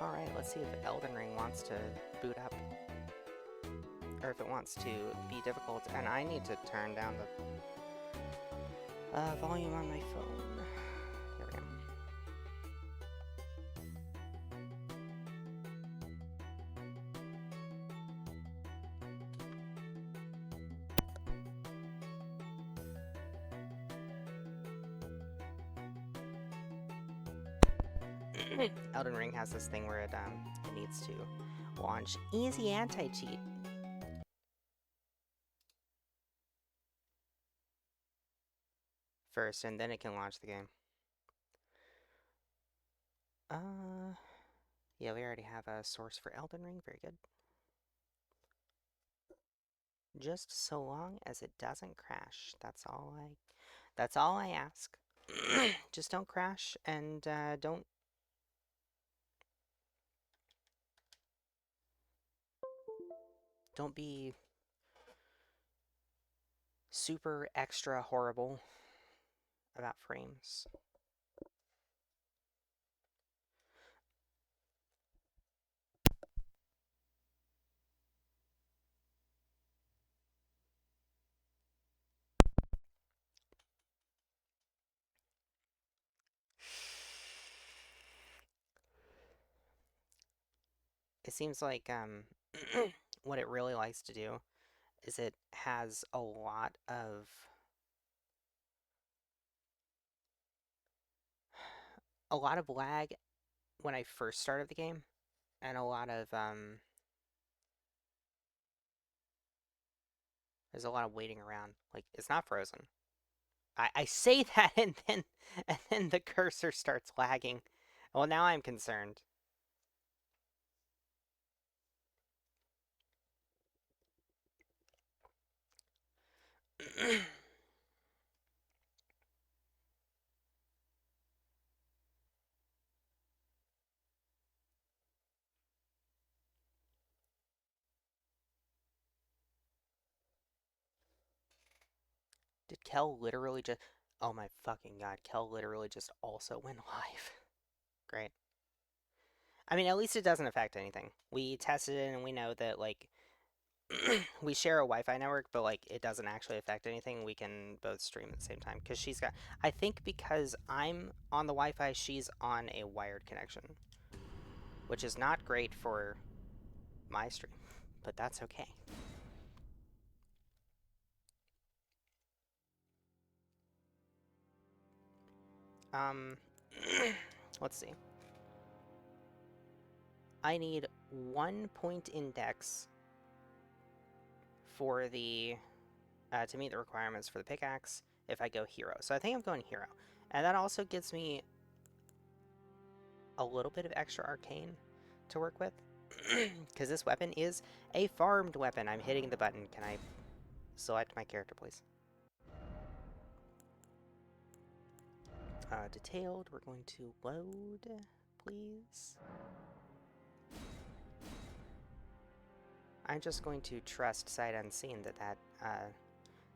Alright, let's see if Elden Ring wants to boot up. Or if it wants to be difficult. And I need to turn down the volume on my phone. Here we go. Elden Ring has this thing where it needs to launch easy anti-cheat first, and then it can launch the game. Yeah, we already have a source for Elden Ring. Very good. Just so long as it doesn't crash. That's all I ask. Just don't crash and don't be super extra horrible about frames. It seems like what it really likes to do is it has a lot of lag when I first started the game, and a lot of there's a lot of waiting around. Like, it's not frozen. I say that, and then the cursor starts lagging. Well, now I'm concerned. Did Kel literally just... Oh my fucking god, Kel literally just also went live. Great. I mean, at least it doesn't affect anything. We tested it and we know that, like, we share a Wi-Fi network, but, like, it doesn't actually affect anything. We can both stream at the same time. Because she's got... I think because I'm on the Wi-Fi, she's on a wired connection. Which is not great for my stream. But that's okay. Let's see. I need 1 point index for the, to meet the requirements for the pickaxe if I go hero. So I think I'm going hero. And that also gives me a little bit of extra arcane to work with. Because this weapon is a farmed weapon. I'm hitting the button. Can I select my character, please? Detailed. We're going to load, please. I'm just going to trust sight unseen that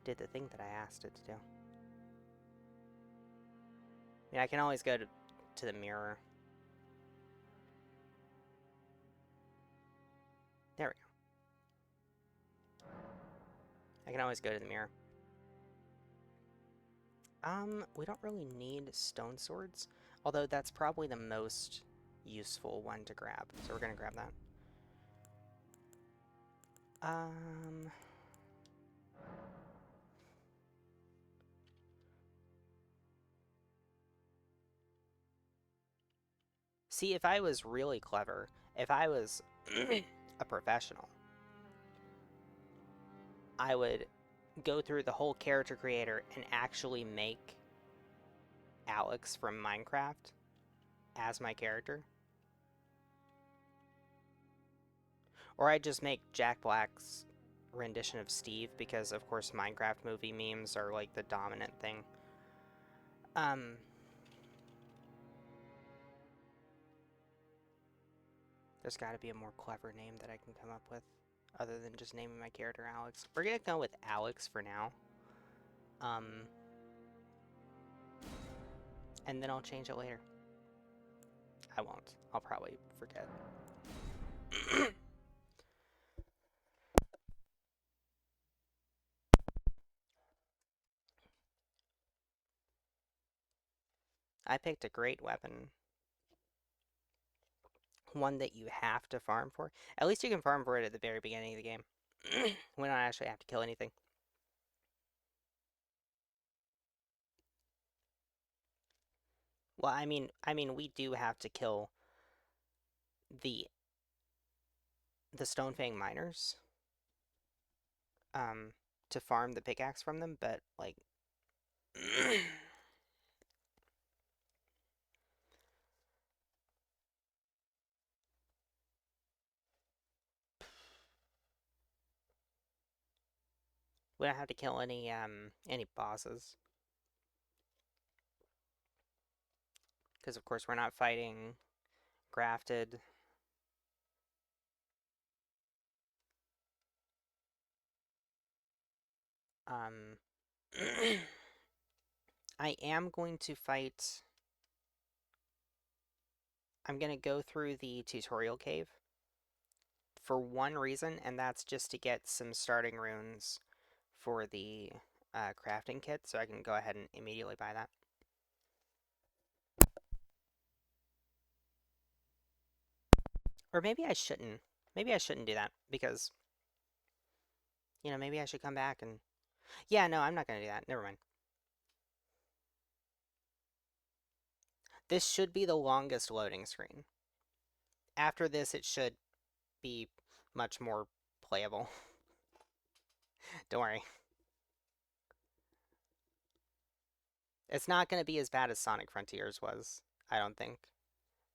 did the thing that I asked it to do. I mean, I can always go to the mirror. There we go. I can always go to the mirror. We don't really need stone swords, although that's probably the most useful one to grab, so we're gonna grab that. See, if I was really clever, if I was a professional, I would go through the whole character creator and actually make Alex from Minecraft as my character. Or I'd just make Jack Black's rendition of Steve, because of course Minecraft movie memes are like the dominant thing. There's got to be a more clever name that I can come up with other than just naming my character Alex. We're gonna go with Alex for now. And then I'll change it later. I won't. I'll probably forget. I picked a great weapon. One that you have to farm for. At least you can farm for it at the very beginning of the game. We don't actually have to kill anything. Well, I mean, we do have to kill the Stonefang miners, to farm the pickaxe from them, but like, we don't have to kill any bosses, because of course we're not fighting grafted. Um, I am going to fight. I'm gonna go through the tutorial cave for one reason, and that's just to get some starting runes for the crafting kit, so I can go ahead and immediately buy that. Or maybe I shouldn't. Maybe I shouldn't do that, because, you know, maybe I should come back and... Yeah, no, I'm not gonna do that. Never mind. This should be the longest loading screen. After this, it should be much more playable. Don't worry. It's not going to be as bad as Sonic Frontiers was, I don't think.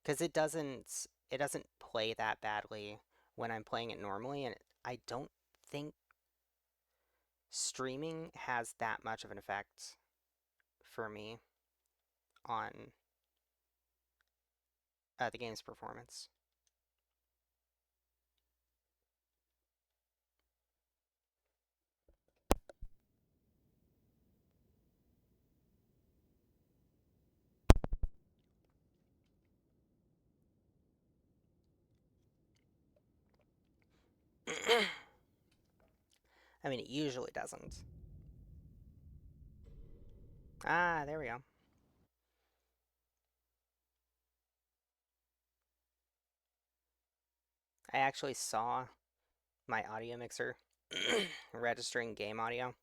Because it doesn't play that badly when I'm playing it normally, and I don't think streaming has that much of an effect for me on the game's performance. I mean, it usually doesn't. Ah, there we go. I actually saw my audio mixer registering game audio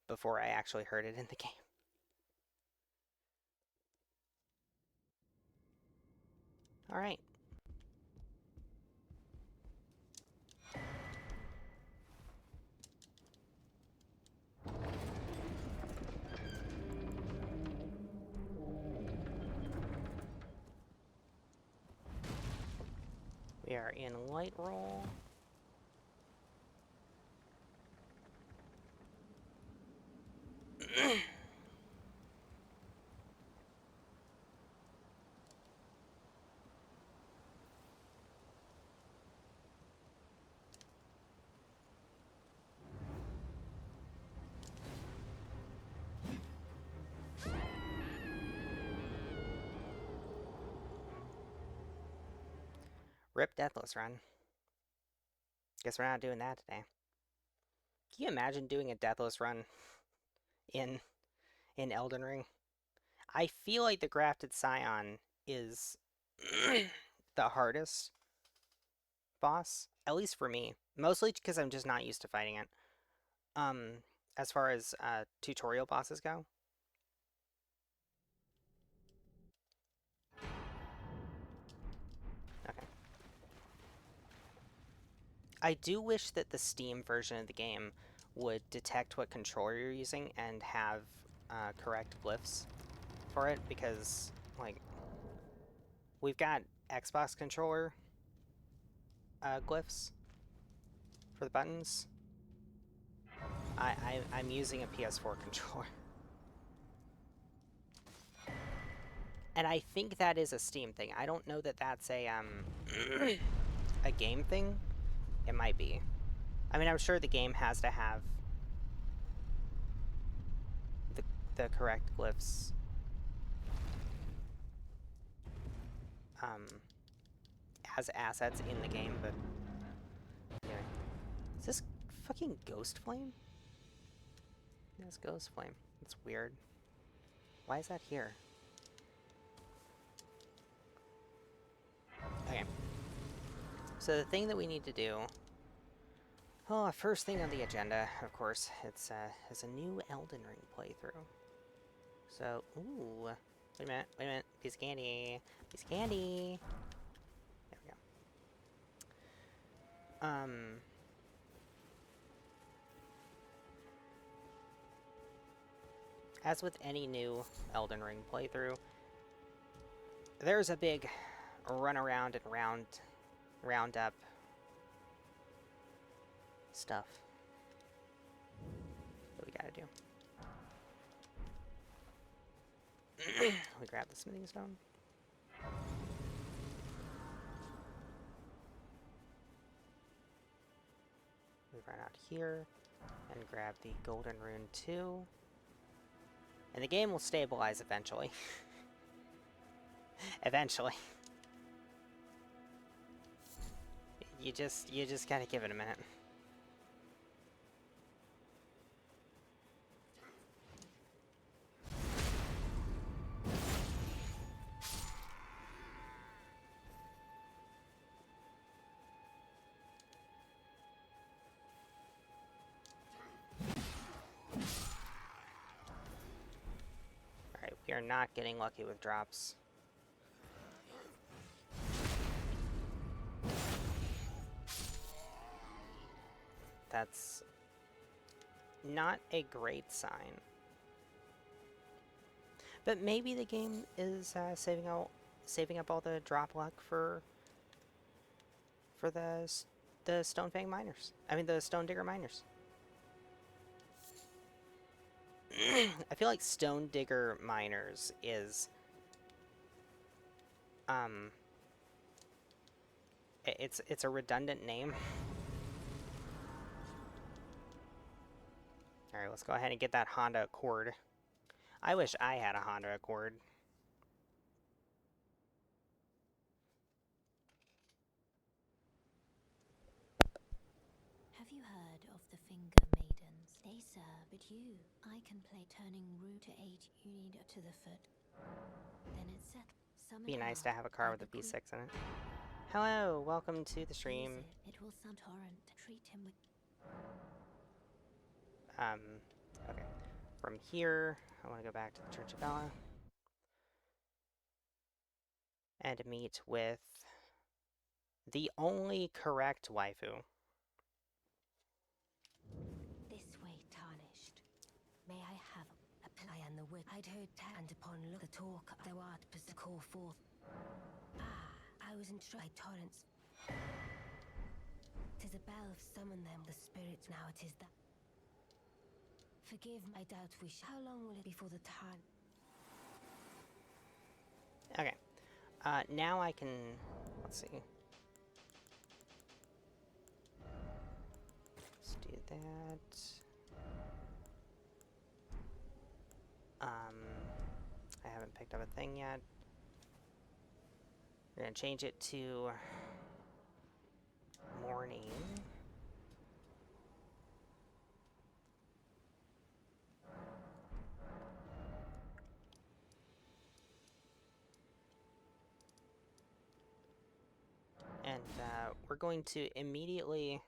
before I actually heard it in the game. All right. We are in light roll. Rip Deathless Run. Guess we're not doing that today. Can you imagine doing a Deathless Run in Elden Ring? I feel like the Grafted Scion is the hardest boss, at least for me. Mostly because I'm just not used to fighting it. As far as tutorial bosses go. Okay. I do wish that the Steam version of the game would detect what controller you're using and have correct glyphs for it, because, like, we've got Xbox controller glyphs for the buttons. I'm using a PS4 controller. And I think that is a Steam thing. I don't know that that's a a game thing. It might be. I mean, I'm sure the game has to have the correct glyphs um, as assets in the game, but anyway. Is this fucking Ghost Flame? That's Ghost Flame. That's weird. Why is that here? Okay. So the thing that we need to do... Oh, first thing on the agenda, of course, it's a new Elden Ring playthrough. So, ooh, wait a minute, piece of candy, There we go. As with any new Elden Ring playthrough, there's a big run around and round up stuff that we gotta do. We grab the smithing stone. We run out here and grab the golden rune too. And the game will stabilize eventually. Eventually. You just gotta give it a minute. Alright, we are not getting lucky with drops. That's not a great sign. But maybe the game is saving up all the drop luck for the Stonefang miners. I mean the Stone Digger miners. I feel like Stone Digger miners is it's a redundant name. Alright, let's go ahead and get that Honda Accord. I wish I had a Honda Accord. Have you heard of the Finger Maidens? They serve but you. I can play turning root to 8 you need to the foot. Then it's set. Be nice to have a car with a V6 in it. Hello, welcome to the stream. It will some torrent. Treat him with Okay. From here, I want to go back to the Church of Ella. And meet with the only correct waifu. this way tarnished. May I have a play and the wit? I'd heard and upon look the talk thou art to call forth. I was in try torrents. 'Tis a bell summon them, the spirits now it is that. Forgive my doubt we shall. How long will it be for the time? Okay. Now I can... Let's see. Let's do that. I haven't picked up a thing yet. We're gonna change it to morning. And we're going to immediately...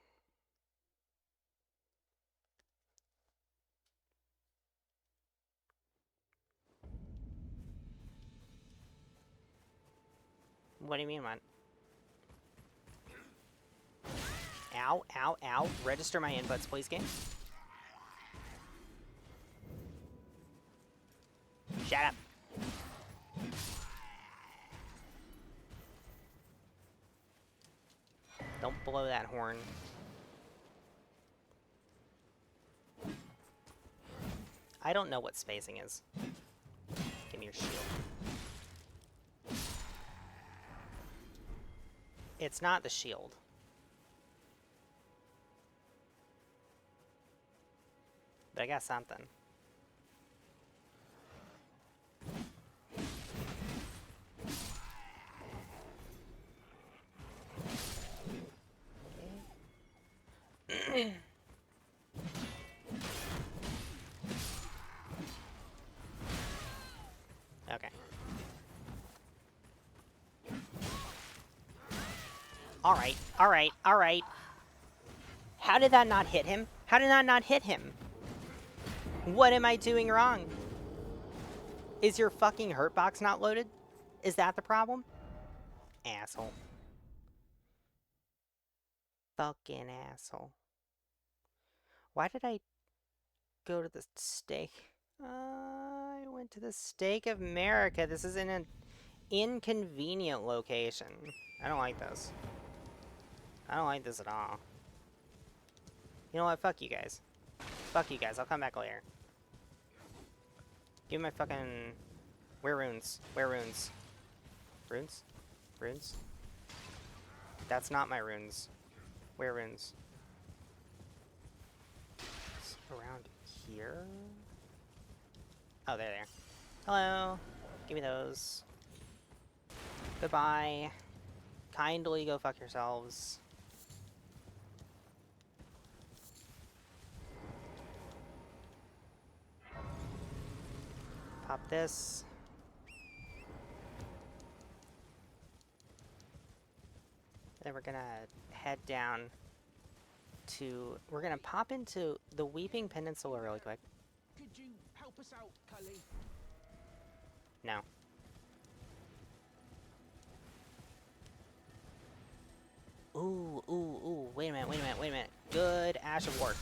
What do you mean, man? Ow, ow, ow. Register my inputs, please, game. Shut up. Don't blow that horn. I don't know what spacing is. Give me your shield. It's not the shield. But I got something. Okay. Alright, alright, alright. How did that not hit him? How did that not hit him? What am I doing wrong? Is your fucking hurt box not loaded? Is that the problem? Asshole. Fucking asshole. Why did I go to the stake? I went to the Stake of America. This is in an inconvenient location. I don't like this. I don't like this at all. You know what? Fuck you guys. Fuck you guys. I'll come back later. Give me my fucking... Where runes? Where runes? Runes? Runes? That's not my runes. Where runes? It's around here? Oh, they're there. Hello. Give me those. Goodbye. Kindly go fuck yourselves. Pop this. Then we're gonna head down to... We're gonna pop into the Weeping Peninsula really quick. Could you help us out, Cully? No. Ooh, ooh, ooh. Wait a minute, wait a minute, wait a minute. Good Ash of War.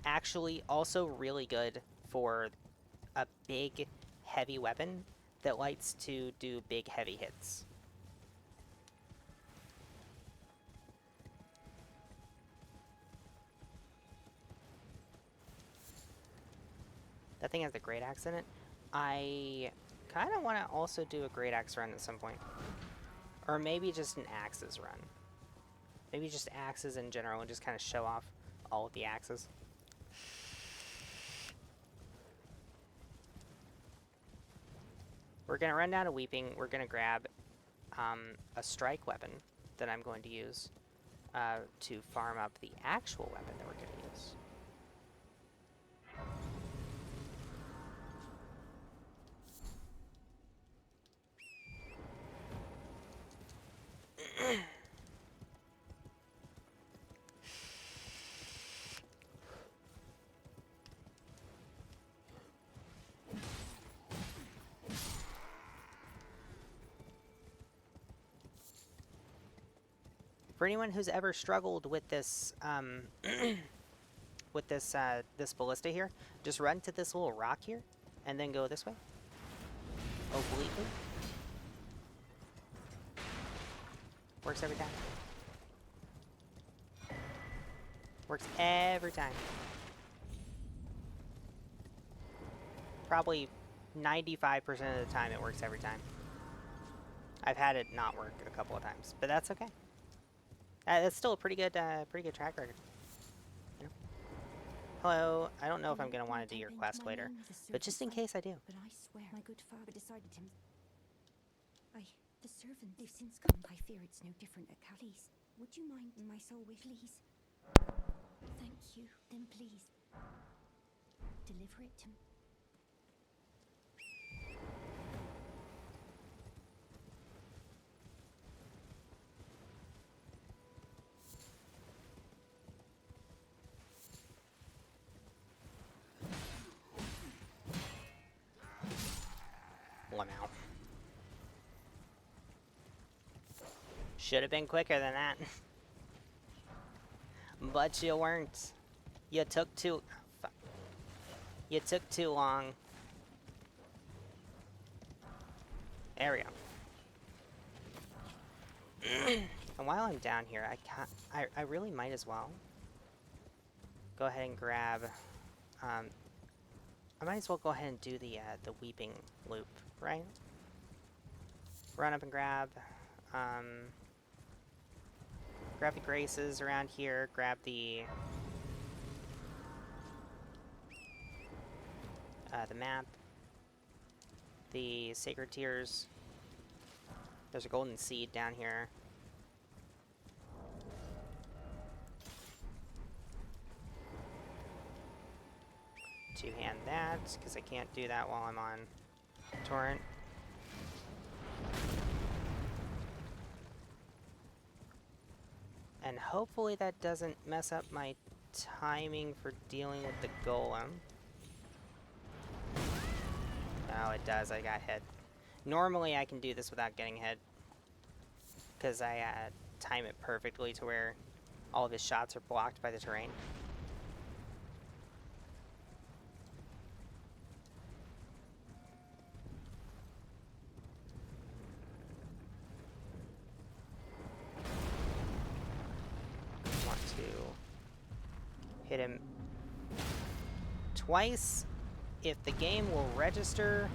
Actually, also really good for a big, heavy weapon that likes to do big, heavy hits. That thing has the Great Axe in it. I kind of want to also do a Great Axe run at some point. Or maybe just an Axes run. Maybe just axes in general and just kind of show off all of the axes. We're going to run down to Weeping. We're going to grab a strike weapon that I'm going to use to farm up the actual weapon that we're going to use. For anyone who's ever struggled with this, with this ballista here, just run to this little rock here, and then go this way. Obliquely. Works every time. Works every time. Probably 95% of the time it works every time. I've had it not work a couple of times, but that's okay. That's still a pretty good track record. You know? Hello. I don't know if I'm gonna want to do your quest later, but just in case I do. But I swear, my good father decided him. The servant, they've since come. I fear it's no different at Callie's. Would you mind my soul wish, please? Thank you. Then please, deliver it to me. One out. Should have been quicker than that. But you weren't. You took too... Fuck. You took too long. There we go. And while I'm down here, I really might as well go ahead and grab... I might as well go ahead and do the Weeping loop, right? Run up and grab... grab the Graces around here, grab the map, the Sacred Tears. There's a golden seed down here. two-hand that, because I can't do that while I'm on torrent. And hopefully that doesn't mess up my timing for dealing with the golem. Oh, it does. I got hit. Normally I can do this without getting hit, because I time it perfectly to where all of his shots are blocked by the terrain. I want to hit him twice if the game will register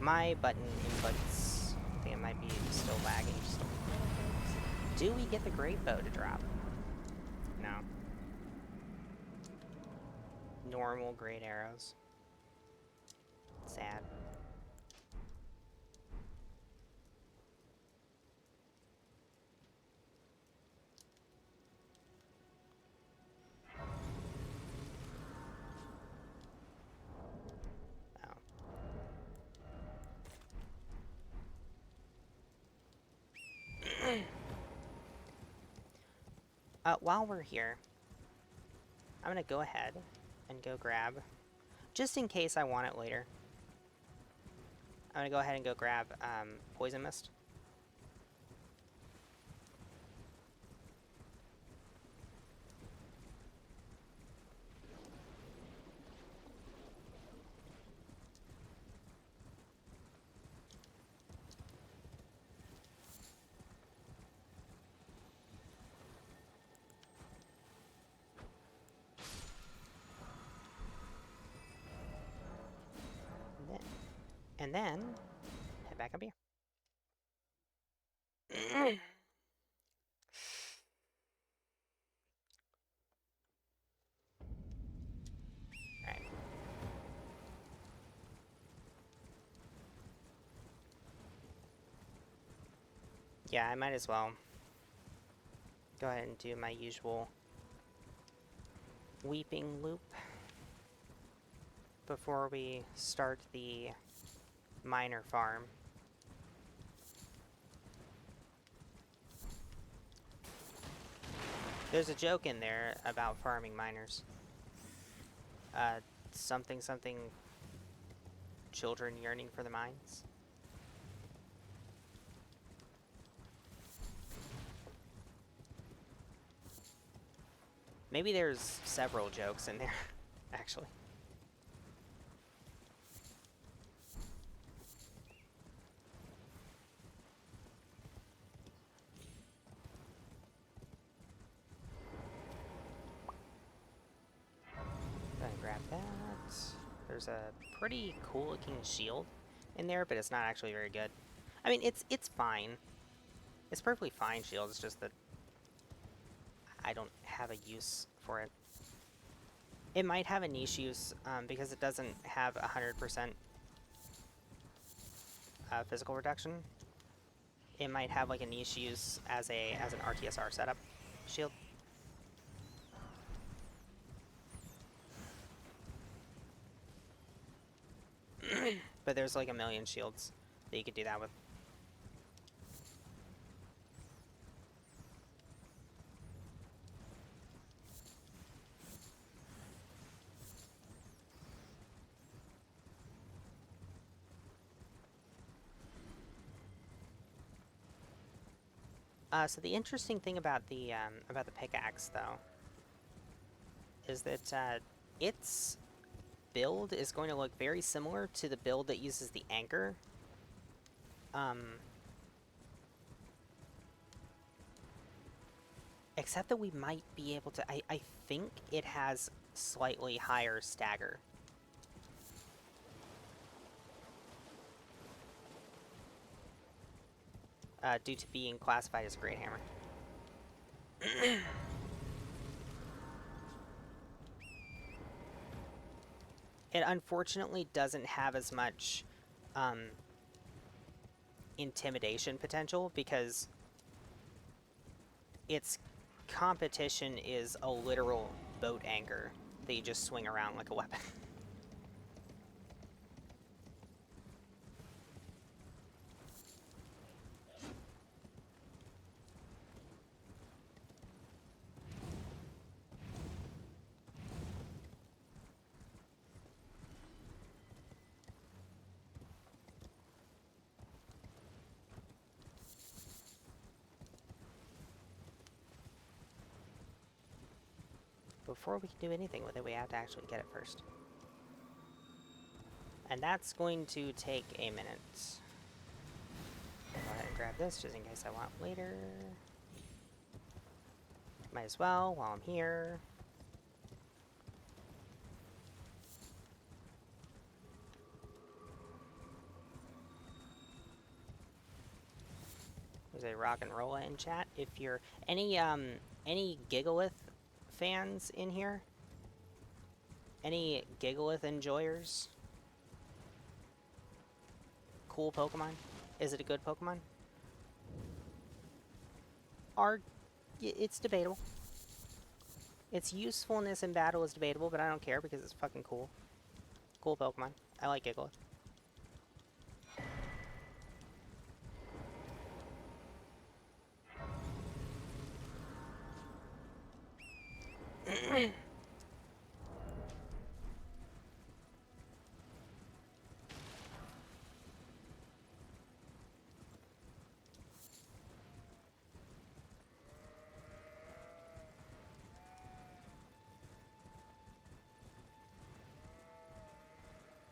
my button inputs. I think it might be still lagging just a little bit. Do we get the great bow to drop? No. Normal great arrows. Sad. Oh. While we're here, I'm gonna go ahead and go grab, just in case I want it later, I'm gonna go ahead and go grab Poison Mist. And then head back up here. Alright. Yeah, I might as well go ahead and do my usual weeping loop before we start the miner farm. There's a joke in there about farming miners. Something children yearning for the mines. Maybe there's several jokes in there, actually. Go ahead and grab that. There's a pretty cool looking shield in there, but it's not actually very good. I mean, it's fine. It's perfectly fine shield, it's just that I don't have a use for it. It might have a niche use, because it doesn't have 100% physical reduction. It might have like a niche use as an RTSR setup shield. But there's like a million shields that you could do that with. So the interesting thing about the pickaxe, though, is that its build is going to look very similar to the build that uses the anchor. Except that we might be able to... I think it has slightly higher stagger. Due to being classified as a great hammer. It unfortunately doesn't have as much intimidation potential because its competition is a literal boat anchor that you just swing around like a weapon. before we can do anything with it, we have to actually get it first. And that's going to take a minute. Go ahead and grab this just in case I want later. Might as well while I'm here. There's a rock and roll in chat. If you're any Gigalith fans in here, any Gigalith enjoyers, cool Pokemon. Is it a good Pokemon? It's debatable. Its usefulness in battle is debatable, but I don't care because it's fucking cool. Cool Pokemon. I like Gigalith.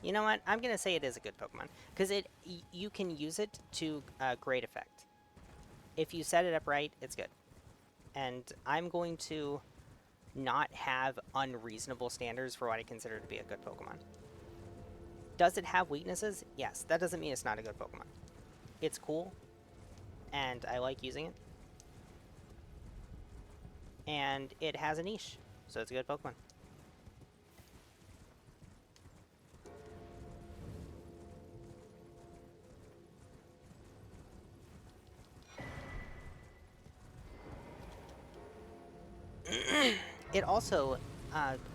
You know what? I'm gonna say it is a good Pokemon because you can use it to great effect. If you set it up right, it's good. And I'm going to not have unreasonable standards for what I consider to be a good Pokemon. Does it have weaknesses? Yes. That doesn't mean it's not a good Pokemon. It's cool, and I like using it. And it has a niche, so it's a good Pokemon. It also,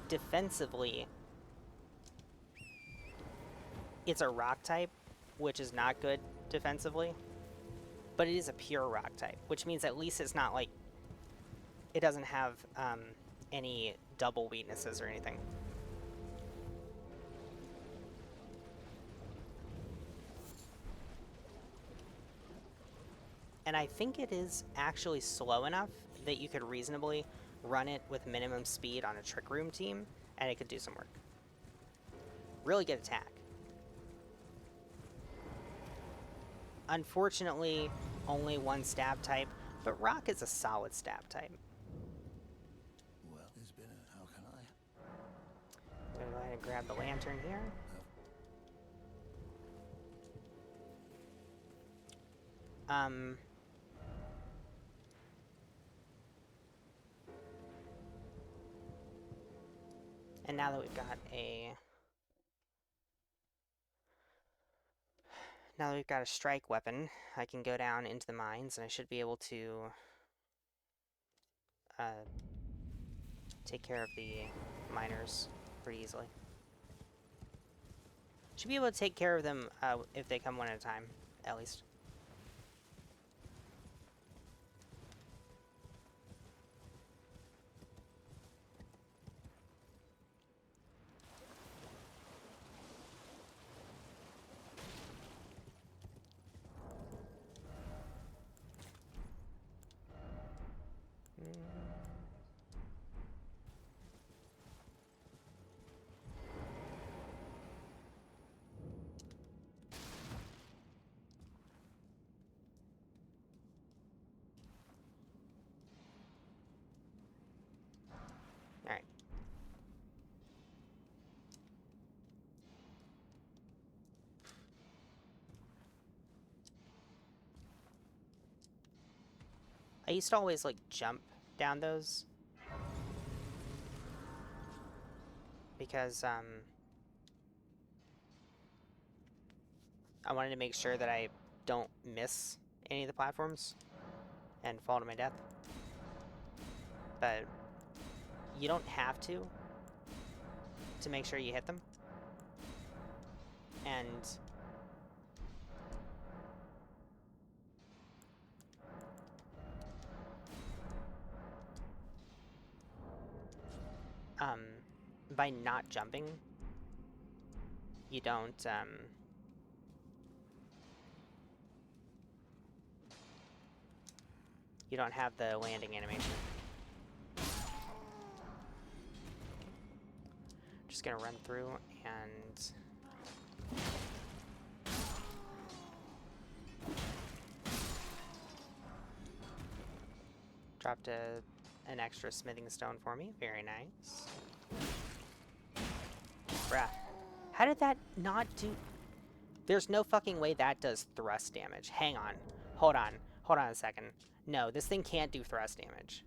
defensively, it's a rock type, which is not good defensively, but it is a pure rock type, which means at least it's not like, it doesn't have any double weaknesses or anything. And I think it is actually slow enough that you could reasonably run it with minimum speed on a Trick Room team, and it could do some work. Really good attack. Unfortunately, only one stab type, but rock is a solid stab type. Well, it's been a, how can I? I'm gonna go ahead and grab the lantern here. And now that we've got a strike weapon, I can go down into the mines, and I should be able to take care of the miners pretty easily. Should be able to take care of them if they come one at a time, at least. Alright. I used to always, like, jump down those. Because, I wanted to make sure that I don't miss any of the platforms and fall to my death. But you don't have to make sure you hit them. And by not jumping, you don't have the landing animation. just gonna run through and dropped an extra smithing stone for me. Very nice. Bruh. How did that not do... There's no fucking way that does thrust damage. Hang on. Hold on. Hold on a second. No, this thing can't do thrust damage.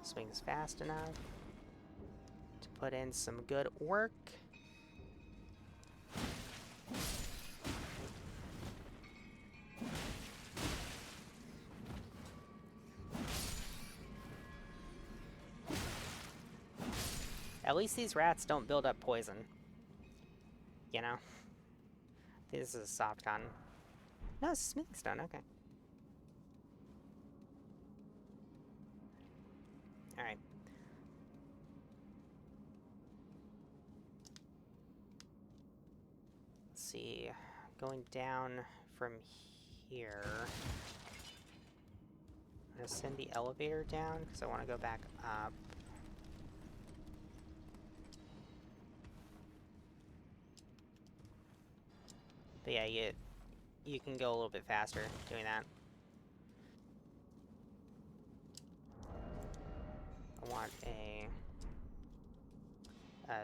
Swings fast enough to put in some good work. At least these rats don't build up poison. You know? This is a soft cotton. No, it's a smithing stone, okay. Alright. Let's see. Going down from here. I'm gonna send the elevator down because I want to go back up. But yeah, you can go a little bit faster doing that. I want a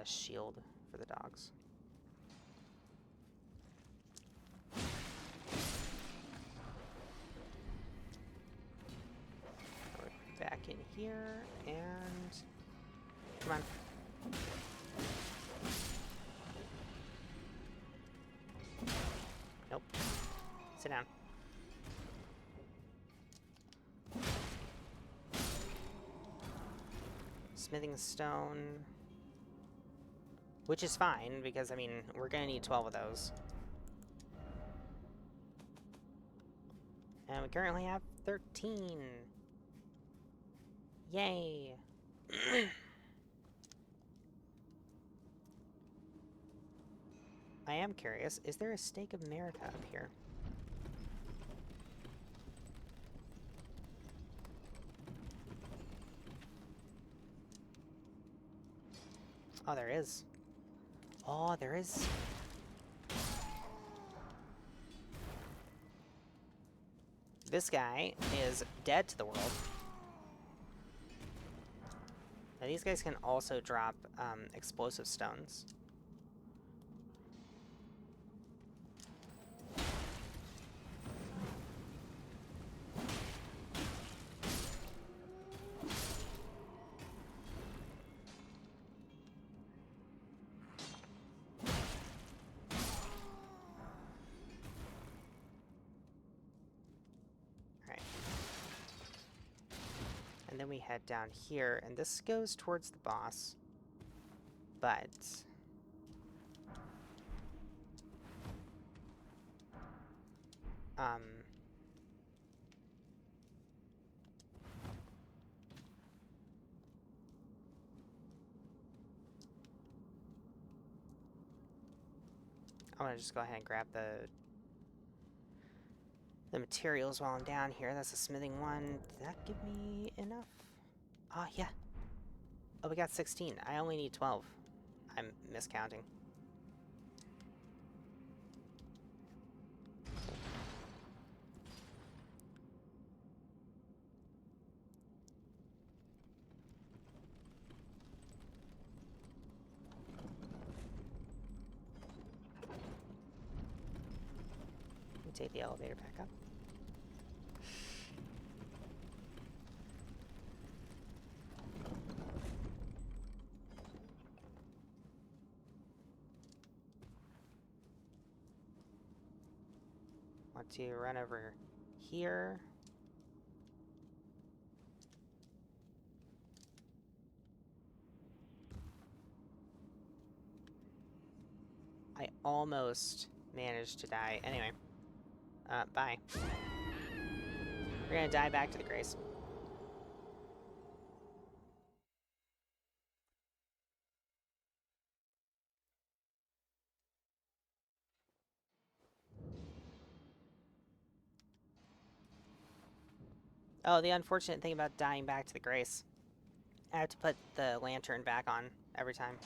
shield for the dogs. We're back in here and come on. Nope. Sit down. Smithing stone. Which is fine, because, I mean, we're gonna need 12 of those. And we currently have 13. Yay! I am curious, is there a Stake of America up here? Oh, there is. Oh, there is. This guy is dead to the world. Now, these guys can also drop explosive stones. And then we head down here, and this goes towards the boss. But I'm gonna just go ahead and grab the materials while I'm down here. That's a smithing one. Did that give me enough? Oh, yeah. Oh, we got 16. I only need 12. I'm miscounting. Let me take the elevator back up. Want to run over here. I almost managed to die. Anyway. Bye. We're gonna die back to the Grace. Oh, the unfortunate thing about dying back to the Grace. I have to put the lantern back on every time.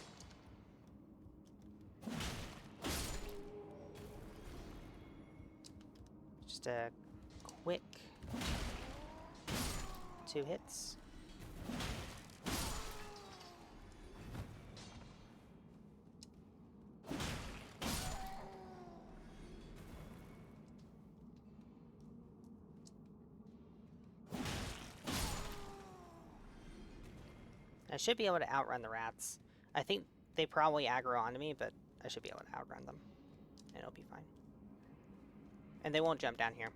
Just a quick 2 hits. I should be able to outrun the rats. I think they probably aggro onto me, but I should be able to outrun them. And it'll be fine. And they won't jump down here.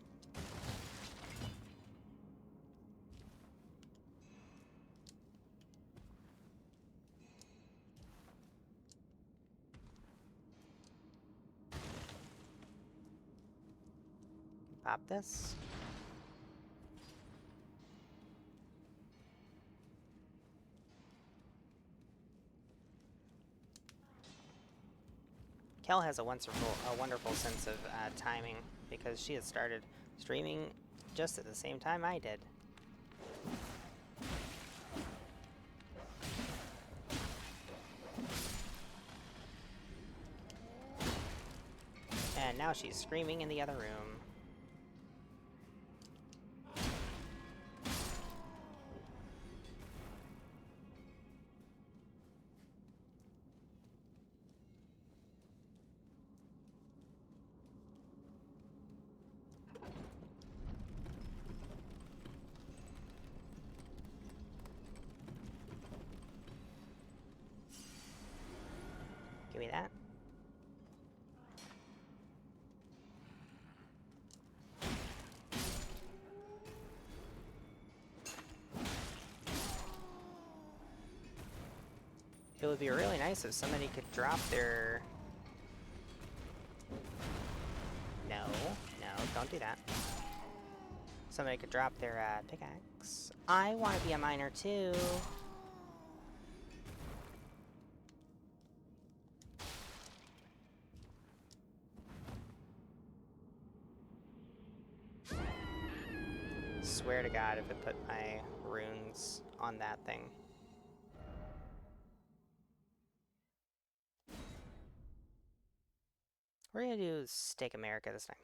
Pop this. Kel has a wonderful sense of timing because she had started streaming just at the same time I did. And now she's screaming in the other room. Give me that. It would be really nice if somebody could drop their... No, don't do that. Somebody could drop their pickaxe. I want to be a miner too. Swear to God if it put my runes on that thing. We're gonna do Steak America this time.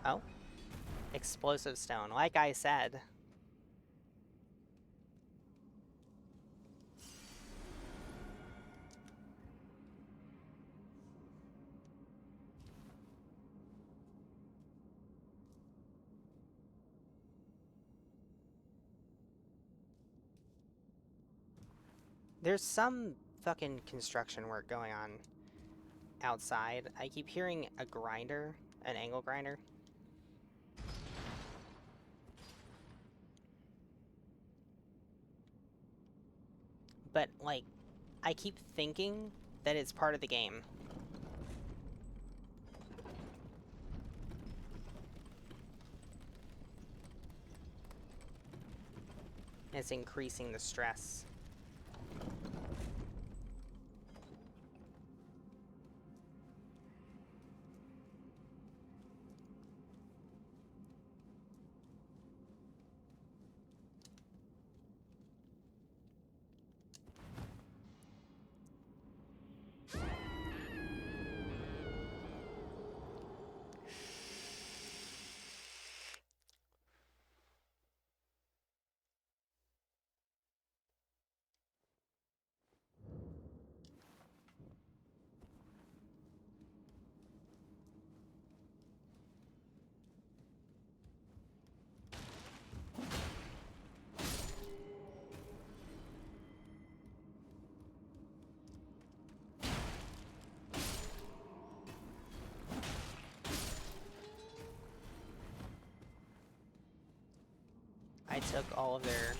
Oh. Explosive stone, like I said. There's some fucking construction work going on outside. I keep hearing a grinder, an angle grinder. But, like, I keep thinking that it's part of the game. It's increasing the stress. took all of their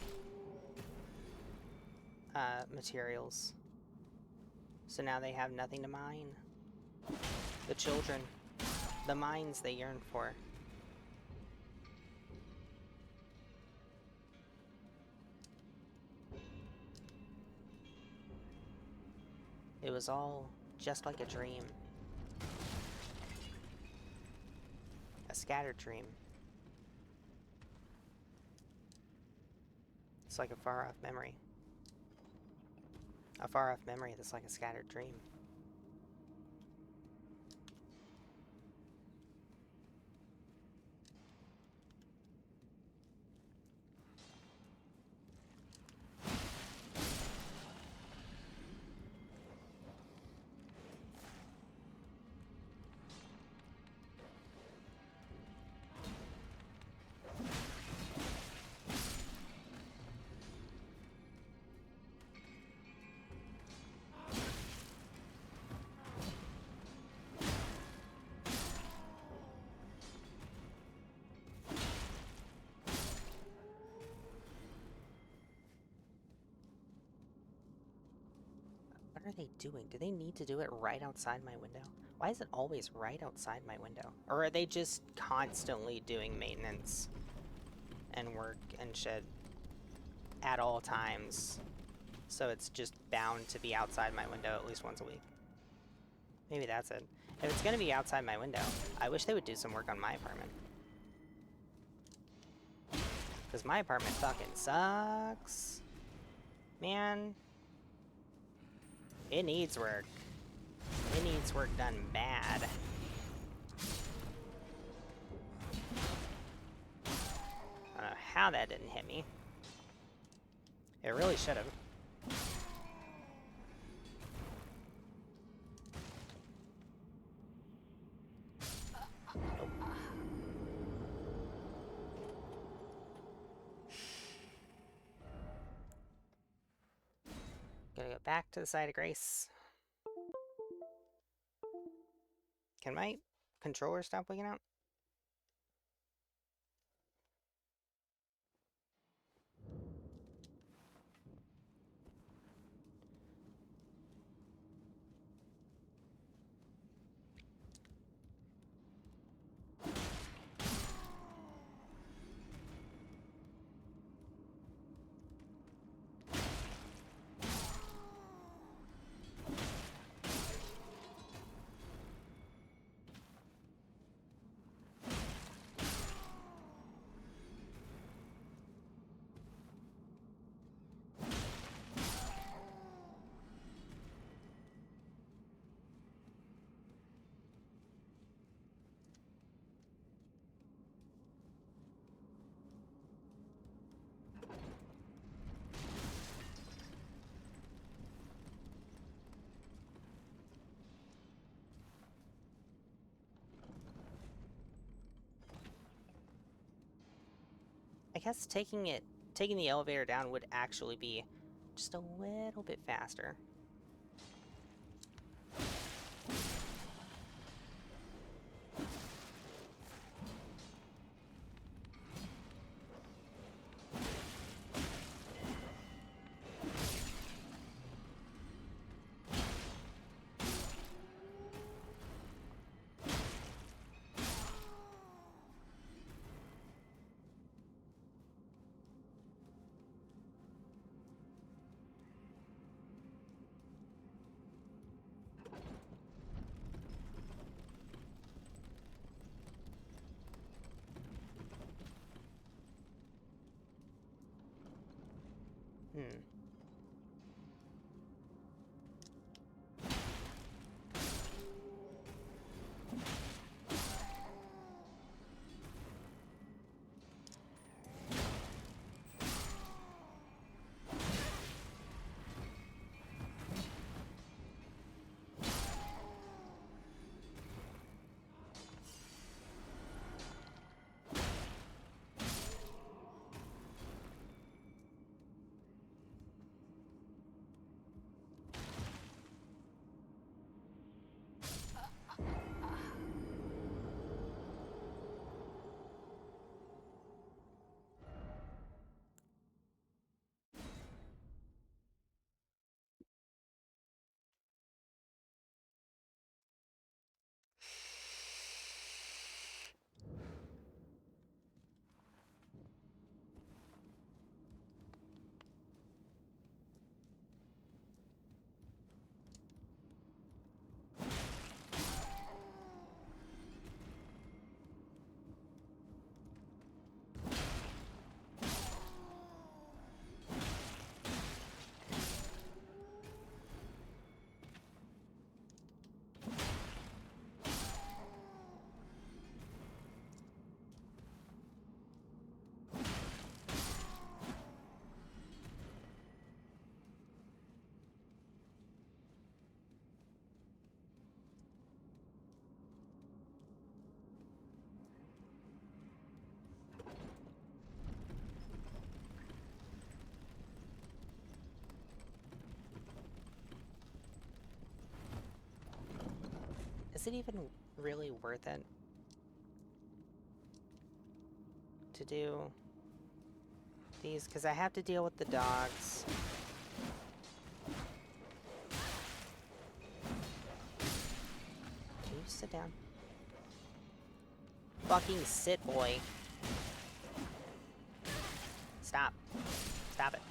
materials. So now they have nothing to mine. The children. The mines they yearn for. It was all just like a dream. A scattered dream. It's like a far-off memory. A far-off memory that's like a scattered dream. What are they doing? Do they need to do it right outside my window? Why is it always right outside my window? Or are they just constantly doing maintenance and work and shit at all times? So it's just bound to be outside my window at least once a week. Maybe that's it. If it's gonna be outside my window, I wish they would do some work on my apartment. Because my apartment fucking sucks. Man. It needs work. It needs work done bad. I don't know how that didn't hit me. It really should have. Nope. Gotta go back to the site of grace. Can my controller stop wigging out? I guess taking the elevator down would actually be just a little bit faster. Hmm. is it even really worth it to do these? Because I have to deal with the dogs. Can you sit down? Fucking sit, boy. Stop. Stop it.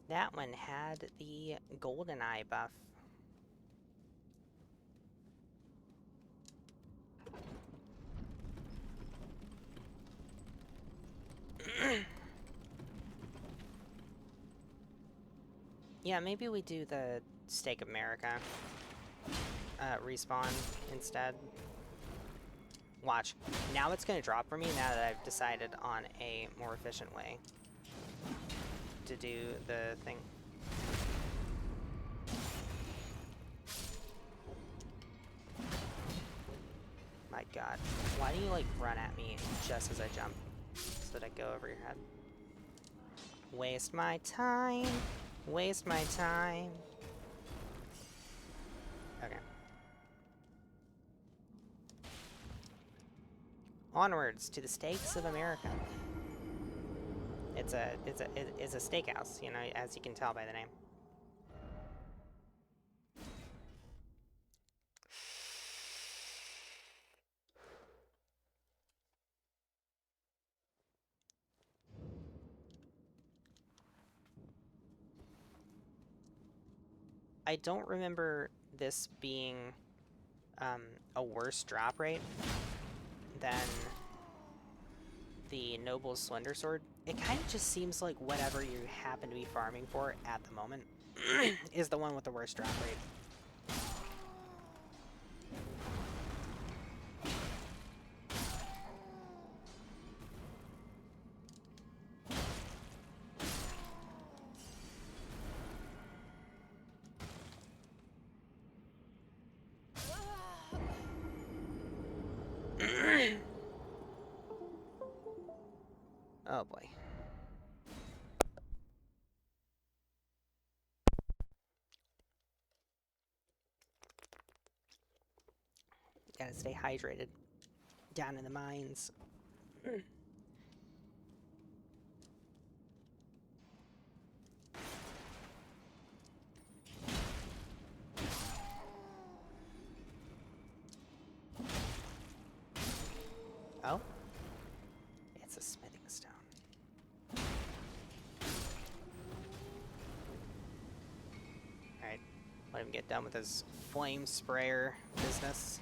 That one had the golden eye buff. Yeah, maybe we do the Stake America respawn instead. Watch. Now it's gonna drop for me now that I've decided on a more efficient way to do the thing. My god. Why do you, like, run at me just as I jump? So that I go over your head. Waste my time. Waste my time. Okay. Onwards to the Stakes of America. It's a steakhouse, you know, as you can tell by the name. I don't remember this being a worse drop rate than the Noble's Slender Sword. It kind of just seems like whatever you happen to be farming for at the moment is the one with the worst drop rate. Oh boy. Gotta stay hydrated. Down in the mines. Oh? It's a smithing stone. Alright. Let him get done with his flame sprayer business.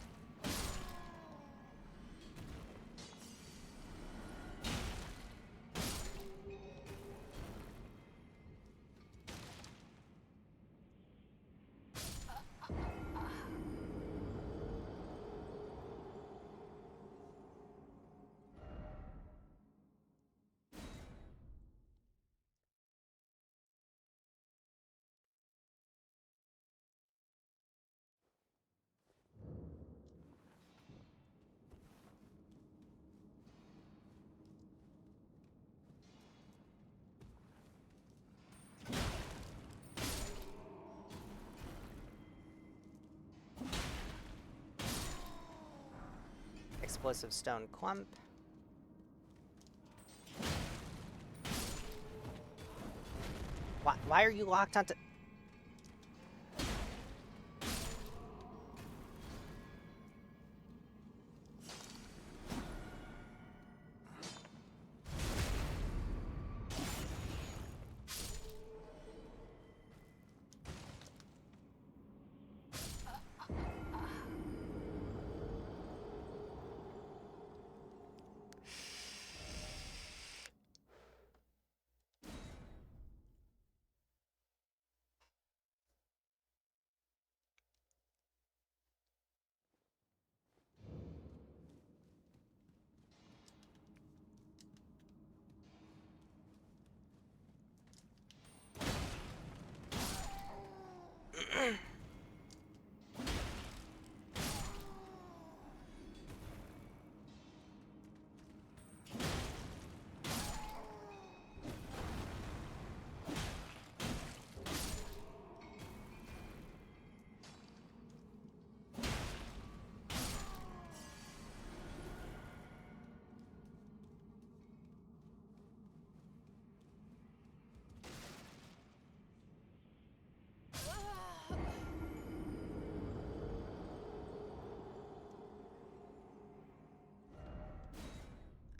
Explosive stone clump. Why are you locked onto...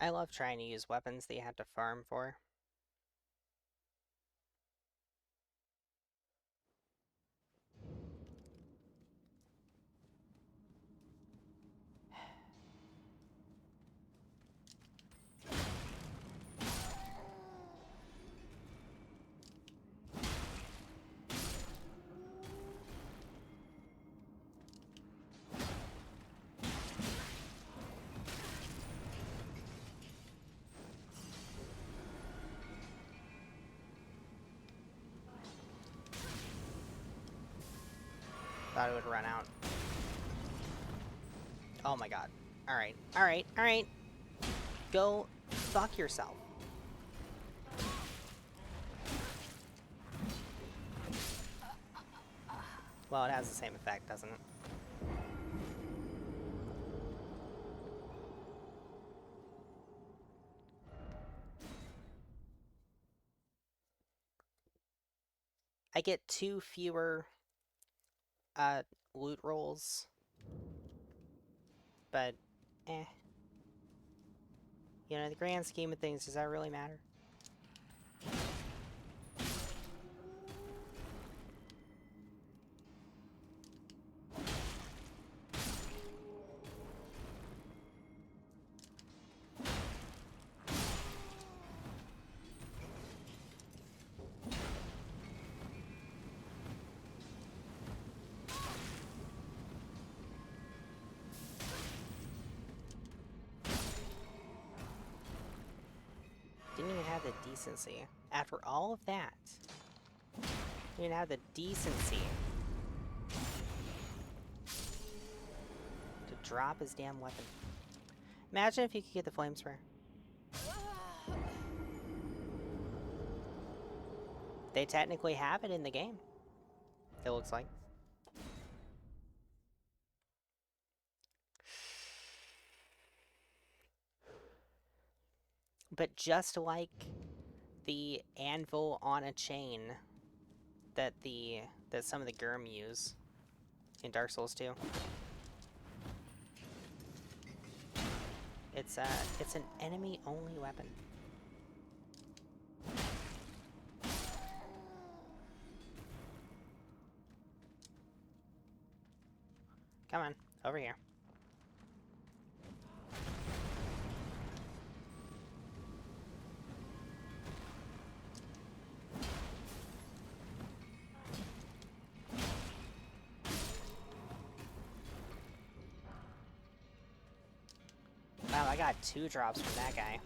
I love trying to use weapons that you have to farm for. Thought it would run out. Oh my god. Alright, alright, alright. Go fuck yourself. Well, it has the same effect, doesn't it? I get 2 fewer loot rolls, but eh. You know, in the grand scheme of things, does that really matter? Didn't even have the decency. After all of that, didn't even have the decency to drop his damn weapon. Imagine if you could get the flame spray. They technically have it in the game, it looks like. But just like the anvil on a chain that some of the Gurm use in Dark Souls 2, it's an enemy-only weapon. Come on, over here. Wow, I got 2 drops from that guy.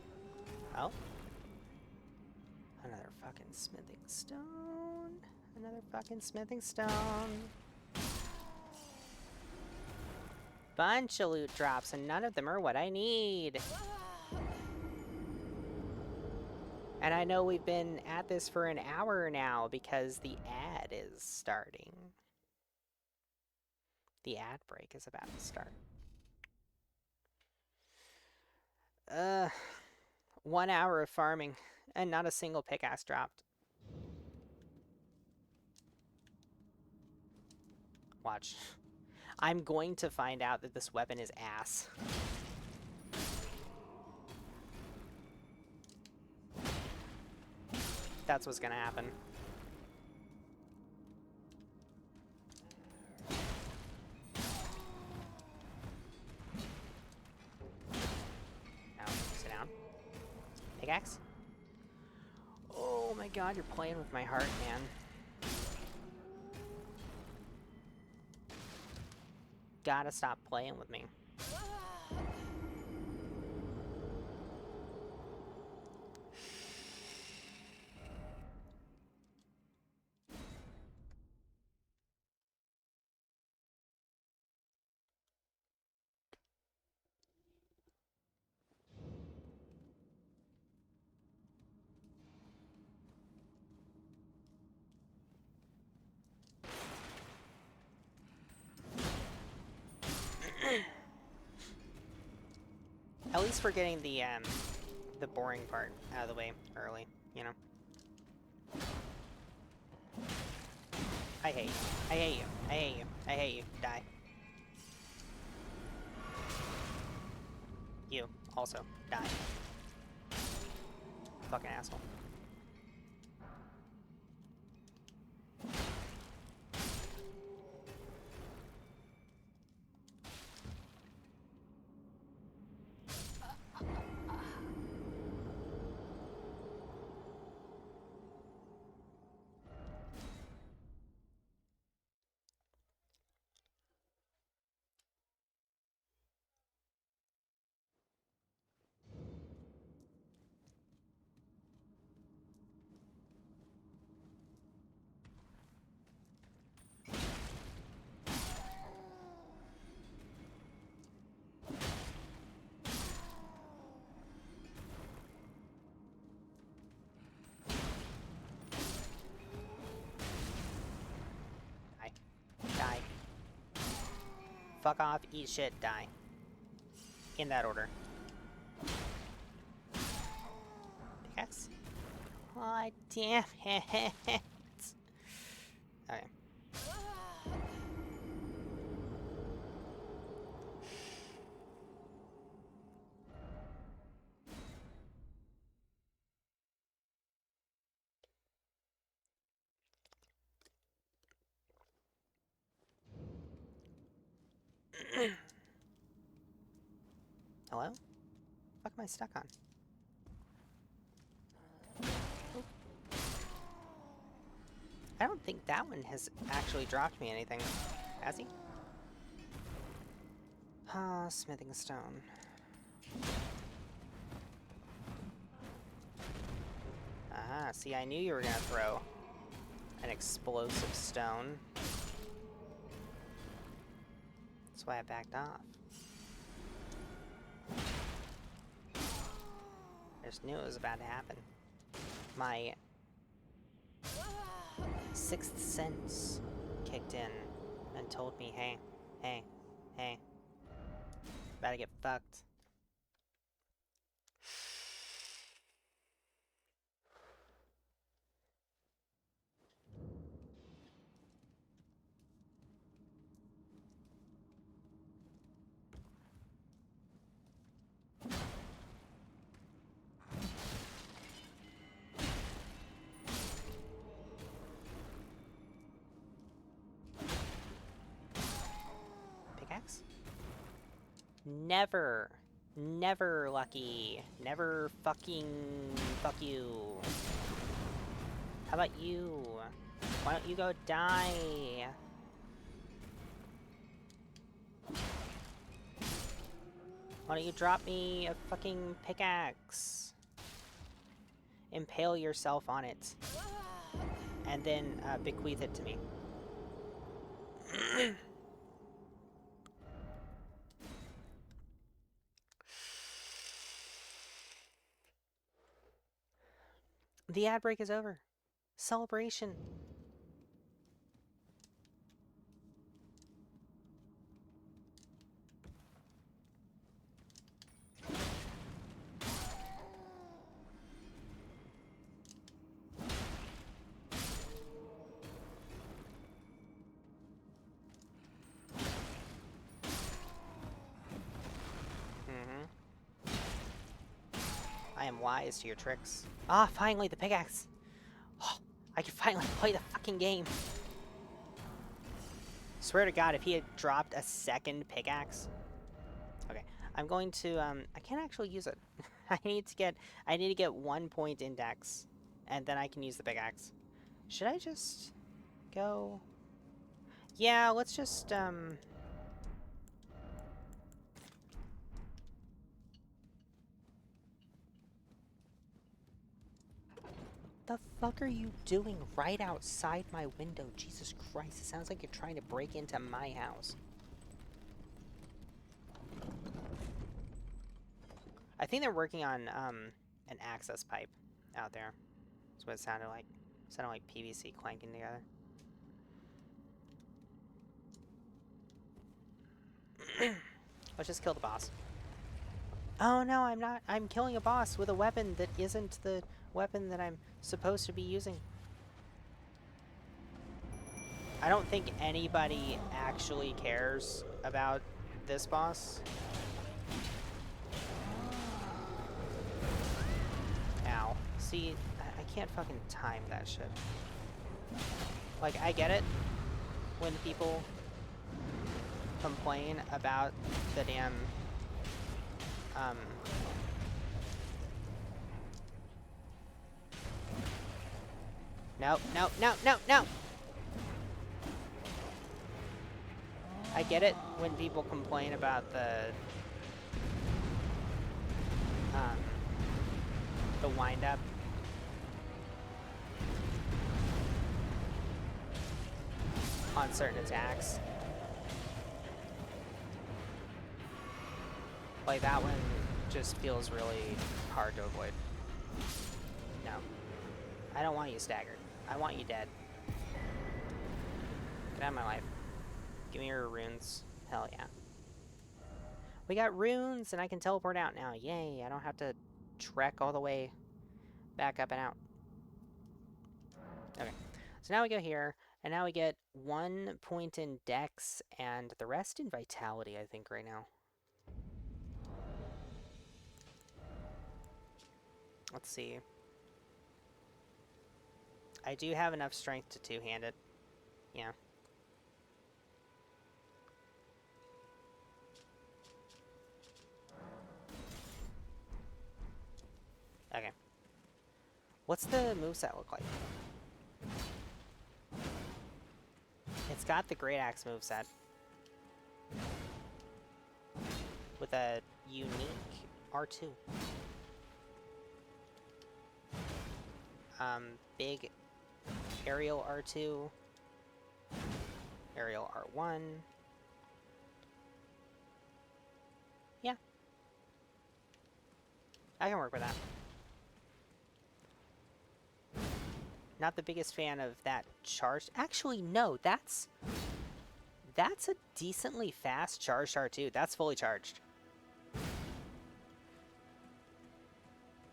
Oh. Another fucking smithing stone. Another fucking smithing stone. Bunch of loot drops, and none of them are what I need. And I know we've been at this for an hour now because the ad is starting. The ad break is about to start. 1 hour of farming, and not a single pickaxe dropped. Watch. I'm going to find out that this weapon is ass. That's what's gonna happen. Now, sit down. Pickaxe? Oh my god, you're playing with my heart, man. Gotta stop playing with me. At least we're getting the boring part out of the way early, you know? I hate you. I hate you. I hate you. I hate you. Die. You, also, die. Fucking asshole. Die. Die. Fuck off, eat shit, die. In that order. Pickaxe? Aw, damn it. Okay. Hello? What the fuck am I stuck on? Oop. I don't think that one has actually dropped me anything. Has he? Ah, smithing stone. Ah, see, I knew you were gonna throw an explosive stone. That's why I backed off. I just knew it was about to happen. My sixth sense kicked in and told me, hey, hey, hey, about to get fucked. Pickaxe? Never. Never, Lucky. Never fucking fuck you. How about you? Why don't you go die? Why don't you drop me a fucking pickaxe? Impale yourself on it. And then bequeath it to me. The ad break is over. Celebration. I am wise to your tricks. Ah, finally, the pickaxe. Oh, I can finally play the fucking game. Swear to God, if he had dropped a second pickaxe. Okay, I'm going to, I can't actually use it. I need to get 1 point index, and then I can use the pickaxe. Should I just go? Yeah, let's just, the fuck are you doing right outside my window? Jesus Christ, it sounds like you're trying to break into my house. I think they're working on, an access pipe out there. That's what it sounded like. It sounded like PVC clanking together. Let's just kill the boss. Oh no, I'm not. I'm killing a boss with a weapon that isn't the weapon that I'm supposed to be using. I don't think anybody actually cares about this boss. Ow. See, I can't fucking time that shit. Like, I get it when people complain about the damn, no, no, no, no, no! I get it when people complain about the wind-up. On certain attacks. Like, that one just feels really hard to avoid. No. I don't want you staggered. I want you dead. Get out of my life. Give me your runes. Hell yeah. We got runes, and I can teleport out now. Yay, I don't have to trek all the way back up and out. Okay, so now we go here, and now we get 1 point in Dex, and the rest in Vitality, I think, right now. Let's see. I do have enough strength to two-hand it. Yeah. Okay. What's the moveset look like? It's got the Great Axe moveset. With a unique R2. Big aerial R2. Aerial R1. Yeah. I can work with that. Not the biggest fan of that charged. Actually, no, that's a decently fast charged R2. That's fully charged.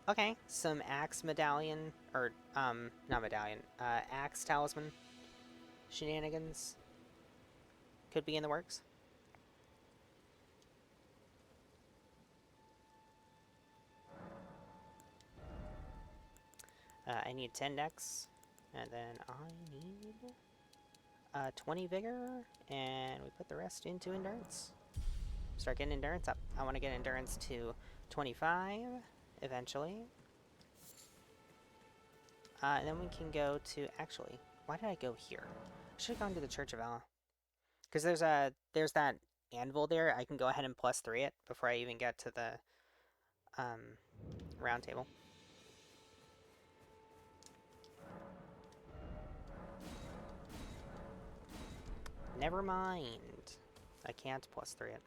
Okay, some axe medallion, or, not medallion, axe talisman shenanigans could be in the works. I need 10 dex, and then I need 20 vigor, and we put the rest into endurance. Start getting endurance up. I want to get endurance to 25 eventually. And then we can go to, actually, why did I go here? I should have gone to the Church of Allah. Because there's that anvil there. I can go ahead and +3 it before I even get to the round table. Never mind. I can't +3 it.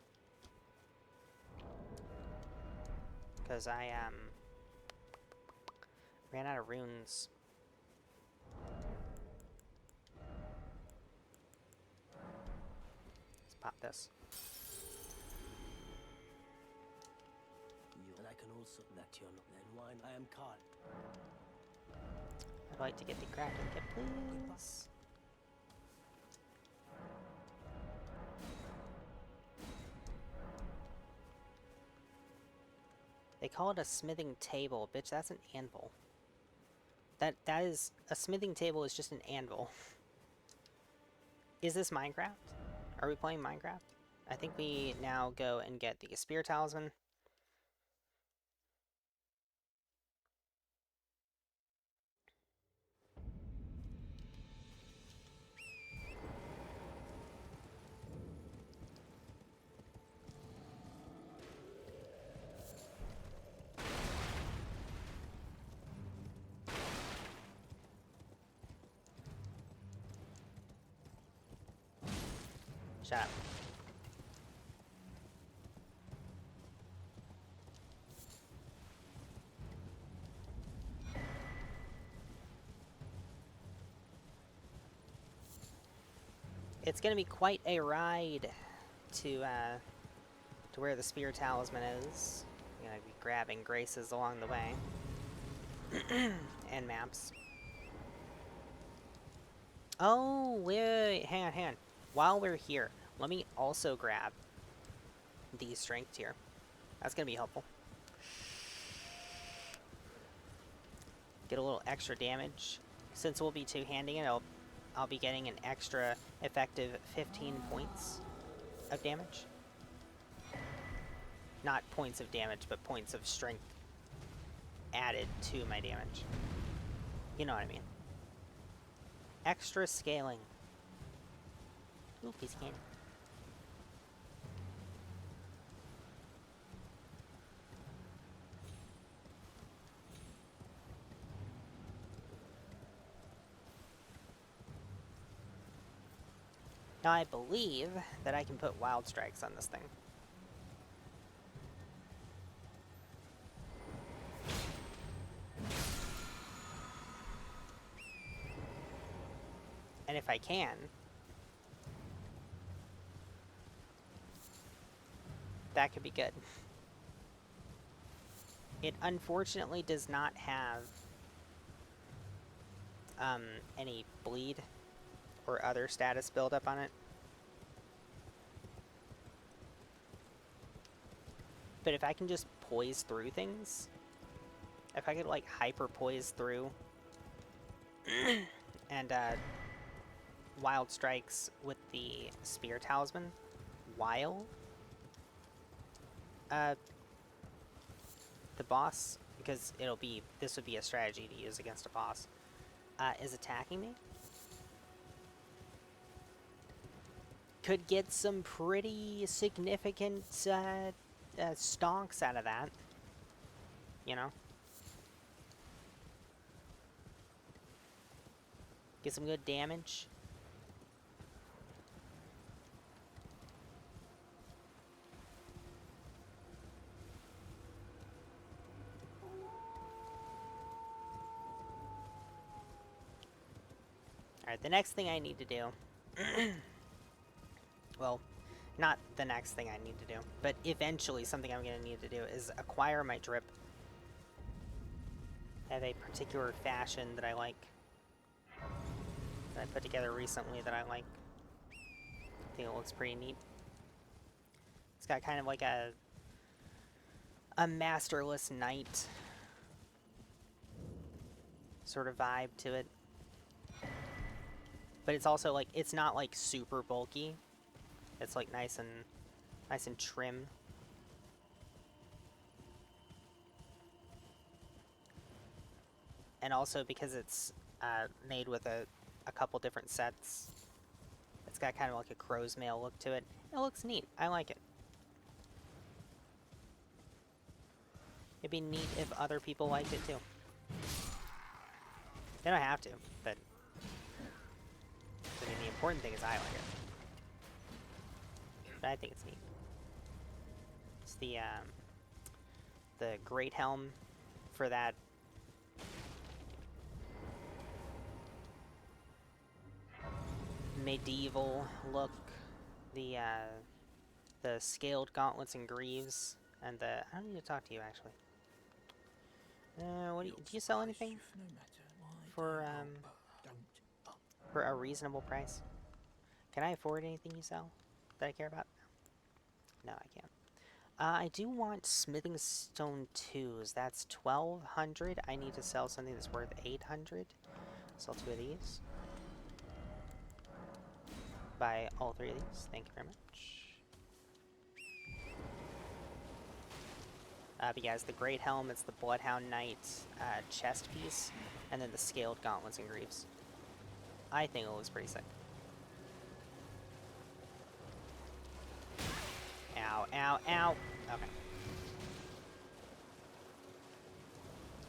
Because I ran out of runes. Let's pop this. And I can also that you're not then wine. I am Carl. I'd like to get the Kraken kit, please. They call it a smithing table. Bitch, that's an anvil. That is... A smithing table is just an anvil. Is this Minecraft? Are we playing Minecraft? I think we now go and get the Spear Talisman. Shut up. It's gonna be quite a ride to where the Spear Talisman is. I'm gonna be grabbing graces along the way. And maps. Oh, wait, hang on, hang on. While we're here, let me also grab the strength tier. That's gonna be helpful. get a little extra damage. Since we'll be two-handing it, I'll be getting an extra effective 15 points of damage. Not points of damage, but points of strength added to my damage. You know what I mean. Extra scaling. Ooh, piece of candy. Now I believe that I can put wild strikes on this thing. And if I can, that could be good. It unfortunately does not have any bleed or other status buildup on it. But if I can just poise through things, if I could like hyper poise through and wild strikes with the spear talisman while the boss, because this would be a strategy to use against a boss, is attacking me, could get some pretty significant stonks out of that, you know? Get some good damage. Alright, the next thing I need to do... well, not the next thing I need to do, but eventually something I'm going to need to do is acquire my drip. I have a particular fashion that I like, that I put together recently that I like. I think it looks pretty neat. It's got kind of like a masterless knight sort of vibe to it. But it's also like, it's not like super bulky. It's like nice and trim. And also because it's made with a couple different sets, it's got kind of like a crow's mail look to it. It looks neat. I like it. It'd be neat if other people liked it too. They don't have to, but I mean, the important thing is I like it. But I think it's neat. It's the great helm for that medieval look. The scaled gauntlets and greaves, and the... I don't need to talk to you, actually. Do you sell anything for a reasonable price? Can I afford anything you sell that I care about? No, I can't. I do want smithing stone 2s. That's 1,200. I need to sell something that's worth 800. Sell 2 of these. Buy all 3 of these. Thank you very much. But yeah, it's the Great Helm, it's the Bloodhound Knight chest piece, and then the scaled gauntlets and greaves. I think it looks pretty sick. Ow, ow, ow. Okay.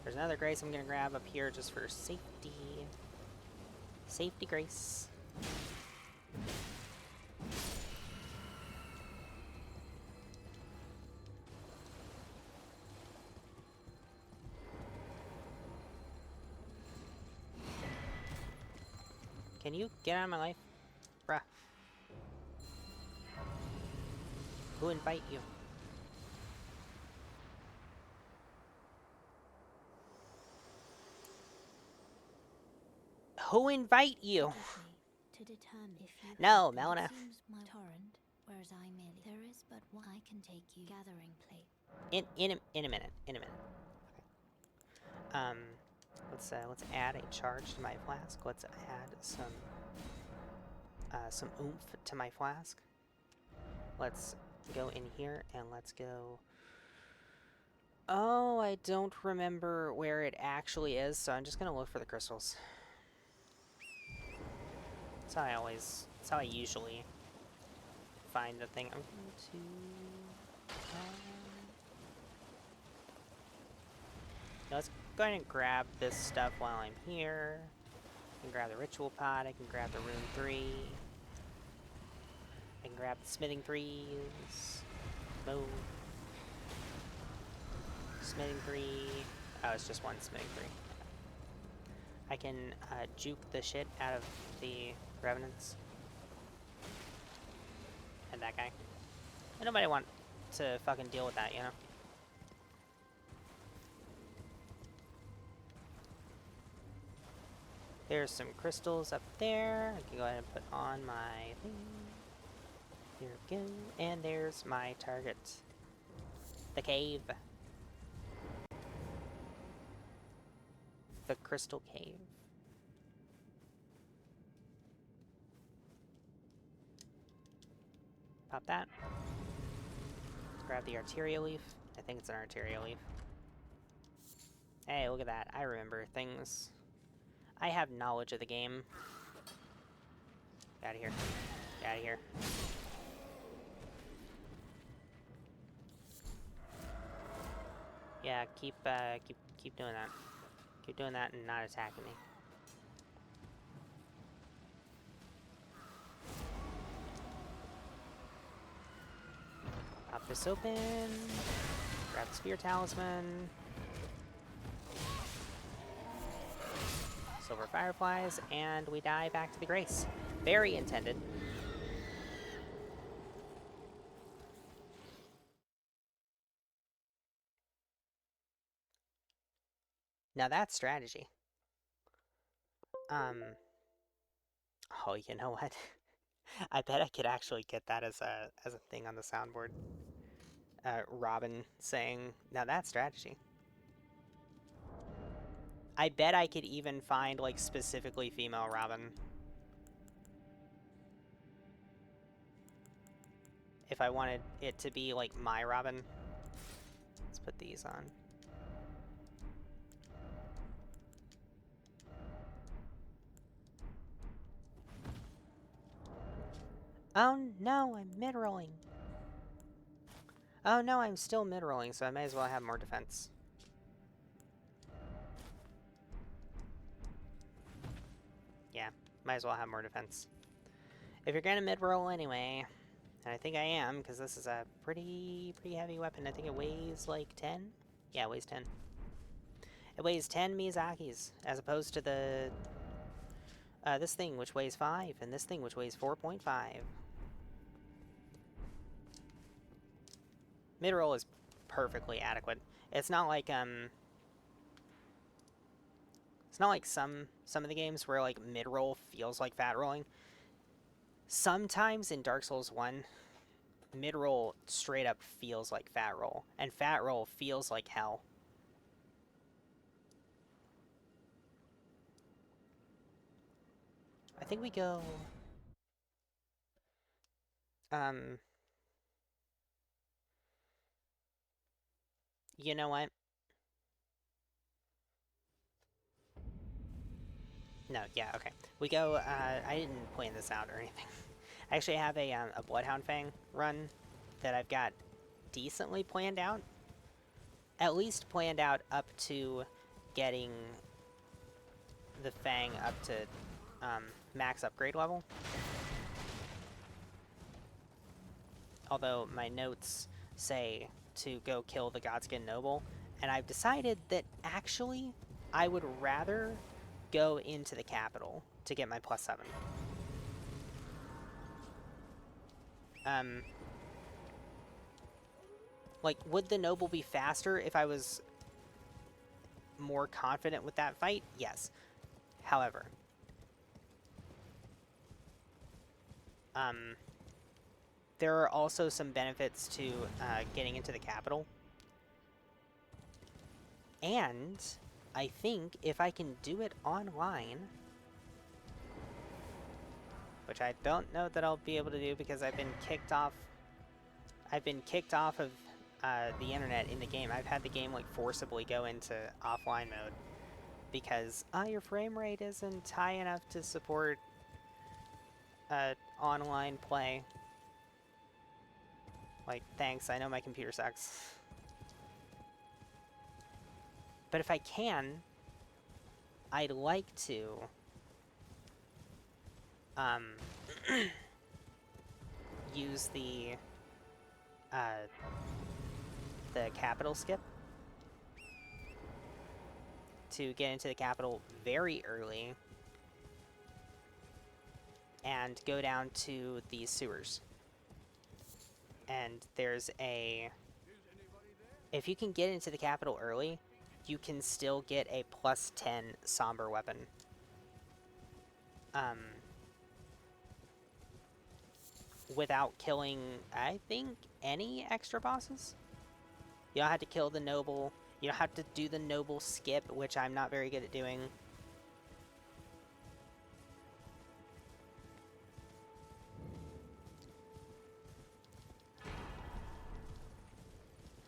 There's another grace I'm gonna grab up here just for safety. Safety grace. Can you get out of my life? Bruh. Who invite you? Who invite you? To determine if you No, Melina. seems my torrent, whereas I merely there is but one I can take you gathering plate. In a minute. Okay. Let's add a charge to my flask. Let's add some oomph to my flask. Let's go in here and let's go. Oh, I don't remember where it actually is, so I'm just gonna look for the crystals. That's how I usually find the thing. I'm going to. Let's go ahead and grab this stuff while I'm here. I can grab the ritual pod. I can grab the rune 3. I can grab the smithing 3s. Boom. Smithing 3. Oh, it's just one smithing 3. I can juke the shit out of the revenants. And that guy. And nobody want to fucking deal with that, you know? There's some crystals up there. I can go ahead and put on my thing. There we go. And there's my target. The cave. The crystal cave. Pop that. Let's grab the arteria leaf. I think it's an arteria leaf. Hey, look at that. I remember things. I have knowledge of the game. Get out of here. Get out of here. Yeah, keep doing that. Keep doing that and not attacking me. Pop this open. Grab the spear talisman. Silver fireflies, and we die back to the grace. Very intended. Now that's strategy. Oh, you know what? I bet I could actually get that as a thing on the soundboard. Robin saying, "Now that's strategy." I bet I could even find like specifically female Robin. If I wanted it to be like my Robin. Let's put these on. Oh no, I'm mid-rolling. Oh no, I'm still mid-rolling, so I may as well have more defense. Yeah, might as well have more defense. If you're gonna mid-roll anyway, and I think I am, because this is a pretty heavy weapon. I think it weighs like 10? Yeah, it weighs 10. It weighs 10 Miyazakis, as opposed to the this thing, which weighs 5, and this thing, which weighs 4.5. Mid-roll is perfectly adequate. It's not like some of the games where like mid-roll feels like fat rolling. Sometimes in Dark Souls 1, mid-roll straight up feels like fat roll, and fat roll feels like hell. I think we go you know what? No, yeah, okay. We go, I didn't plan this out or anything. I actually have a Bloodhound Fang run that I've got decently planned out. At least planned out up to getting the Fang up to max upgrade level. Although my notes say to go kill the Godskin Noble, and I've decided that actually I would rather go into the capital to get my +7. Like, would the Noble be faster if I was more confident with that fight? Yes. However, there are also some benefits to getting into the capital. And I think if I can do it online, which I don't know that I'll be able to do because I've been kicked off. I've been kicked off of the internet in the game. I've had the game like forcibly go into offline mode because your frame rate isn't high enough to support online play. Like, thanks, I know my computer sucks. But if I can, I'd like to use the capital skip to get into the capital very early and go down to the sewers. And there's a... If you can get into the capital early, you can still get a plus 10 somber weapon. Without killing, I think, any extra bosses. You don't have to kill the noble. You don't have to do the noble skip, which I'm not very good at doing.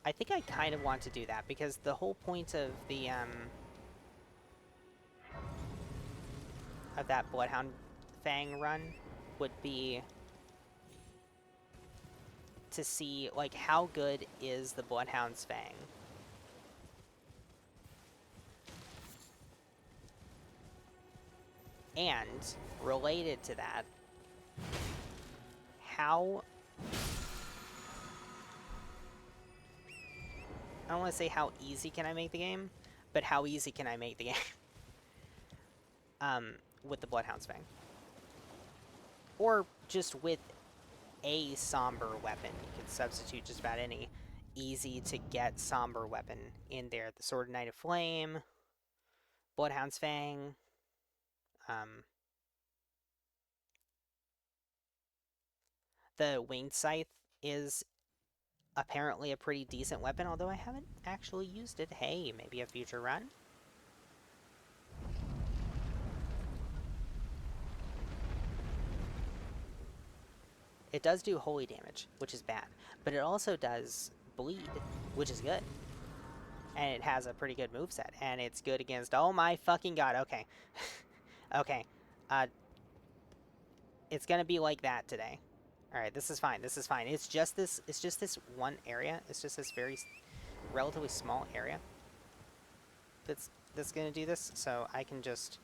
I think I kind of want to do that, because the whole point of the, of that Bloodhound Fang run would be to see, like, how good is the Bloodhound's Fang? And, related to that, how... I don't want to say how easy can I make the game, but how easy can I make the game? With the Bloodhound's Fang. Or just with a somber weapon. You can substitute just about any easy to get somber weapon in there. The Sword of Knight of Flame, Bloodhound's Fang, the Winged Scythe is apparently a pretty decent weapon, although I haven't actually used it. Hey, maybe a future run? It does do holy damage, which is bad, but it also does bleed, which is good. And it has a pretty good moveset, and it's good against... Oh my fucking god, okay. Okay. It's gonna be like that today. Alright, this is fine, this is fine. It's just this one area. It's just this very relatively small area that's gonna do this, so I can just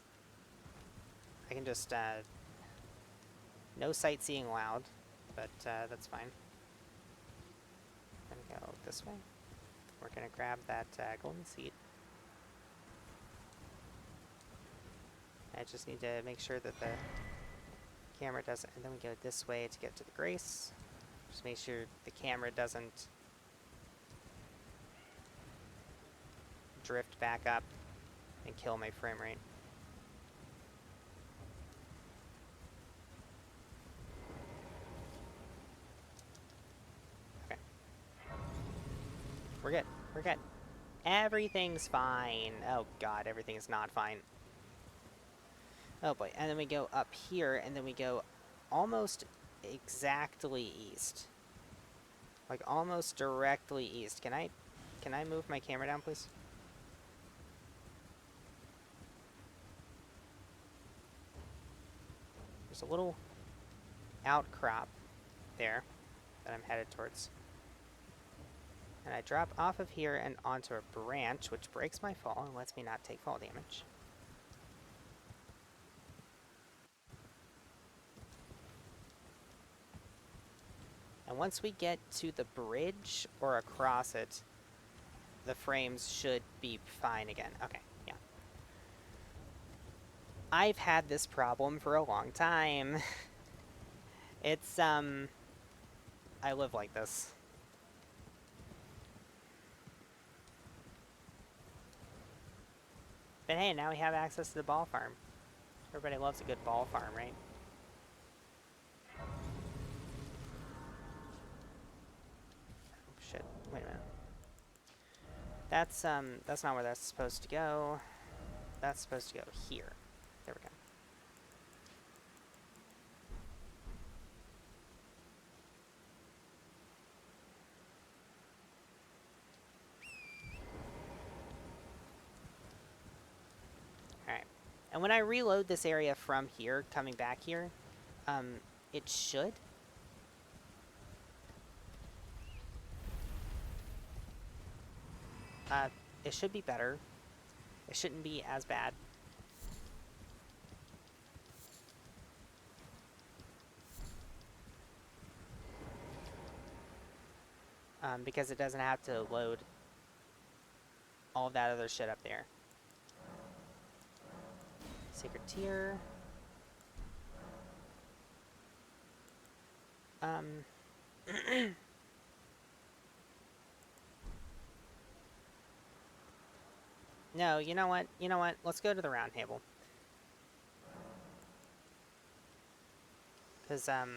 no sightseeing allowed, but that's fine. I'm gonna go this way. We're gonna grab that golden seed. I just need to make sure that the camera doesn't, and then we go this way to get to the grace. Just make sure the camera doesn't drift back up and kill my frame rate. Okay. We're good. We're good. Everything's fine. Oh god, everything is not fine. Oh boy, and then we go up here, and then we go almost exactly east. Like, almost directly east. Can I move my camera down, please? There's a little outcrop there that I'm headed towards. And I drop off of here and onto a branch, which breaks my fall and lets me not take fall damage. And once we get to the bridge or across it, the frames should be fine again. Okay, yeah. I've had this problem for a long time. It's, I live like this. But hey, now we have access to the ball farm. Everybody loves a good ball farm, right? Oh, shit. Wait a minute. That's not where that's supposed to go. That's supposed to go here. There we go. Alright. And when I reload this area from here, coming back here, it should. It should be better. It shouldn't be as bad. Because it doesn't have to load all of that other shit up there. Sacred Tier. No, you know what? You know what? Let's go to the round table. Because, Very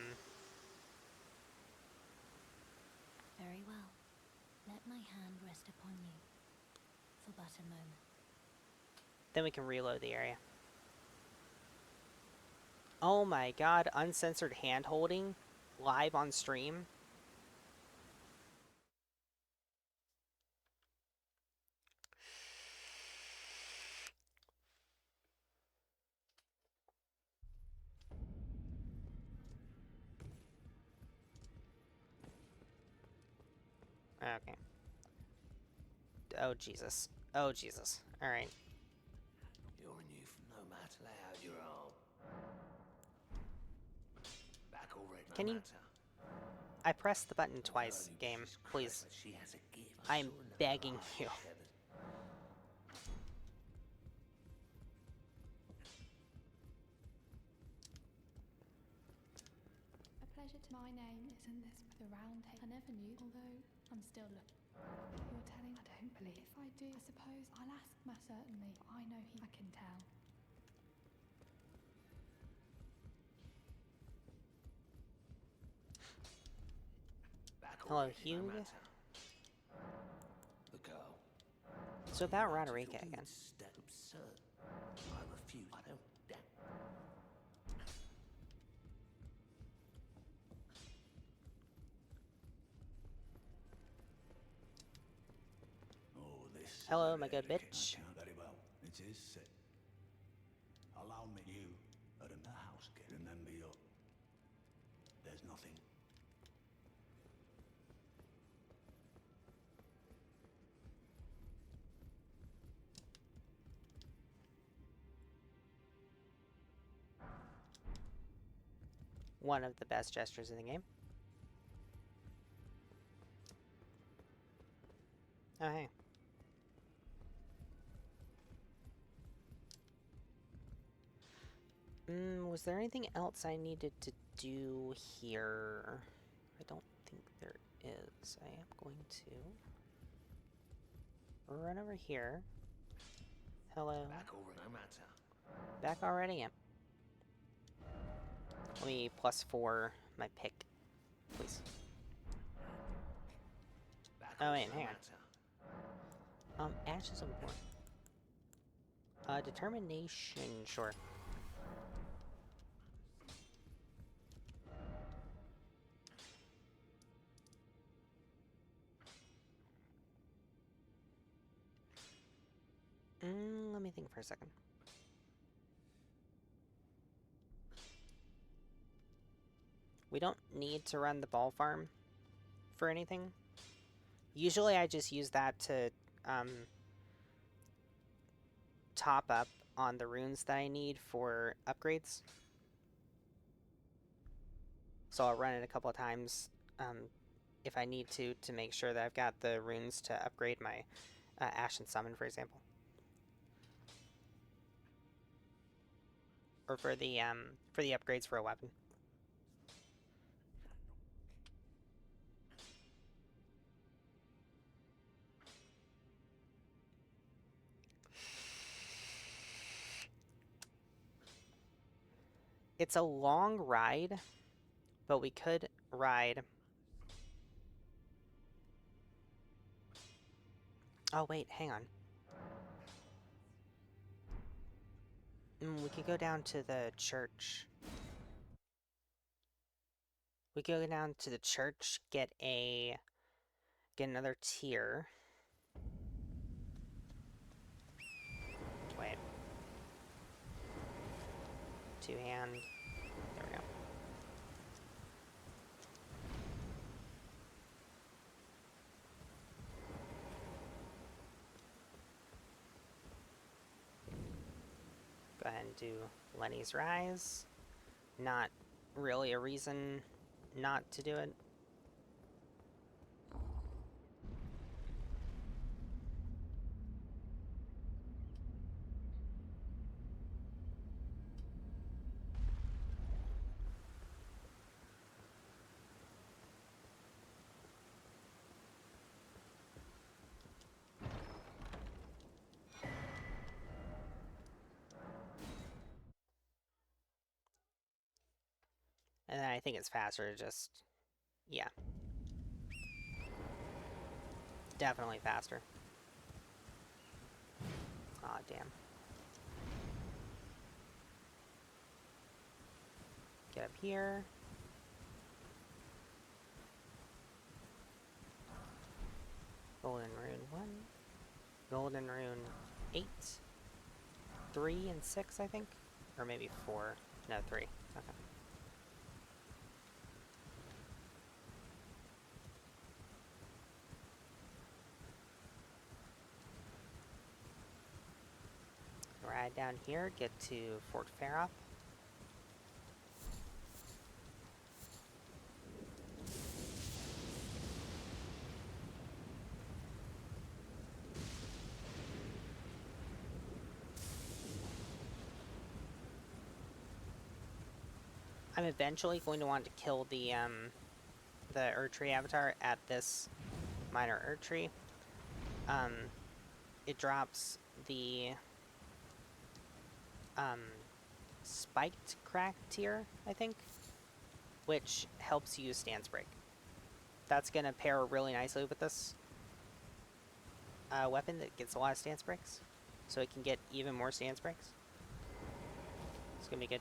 well. Let my hand rest upon you for but a moment. then we can reload the area. Oh my god, uncensored hand holding live on stream. Okay. Oh Jesus. Oh Jesus. Alright. You're a new no matter how you're on. Back already, no Can you... matter. I pressed the button Although twice, you game. just Please. clever, she has a gift. I am saw another begging eye you. tethered. A pleasure to my name isn't this the round table? I never knew, although I'm still looking. You're telling I don't believe. If I do, I suppose I'll ask Matt certainly. I know I can tell. Back Hello, already, no Hugh. matter. The girl. So about You Roderica do again. That's absurd. I refuse. I don't doubt. Oh, this. Hello, my good bitch. Very well. It is set. Allow me, you are in the house. Remember your. There's nothing. One of the best gestures in the game. Oh, hey. Was there anything else I needed to do here? I don't think there is. I am going to run over here. Hello. Back already, no matter. Back already? Yeah. Let me +4 my pick, please. Back Oh, already, wait, no hang on. Ashes of War. Determination, sure. Let me think for a second. We don't need to run the ball farm for anything. Usually I just use that to top up on the runes that I need for upgrades. So I'll run it a couple of times if I need to make sure that I've got the runes to upgrade my Ashen Summon, for example. Or for the upgrades for a weapon. It's a long ride, but we could ride Oh, wait, hang on. We could go down to the church. We could go down to the church, get another tier. Wait. Two-hand. There we go. Go ahead and do Lenny's Rise. Not really a reason not to do it. And then I think it's faster to just... Yeah. Definitely faster. Aw, damn. Get up here. Golden Rune 1. Golden Rune 8. 3 and 6, I think? Or maybe 4. No, 3. Okay. Ride down here, get to Fort Farroth. I'm eventually going to want to kill the Erdtree avatar at this minor Erdtree. It drops the spiked crack tier, I think, which helps you stance break. That's gonna pair really nicely with this weapon that gets a lot of stance breaks, so it can get even more stance breaks. It's gonna be good.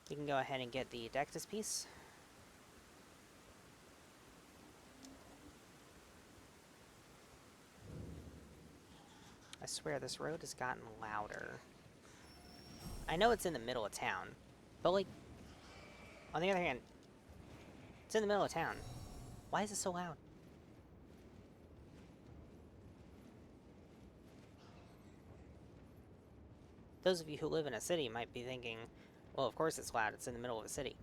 You can go ahead and get the Dectus piece. I swear this road has gotten louder. I know it's in the middle of town, but like, on the other hand, it's in the middle of town. Why is it so loud? Those of you who live in a city might be thinking, well, of course it's loud, it's in the middle of a city.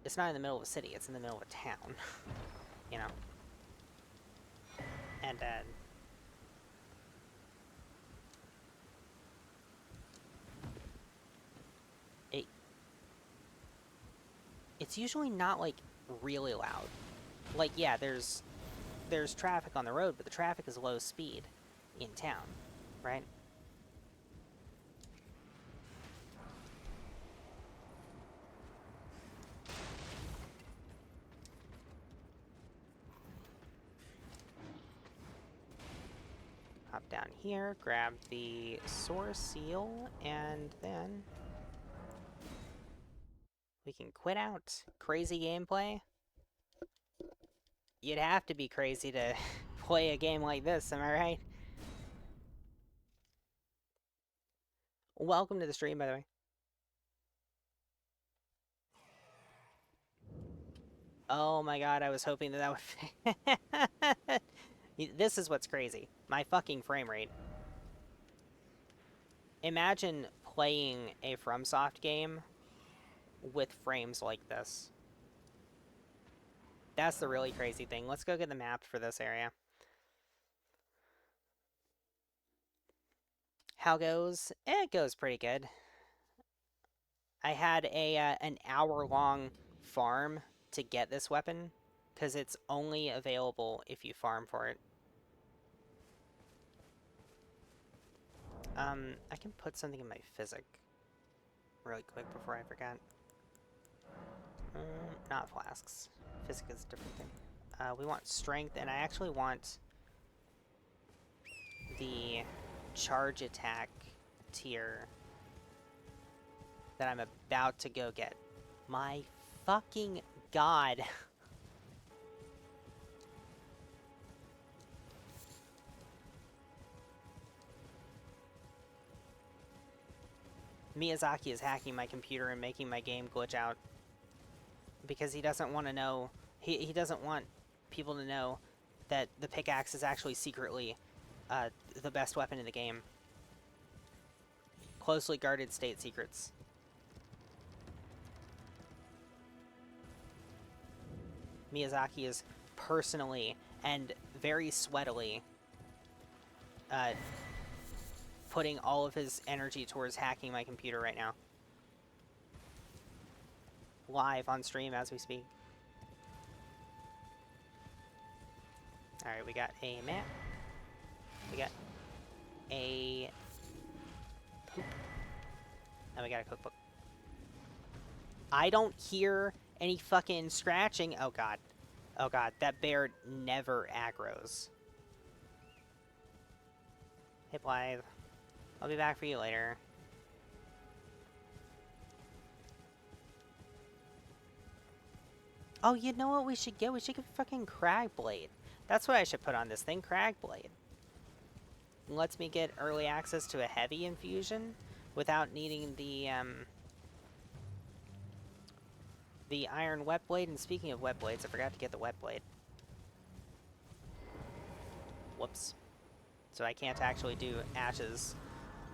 It's not in the middle of a city, it's in the middle of a town. You know? And, it's usually not, like, really loud. Like, yeah, there's traffic on the road, but the traffic is low speed in town, right? Hop down here, grab the Source Seal, and then we can quit out. Crazy gameplay. You'd have to be crazy to play a game like this, am I right? Welcome to the stream, by the way. Oh my god, I was hoping that would... This is what's crazy. My fucking frame rate. Imagine playing a FromSoft game with frames like this. That's the really crazy thing. Let's go get the map for this area. How goes? It goes pretty good. I had an hour-long farm to get this weapon, because it's only available if you farm for it. I can put something in my physic really quick before I forget. not flasks. Physic is a different thing. We want strength, and I actually want the charge attack tier that I'm about to go get. My fucking god. Miyazaki is hacking my computer and making my game glitch out because he doesn't want to know, he doesn't want people to know that the pickaxe is actually secretly the best weapon in the game. Closely guarded state secrets. Miyazaki is personally and very sweatily putting all of his energy towards hacking my computer right now. Live on stream as we speak. Alright, we got a map. We got a poop. And we got a cookbook. I don't hear any fucking scratching. Oh god. Oh god, that bear never aggroes. Hey Blythe. I'll be back for you later. Oh, you know what we should get? We should get fucking Cragblade. That's what I should put on this thing, Cragblade. It lets me get early access to a heavy infusion without needing the iron wet blade. And speaking of wet blades, I forgot to get the wet blade. Whoops. So I can't actually do Ashes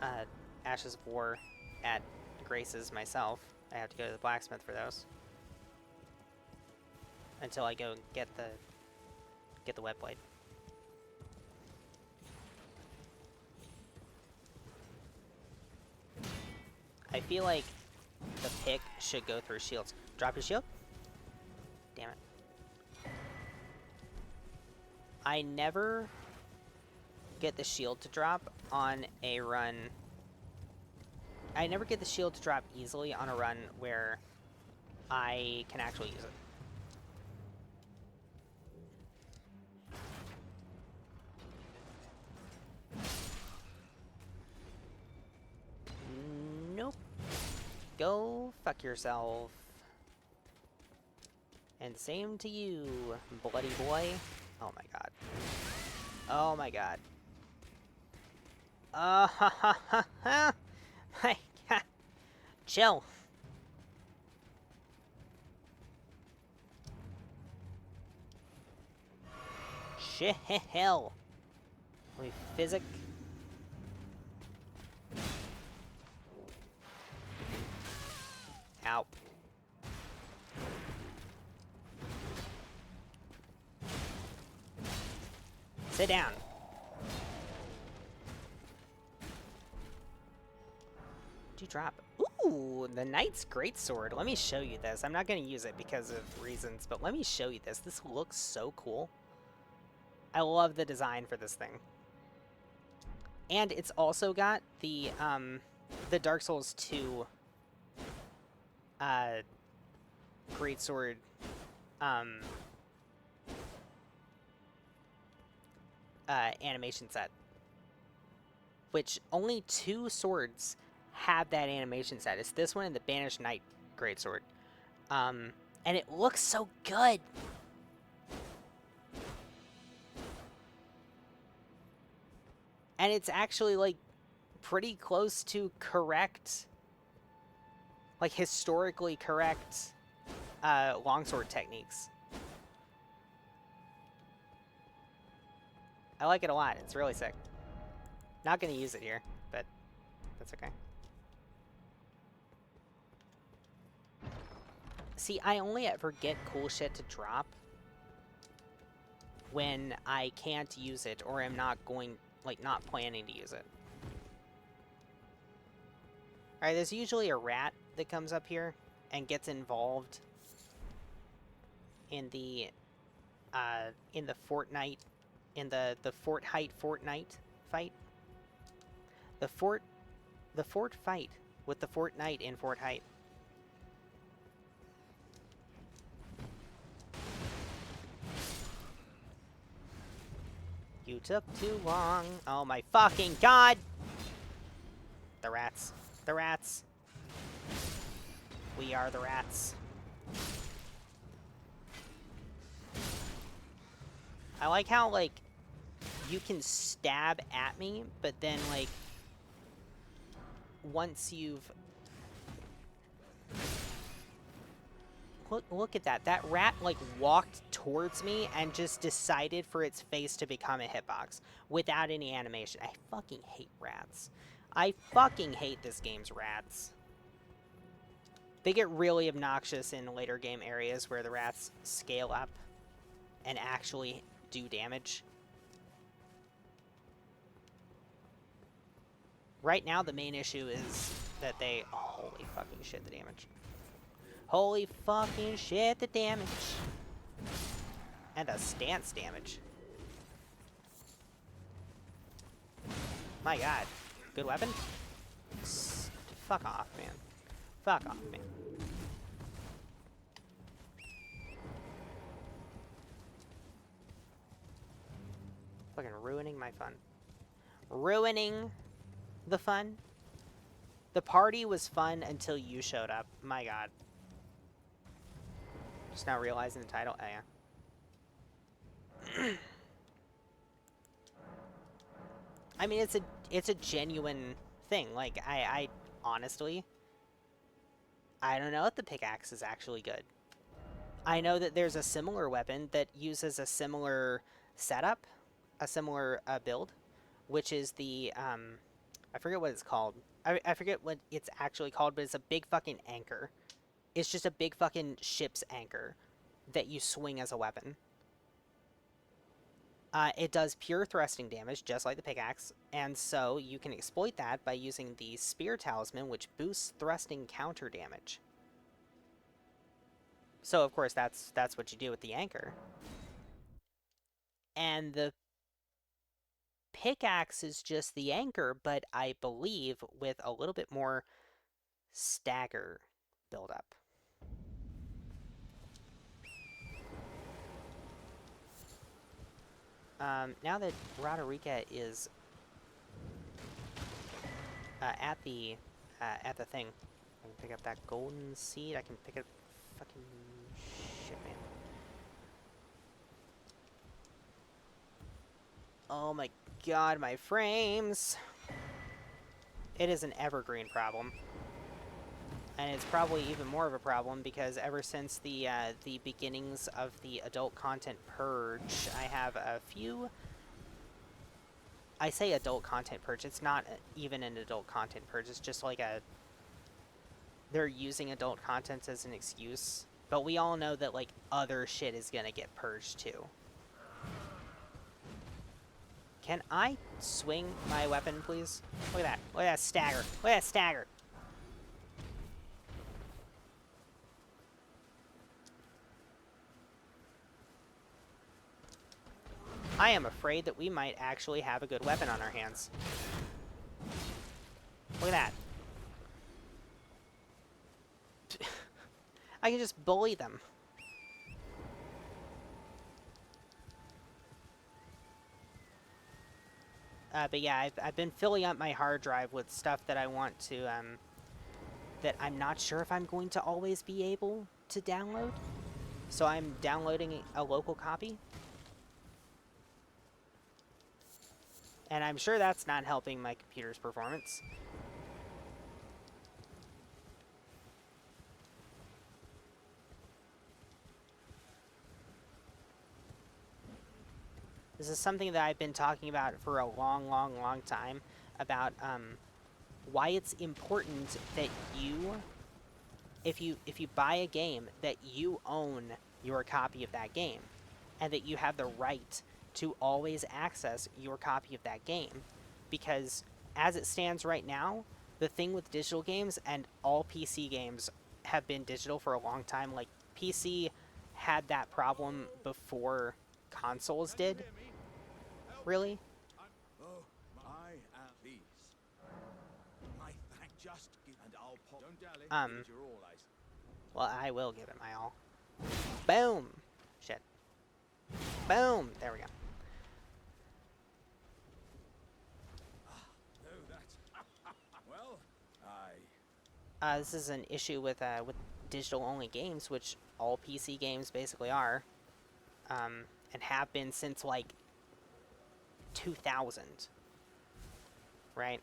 of War at Grace's myself. I have to go to the blacksmith for those. Until I go get the wet blade. I feel like the pick should go through shields. Drop your shield? Damn it. I never get the shield to drop on a run. I never get the shield to drop easily on a run where I can actually use it. Nope. Go fuck yourself. And same to you, bloody boy. Oh my god. Oh my god. Ha ha ha ha! Hey, ha! Chill. Shit, hell. Let me physic. Ow. Sit down. What'd you drop? Ooh, the Knight's Greatsword. Let me show you this. I'm not going to use it because of reasons, but let me show you this. This looks so cool. I love the design for this thing. And it's also got the Dark Souls 2 Greatsword animation set. Which only 2 swords have that animation set. It's this one and the Banished Knight Greatsword. And it looks so good! And it's actually, like, pretty close to correct, like, historically correct longsword techniques. I like it a lot. It's really sick. Not gonna use it here, but that's okay. See, I only ever get cool shit to drop when I can't use it or am not going, like, not planning to use it. Alright, there's usually a rat that comes up here and gets involved in the Fortnite, in the Fortnite fight. The fort fight with the Fortnite in Fortnite. You took too long. Oh my fucking god! The rats. The rats. We are the rats. I like how, like, you can stab at me, but then, like, once you've... Look at that. That rat, like, walked towards me and just decided for its face to become a hitbox without any animation. I fucking hate rats. I fucking hate this game's rats. They get really obnoxious in later game areas where the rats scale up and actually do damage. Right now, the main issue is that they... Oh, holy fucking shit, the damage. Holy fucking shit, the damage. And the stance damage. My god. Good weapon? Fuck off, man. Fuck off, man. Fucking ruining my fun. Ruining the fun? The party was fun until you showed up. My god. Just now realizing the title. Oh, yeah. I mean, it's a genuine thing. Like, I honestly, I don't know if the pickaxe is actually good. I know that there's a similar weapon that uses a similar setup, a similar build, which is the, I forget what it's called. I forget what it's actually called, but it's a big fucking anchor. It's just a big fucking ship's anchor that you swing as a weapon. It does pure thrusting damage, just like the pickaxe, and so you can exploit that by using the Spear Talisman, which boosts thrusting counter damage. So, of course, that's what you do with the anchor. And the pickaxe is just the anchor, but I believe with a little bit more stagger buildup. Now that Roderica is at the thing, I can pick up that golden seed. I can pick up fucking shit, man. Oh my god, my frames! It is an evergreen problem. And it's probably even more of a problem because ever since the beginnings of the adult content purge, I have a few... I say adult content purge, it's not even an adult content purge, it's just like a... They're using adult content as an excuse. But we all know that, like, other shit is gonna get purged too. Can I swing my weapon, please? Look at that. Look at that stagger. Look at that stagger. I am afraid that we might actually have a good weapon on our hands. Look at that. I can just bully them. But yeah, I've been filling up my hard drive with stuff that I want to, that I'm not sure if I'm going to always be able to download. So I'm downloading a local copy. And I'm sure that's not helping my computer's performance. This is something that I've been talking about for a long time, about why it's important that you, if you buy a game, that you own your copy of that game, and that you have the right to always access your copy of that game. Because as it stands right now, the thing with digital games, and all PC games have been digital for a long time, like PC had that problem before consoles did. Really? Oh, I am these. My thank just give and I'll pop. Don't dally. Give it your all, eyes. Well, I will give it my all. Boom! Shit. Boom! There we go. this is an issue with digital-only games, which all PC games basically are, and have been since like 2000, right?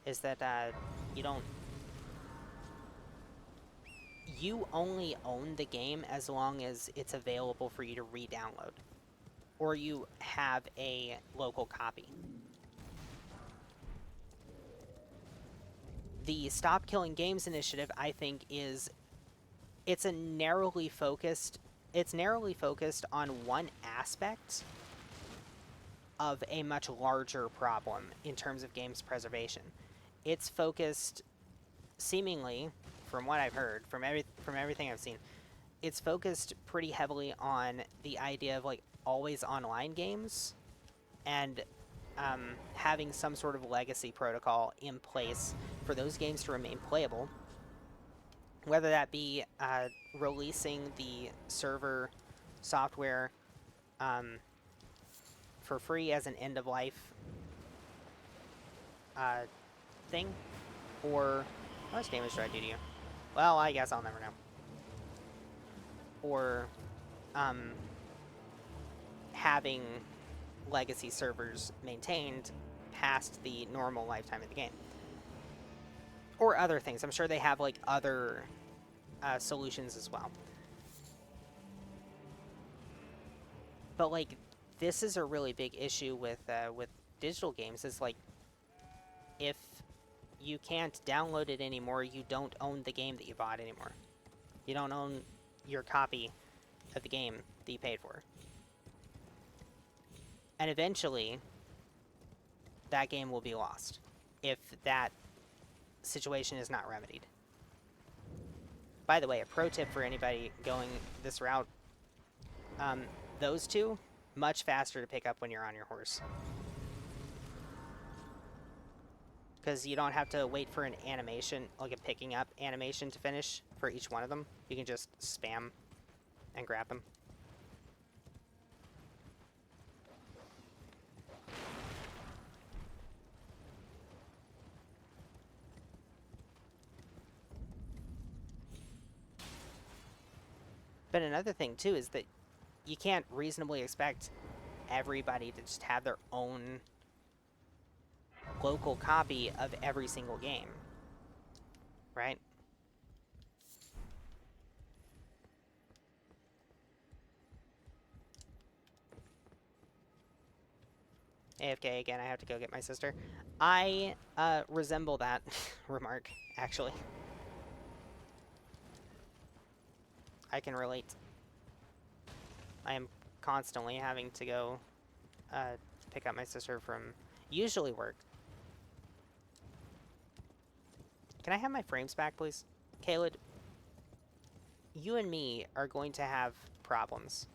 Is that you don't you only own the game as long as it's available for you to re-download, or you have a local copy. The Stop Killing Games initiative, I think, it's narrowly focused on one aspect of a much larger problem in terms of games preservation. It's focused, seemingly, from what I've heard, from everything I've seen, it's focused pretty heavily on the idea of like always online games and having some sort of legacy protocol in place for those games to remain playable, whether that be releasing the server software for free as an end-of-life thing, or how much damage do I do to you? Well, I guess I'll never know. Or having legacy servers maintained past the normal lifetime of the game. Or other things. I'm sure they have like other solutions as well. But like, this is a really big issue with digital games. Is like, if you can't download it anymore, you don't own the game that you bought anymore. You don't own your copy of the game that you paid for. And eventually, that game will be lost if that situation is not remedied. By the way, a pro tip for anybody going this route, those two, much faster to pick up when you're on your horse. Because you don't have to wait for an animation, like a picking up animation to finish for each one of them. You can just spam and grab them. But another thing, too, is that you can't reasonably expect everybody to just have their own local copy of every single game, right? AFK again, I have to go get my sister. I resemble that remark, actually. I can relate. I am constantly having to go pick up my sister from usually work. Can I have my frames back, please? Caleb, you and me are going to have problems.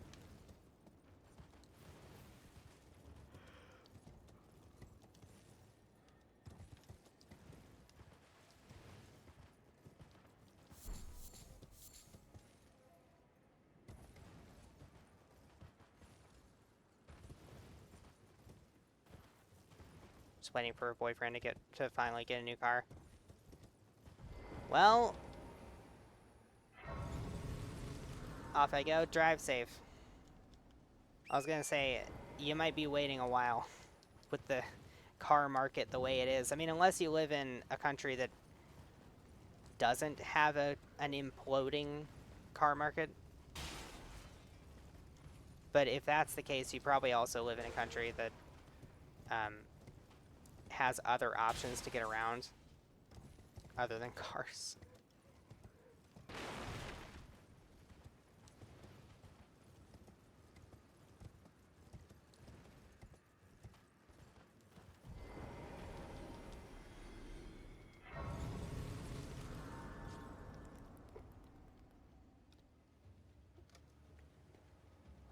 Just waiting for a boyfriend to finally get a new car. Well, off I go. Drive safe. I was gonna say, you might be waiting a while with the car market the way it is. I mean, unless you live in a country that doesn't have an imploding car market. But if that's the case, you probably also live in a country that has other options to get around other than cars.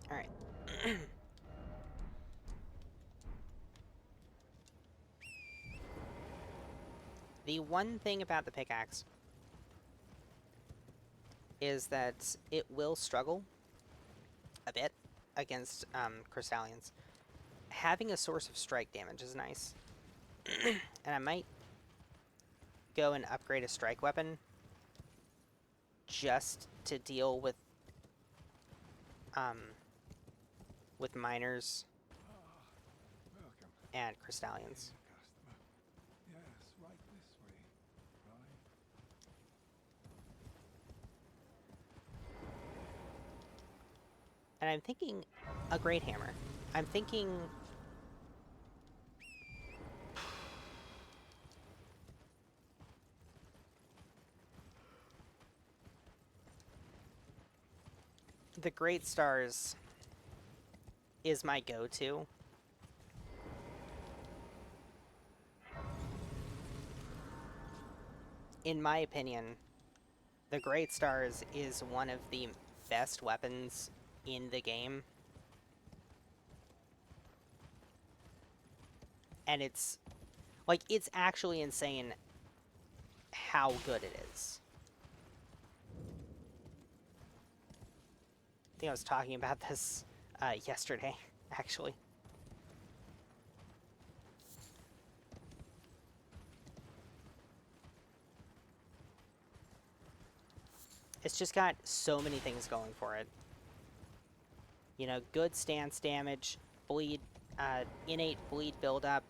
All right. The one thing about the pickaxe is that it will struggle a bit against crystallians. having a source of strike damage is nice. And I might go and upgrade a strike weapon just to deal with miners Welcome, and crystallians. customer. Yes, right this way. Right. And I'm thinking a great hammer. I'm thinking the Great Stars is my go-to. In my opinion, the Great Stars is one of the best weapons in the game. And it's, like, it's actually insane how good it is. I think I was talking about this yesterday, actually. It's just got so many things going for it. You know, good stance damage, bleed, innate bleed buildup,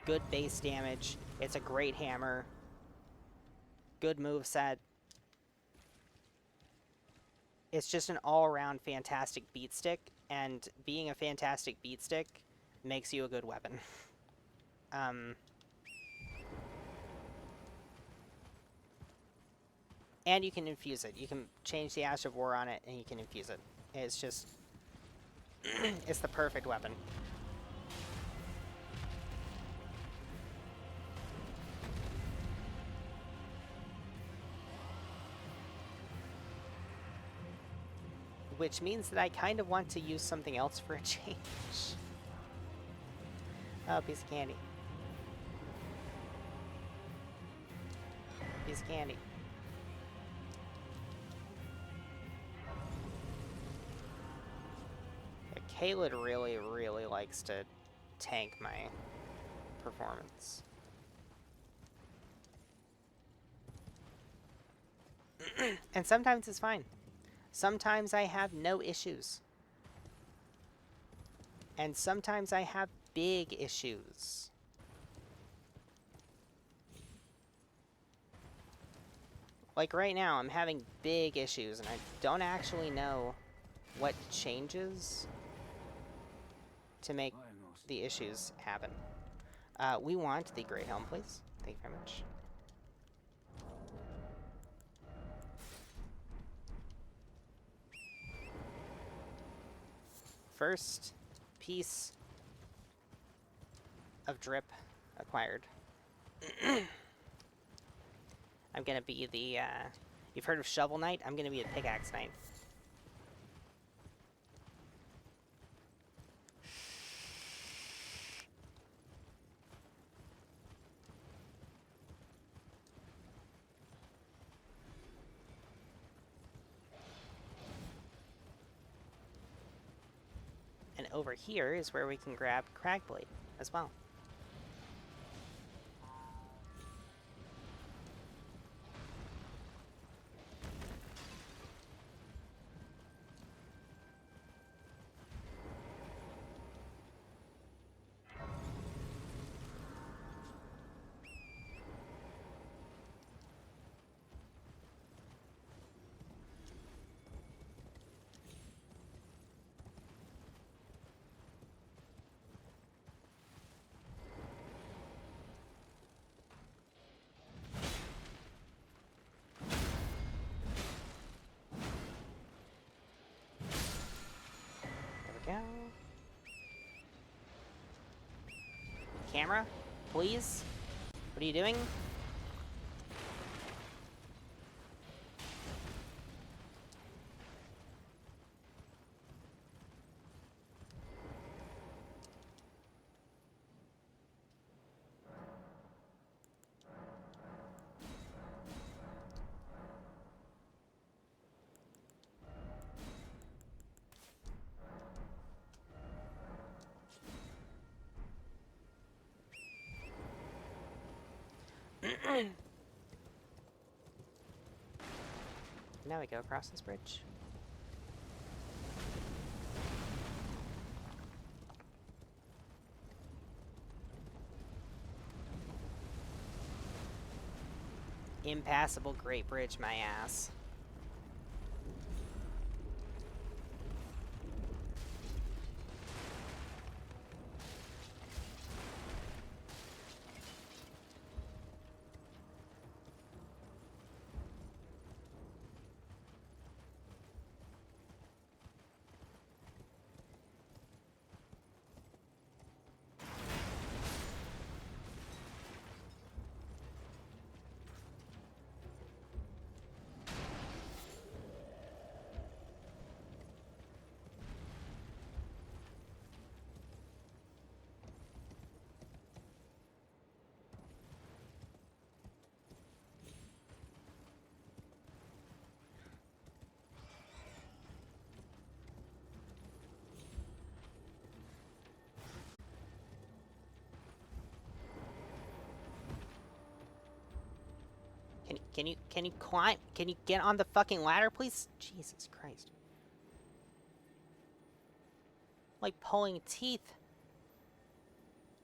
good base damage. It's a great hammer. Good moveset. It's just an all-around fantastic beat stick, and being a fantastic beat stick makes you a good weapon. And you can infuse it. You can change the Ash of War on it, and you can infuse it. It's just... it's the perfect weapon. Which means that I kind of want to use something else for a change. Oh, piece of candy. Piece of candy. Yeah, Kaled really, really likes to tank my performance. And sometimes it's fine. Sometimes I have no issues. And sometimes I have big issues. Like right now, I'm having big issues, and I don't actually know what changes to make the issues happen. We want the Great Helm, please. Thank you very much. First piece of drip acquired. I'm gonna be the, you've heard of Shovel Knight? I'm gonna be a Pickaxe Knight. And over here is where we can grab Cragblade as well. There we go. Camera, please? What are you doing? Now we go across this bridge. Impassable Great Bridge, my ass. Can you climb? Can you get on the fucking ladder, please? Jesus Christ. Like pulling teeth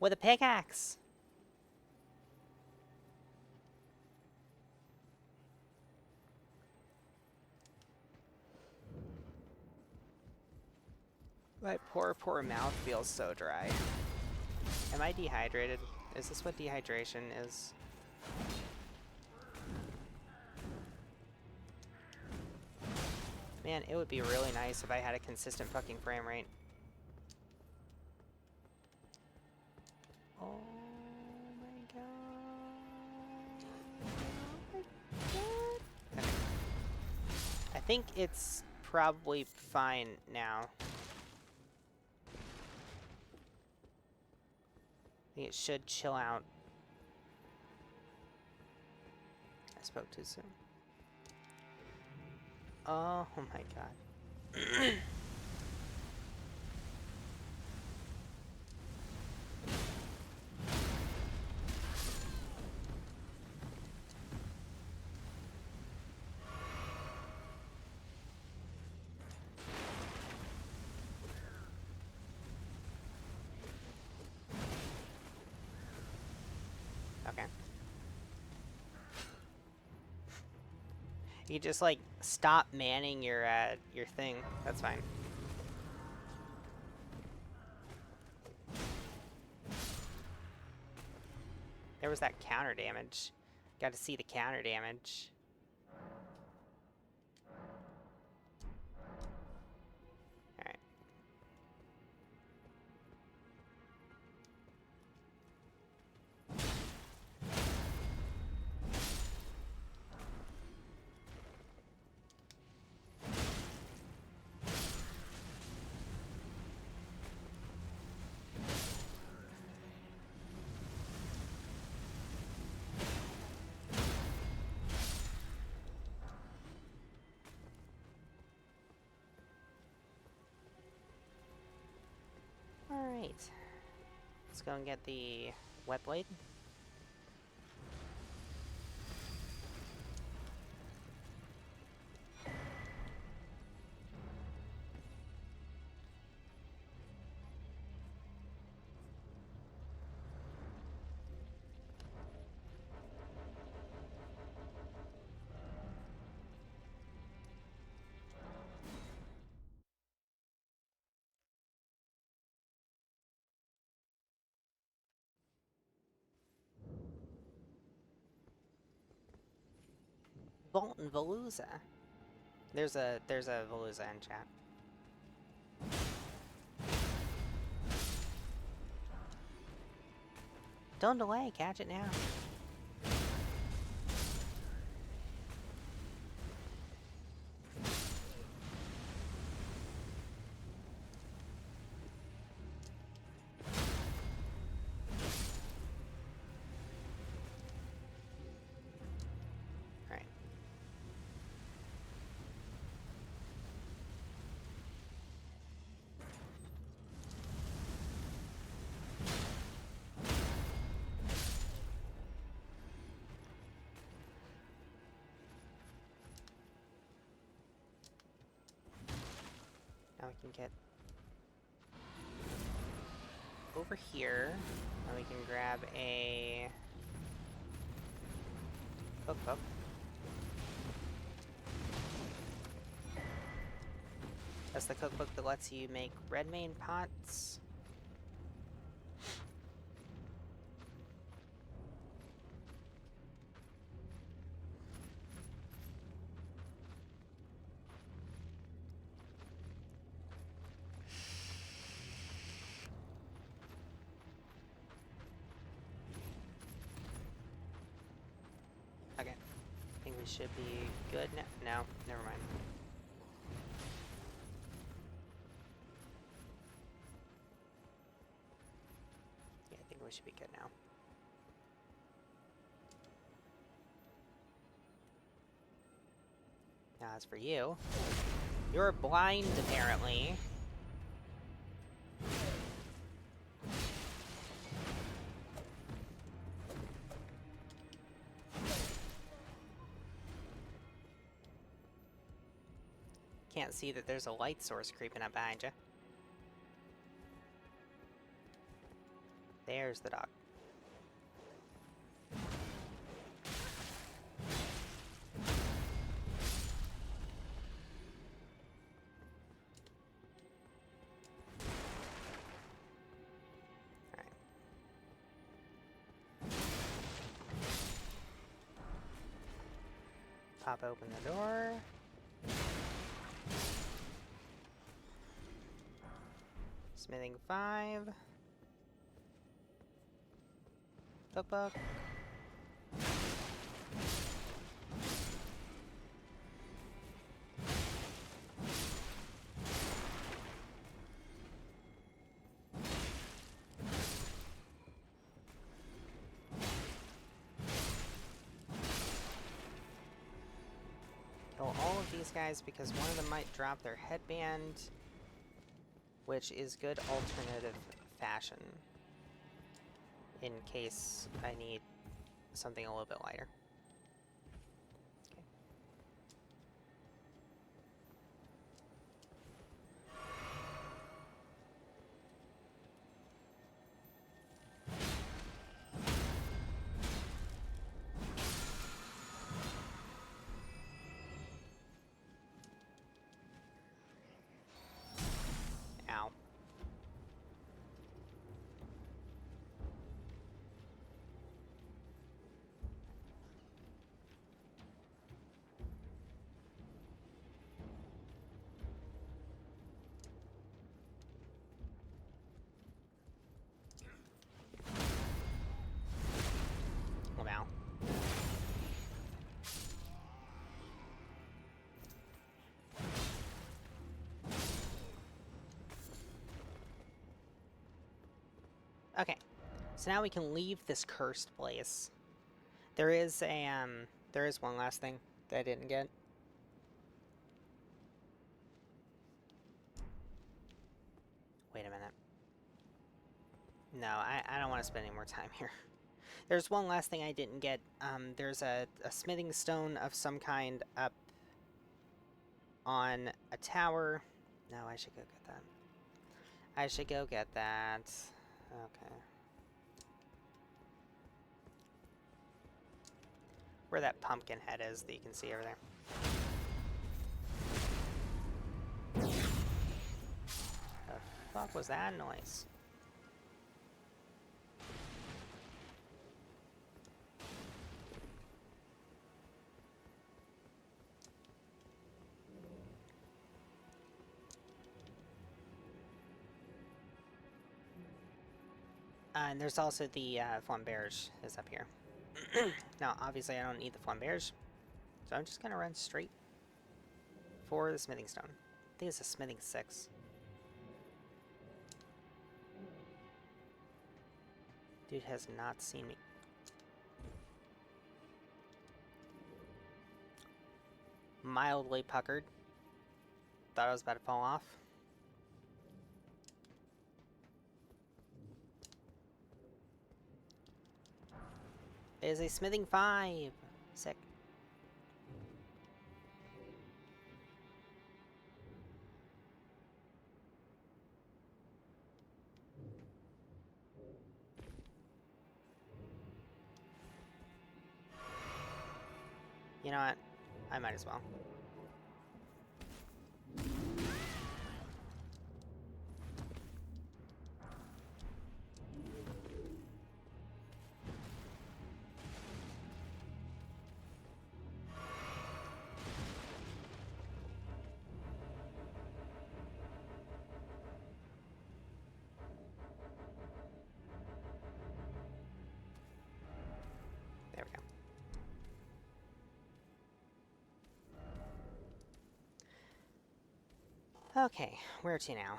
with a pickaxe. My poor mouth feels so dry. Am I dehydrated? Is this what dehydration is? Man, it would be really nice if I had a consistent fucking frame rate. Oh my god. Oh my god. Okay. I think it's probably fine now. I think it should chill out. I spoke too soon. Oh my god. Okay. You just like stop manning your thing. That's fine. There was that counter damage. Got to see the counter damage. Alright. Alright. Let's go and get the wet blade. Bolton Veluza. There's a Veluza in chat. Don't delay, catch it now. Alright. we can get over here, and we can grab a cookbook. That's the cookbook that lets you make red main pots. Okay. I think we should be good now. No, never mind. Yeah, I think we should be good now. Now, as for you, you're blind, apparently. Can't see that there's a light source creeping up behind you. There's the dog. Alright. Pop open the door. Smithing 5. Cookbook. Kill all of these guys because one of them might drop their headband, which is good alternative fashion in case I need something a little bit lighter. Okay. Ow. Wow. Okay, so now we can leave this cursed place. There is one last thing that I didn't get. Wait a minute. No, I don't want to spend any more time here. There's one last thing I didn't get. There's a smithing stone of some kind up on a tower. No, I should go get that. I should go get that. Okay. Where that pumpkin head is that you can see over there. The fuck was that noise? And there's also the flamberge is up here. Now, obviously, I don't need the flamberge, so I'm just gonna run straight for the smithing stone. I think it's a smithing 6. Dude has not seen me. Mildly puckered. Thought I was about to fall off. It is a smithing 5. Sick. You know what? I might as well. There we go. Okay, where to now?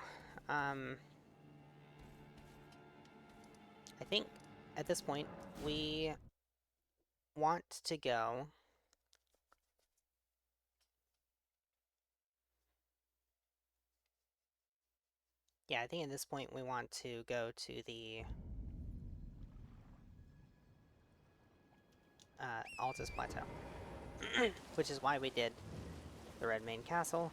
I think at this point we want to go. Yeah, I think at this point we want to go to the Altus Plateau, which is why we did the Red Main Castle.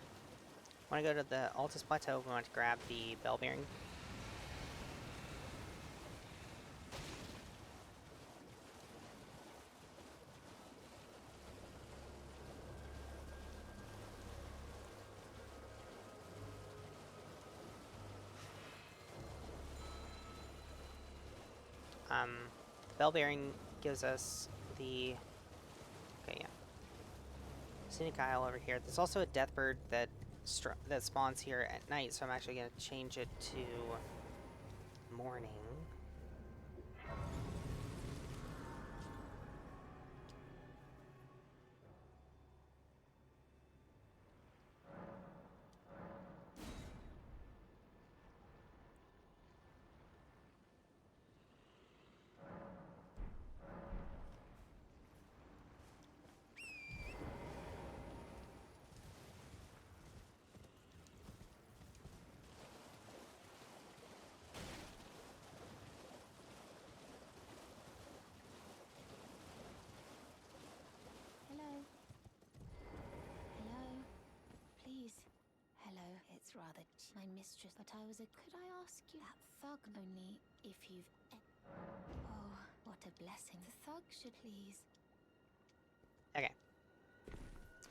Want to go to the Altus Plateau. We want to grab the bell bearing. Bell bearing gives us the okay, yeah. Scenic Isle over here. There's also a death bird that spawns here at night, so I'm actually going to change it to morning. Hello? Hello? Please? Hello, it's rather my mistress, but I was a... Could I ask you that thug only if you've... Oh, what a blessing. The thug should please... Okay.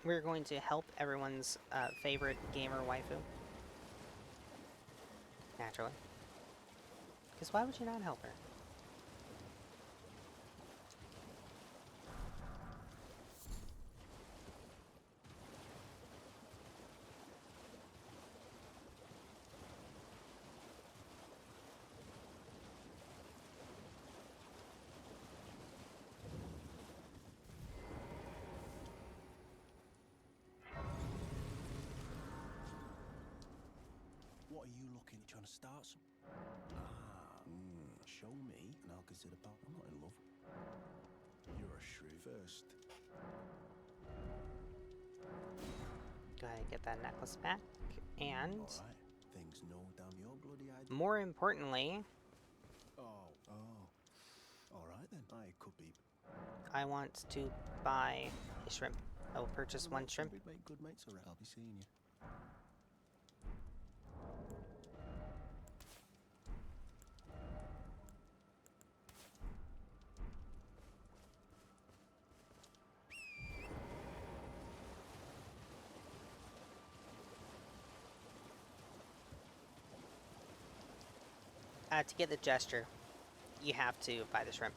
We're going to help everyone's favorite gamer waifu. Naturally. Because why would you not help her? What are you looking at? Trying to start some? Show me, and I'll consider. I'm not in love. You're a shrew first. Go ahead and get that necklace back. And All right. Things no down your bloody eye. more importantly, Oh. All right then. I could be. I want to buy a shrimp. I will purchase one shrimp. We'd make good mates around. I'll be seeing you. To get the gesture, you have to buy the shrimp.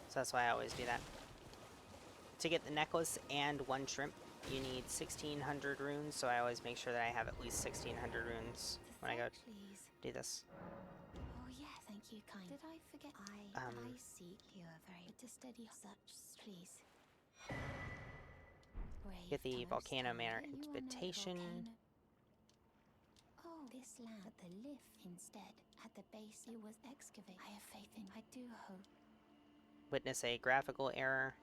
So that's why I always do that. To get the necklace and one shrimp, you need 1,600 runes, so I always make sure that I have at least 1,600 runes when I go please. do this. Oh, yeah, thank you, kind. Did I forget? I seek you are very... to steady such... Please. Brave Get the fellow Volcano Manor standing. You are no invitation. volcano. Oh, this land at the lift instead. At the base it was excavated. I have faith in... I do hope. Witness a graphical error.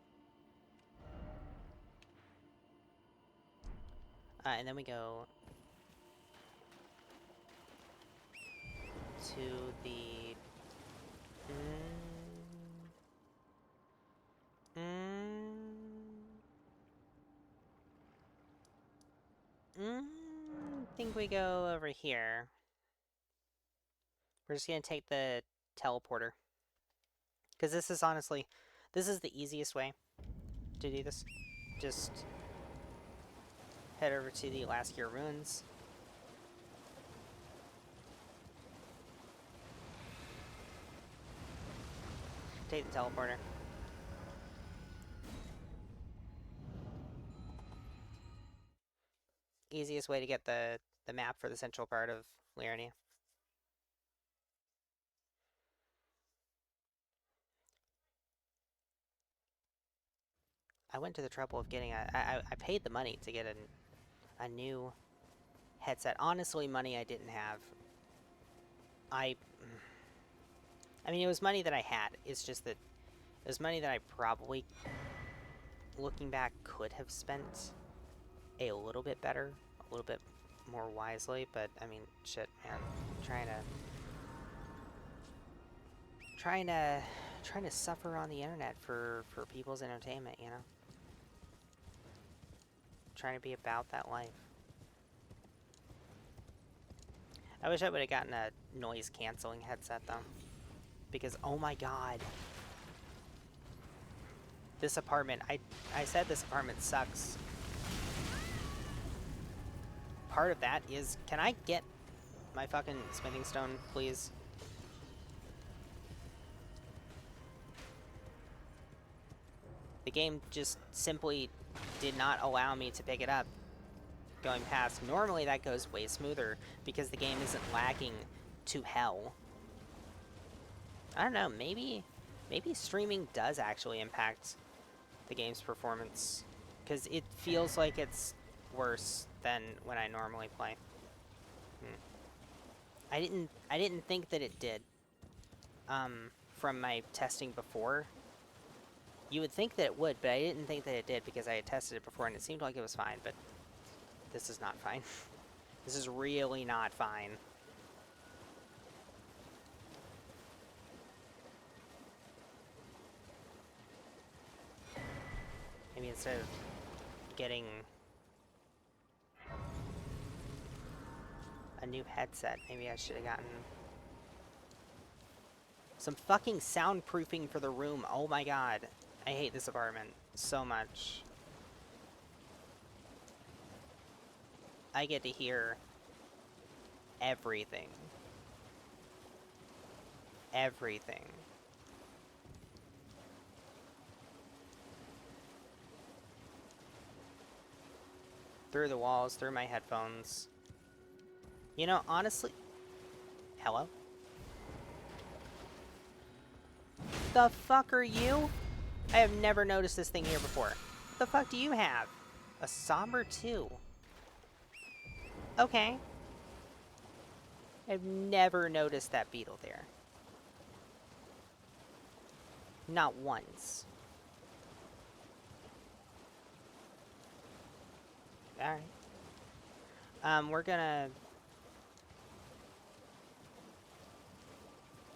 And then we go to the... think we go over here. We're just gonna take the teleporter. Because this is honestly, this is the easiest way to do this. Just head over to the Alaskir Ruins. Take the teleporter. Easiest way to get the map for the central part of Liurnia. I went to the trouble of getting I paid the money to get a new headset. Honestly, money I didn't have. I mean, it was money that I had. It's just that it was money that I probably, looking back, could have spent a little bit better, a little bit more wisely. But I mean, shit, man, trying to suffer on the internet for people's entertainment, you know. Trying to be about that life. I wish I would have gotten a noise canceling headset though, because oh my god, this apartment. I said this apartment sucks. Part of that is, can I get my fucking smithing stone, please? The game just simply did not allow me to pick it up going past. Normally that goes way smoother because the game isn't lagging to hell. I don't know, maybe streaming does actually impact the game's performance, because it feels like it's worse than when I normally play. I didn't think that it did. From my testing before. You would think that it would, but I didn't think that it did because I had tested it before and it seemed like it was fine, but this is not fine. This is really not fine. Maybe instead of getting a new headset, maybe I should have gotten some fucking soundproofing for the room. Oh my god. I hate this apartment so much. I get to hear everything. Everything. Through the walls, through my headphones. You know, honestly... Hello? The fuck are you? I have never noticed this thing here before. What the fuck do you have? A somber 2. Okay. I've never noticed that beetle there. Not once. Alright. We're gonna...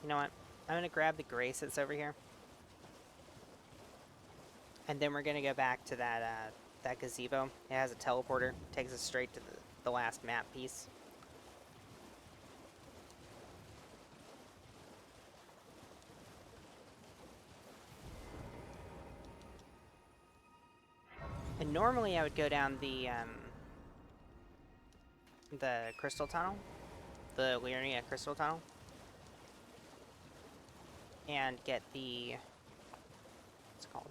You know what? I'm gonna grab the grace that's over here. And then we're gonna go back to that, that gazebo. It has a teleporter. Takes us straight to the last map piece. And normally I would go down the crystal tunnel. The Liurnia crystal tunnel. And get the... what's it called?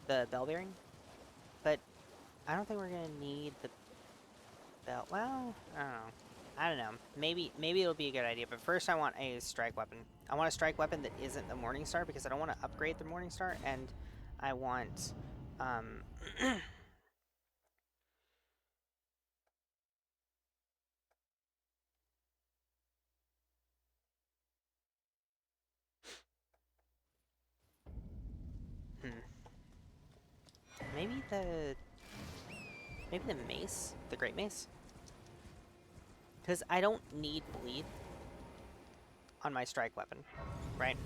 The bell bearing. But I don't think we're gonna need the bell. Well, I don't know. Maybe it'll be a good idea. But first I want a strike weapon. I want a strike weapon that isn't the Morningstar because I don't want to upgrade the Morningstar, and I want maybe the mace, the great mace, because I don't need bleed on my strike weapon, right?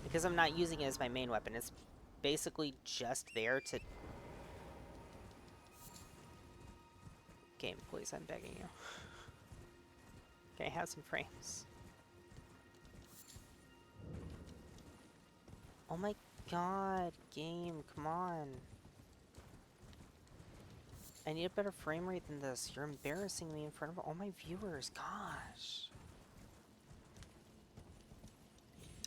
Because I'm not using it as my main weapon. It's basically just there to... Game, please, I'm begging you. Can I have some frames? Oh my god, game, come on. I need a better frame rate than this. You're embarrassing me in front of all my viewers. Gosh.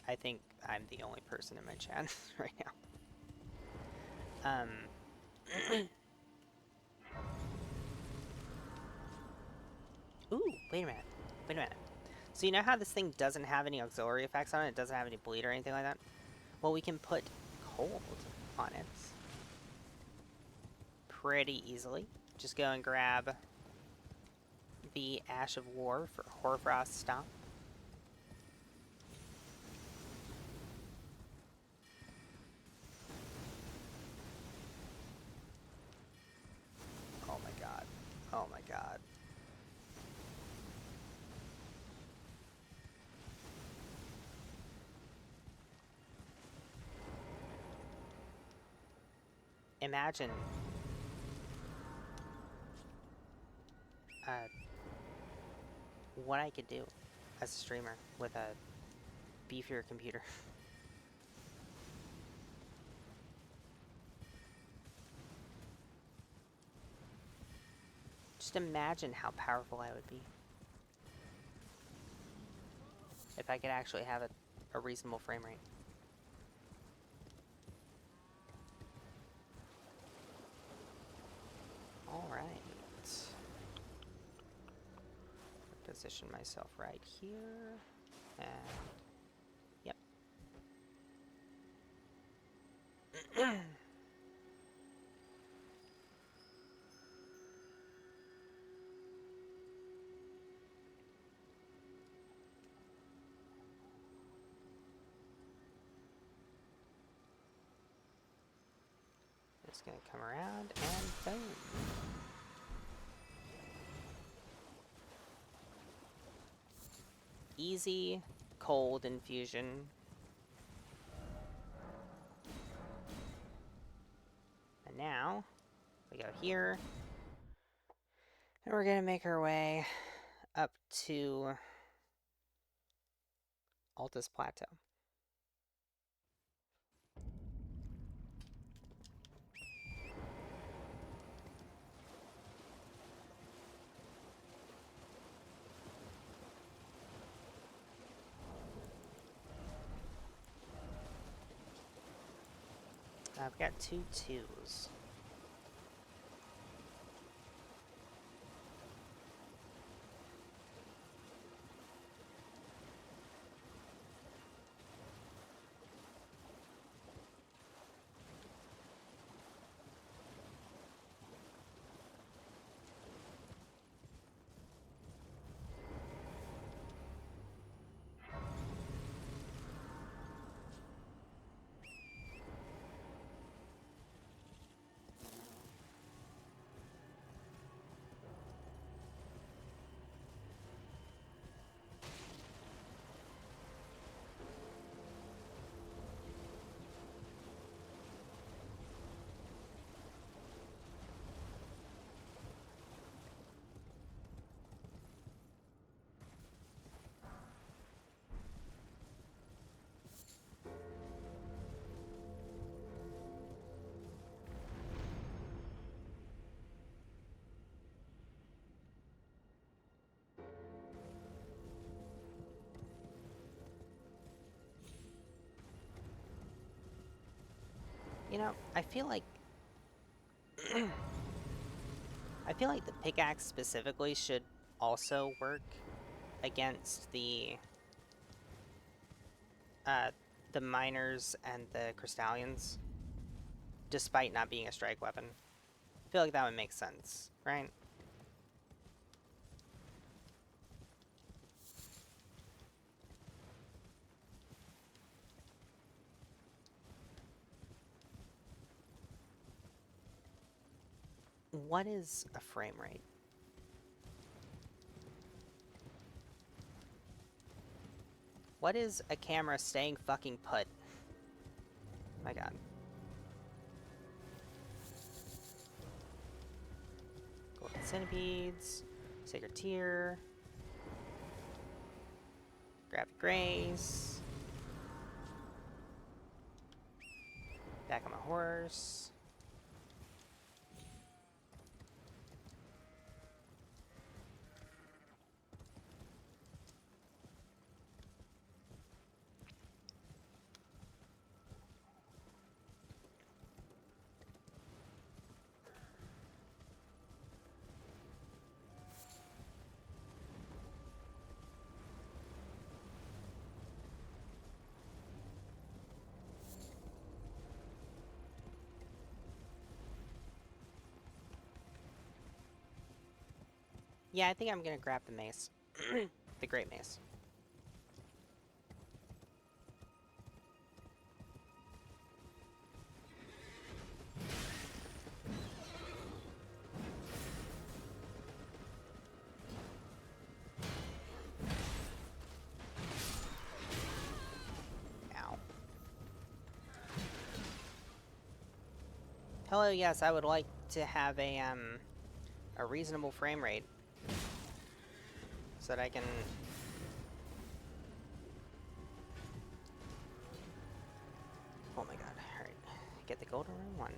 I think I'm the only person in my chat right now. Ooh, wait a minute. Wait a minute. So you know how this thing doesn't have any auxiliary effects on it? It doesn't have any bleed or anything like that? Well, we can put cold on it pretty easily. Just go and grab the Ash of War for Hoarfrost Stomp. Oh my god. Oh my god. Imagine what I could do as a streamer with a beefier computer. Just imagine how powerful I would be if I could actually have a reasonable frame rate. Alright. Position myself right here. And yep. Just gonna come around and boom. Easy cold infusion. And now we go here. And we're gonna make our way up to Altus Plateau. I've got 2 2s. You know, I feel like the pickaxe specifically should also work against the miners and the crystallians, despite not being a strike weapon. I feel like that would make sense, right? What is a frame rate? What is a camera staying fucking put? My god. Golden centipedes, sacred tear, graphic grace. Back on my horse. Yeah, I think I'm gonna grab the mace. The great mace. Ow. Hello, yes, I would like to have a reasonable frame rate. So that I can... Oh my god, alright. Get the golden rune 1.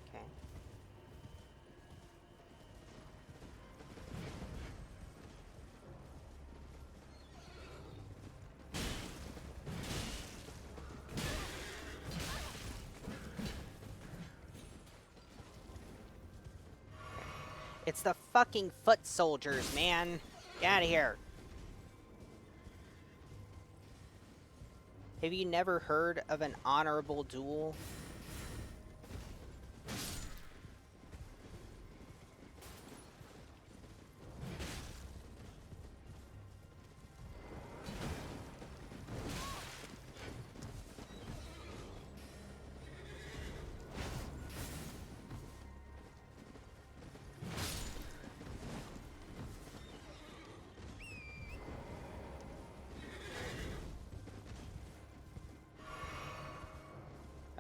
Okay. It's the fucking foot soldiers, man! Get out of here! Have you never heard of an honorable duel?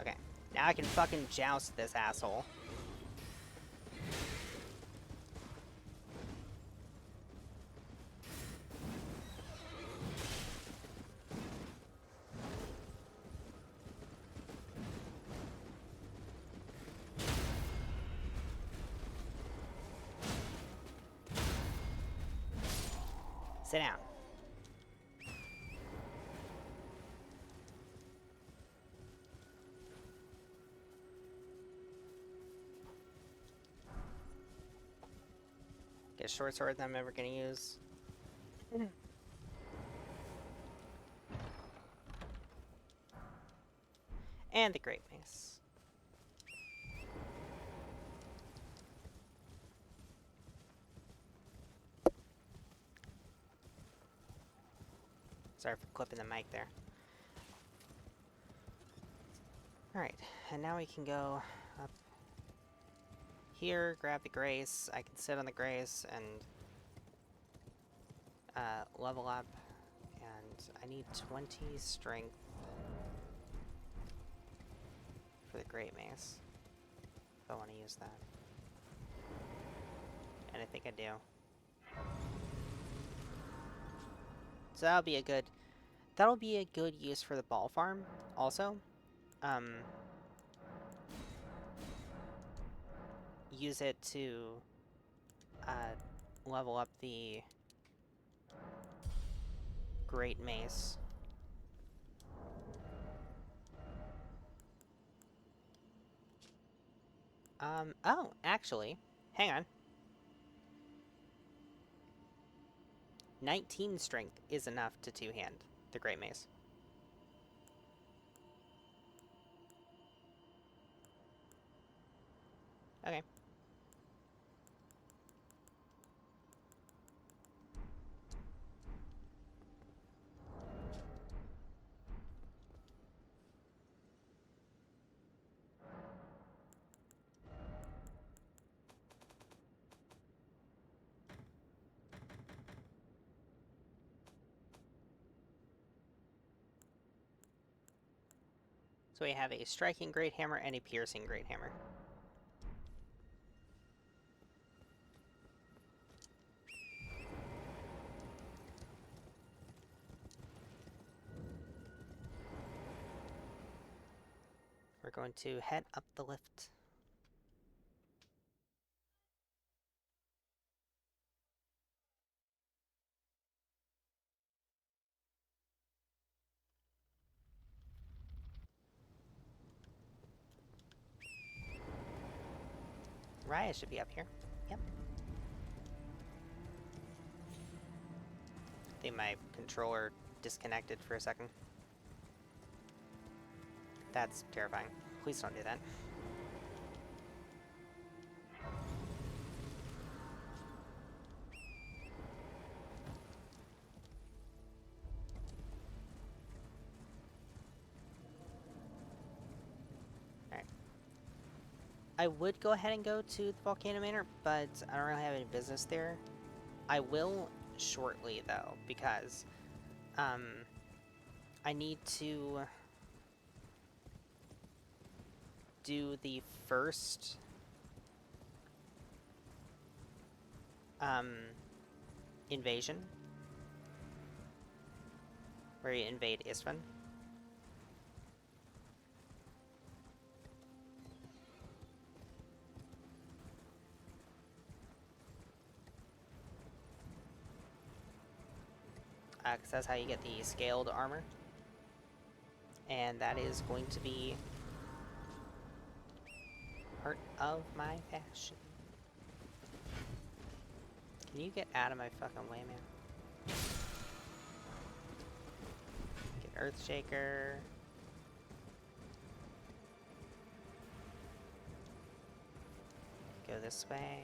Okay. Now I can fucking joust this asshole. Sit down. Get a short sword that I'm never gonna use. And the great mace. Sorry for clipping the mic there. Alright, and now we can go up here, grab the grace. I can sit on the grace and level up. And I need 20 strength for the great mace. If I want to use that. And I think I do. So that'll be a good use for the ball farm also. Use it to level up the great mace. Oh, actually, hang on. 19 strength is enough to two-hand the great mace. Okay. So we have a striking great hammer and a piercing great hammer. We're going going to head up the lift. Raya should be up here. Yep. I think my controller disconnected for a second. That's terrifying. Please don't do that. Alright. I would go ahead and go to the Volcano Manor, but I don't really have any business there. I will shortly, though, because I need to do the first invasion, where you invade Istvan. Because that's how you get the scaled armor. And that is going to be part of my passion. Can you get out of my fucking way, man? Get Earthshaker. Go this way.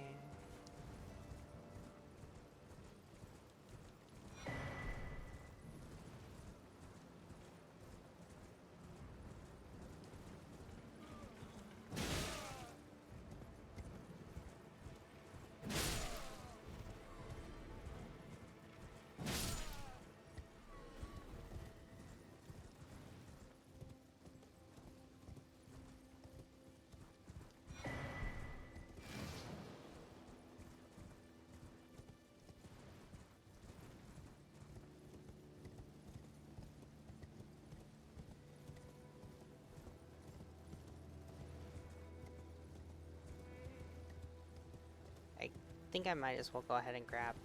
I think I might as well go ahead and grab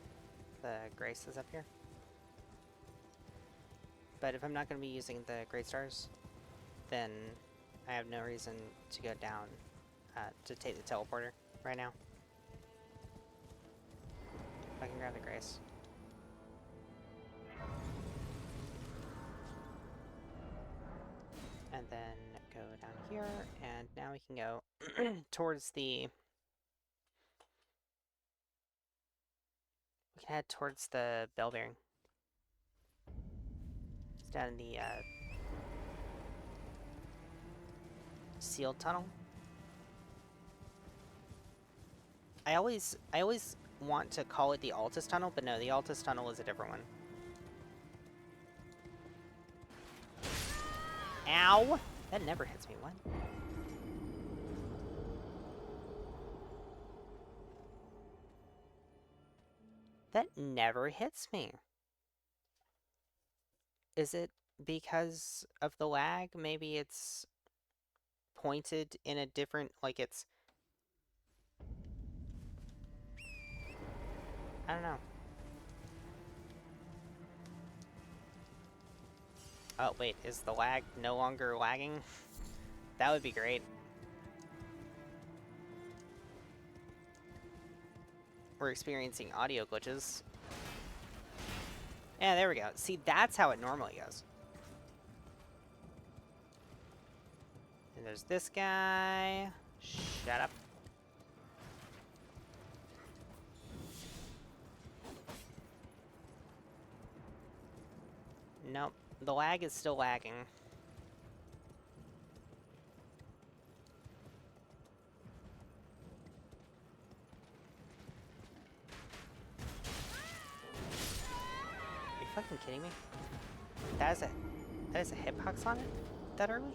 the Graces up here. But if I'm not going to be using the Great Stars, then I have no reason to go down to take the teleporter right now. If I can grab the Grace. And then go down here, and now we can go towards the... We can head towards the bell bearing. It's down in the sealed tunnel. I always want to call it the Altus tunnel, but no, the Altus tunnel is a different one. Ow! That never hits me. What? That never hits me. Is it because of the lag? Maybe it's pointed in a different, like it's... I don't know. Oh, wait, is the lag no longer lagging? That would be great. We're experiencing audio glitches. Yeah, there we go. See, that's how it normally goes. And there's this guy. Shut up. Nope. The lag is still lagging. Are you fucking kidding me? That is a hitbox on it? That early?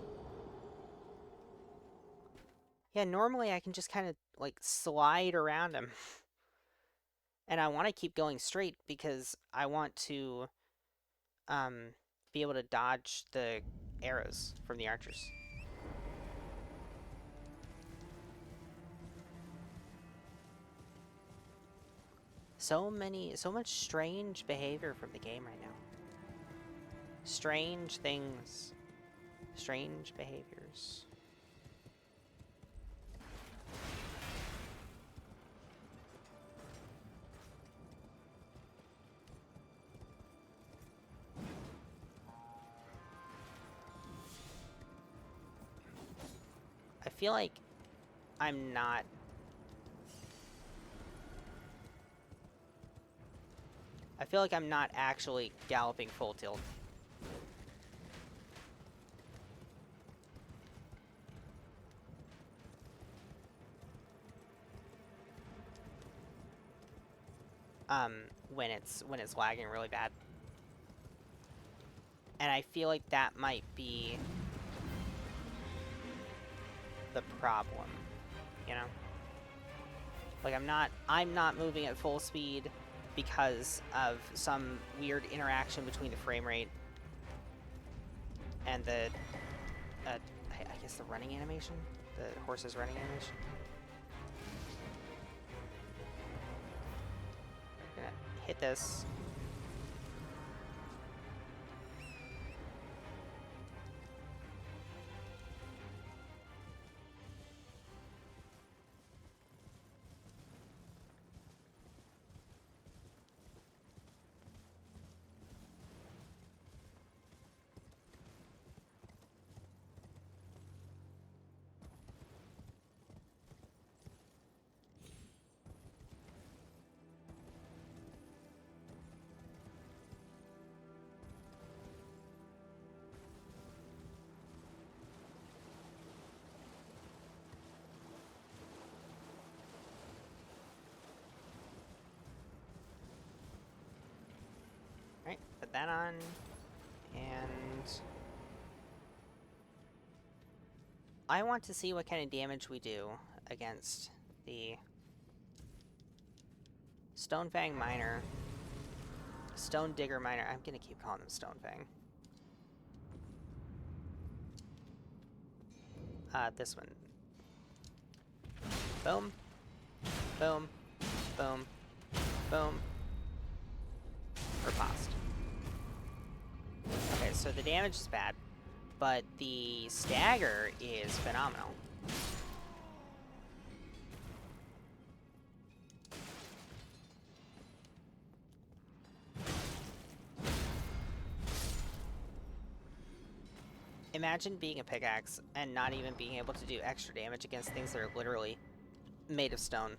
Yeah, normally I can just kind of, like, slide around him. And I want to keep going straight because I want to, be able to dodge the arrows from the archers. So much strange behavior from the game right now. Strange things. Strange behaviors. I feel like I'm not... I feel like I'm not actually galloping full tilt. When it's lagging really bad. And I feel like that might be the problem, you know? Like I'm not moving at full speed because of some weird interaction between the frame rate and the I guess the running animation? The horse's running animation? I'm gonna hit this. Alright, put that on, and I want to see what kind of damage we do against the Stonefang Miner, Stone Digger Miner. I'm gonna keep calling them Stonefang. This one. Boom, boom, boom, boom. Riposte. Okay, so the damage is bad, but the stagger is phenomenal. Imagine being a pickaxe and not even being able to do extra damage against things that are literally made of stone.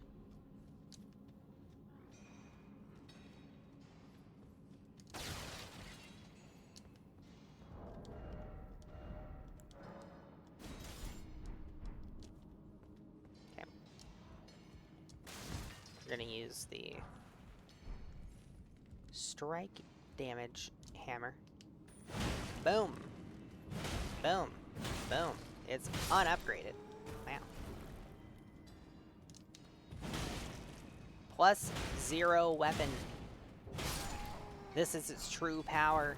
Okay. We're gonna use the strike damage hammer. Boom! Boom! Boom! It's unupgraded. Wow. Plus 0 weapon. This is its true power.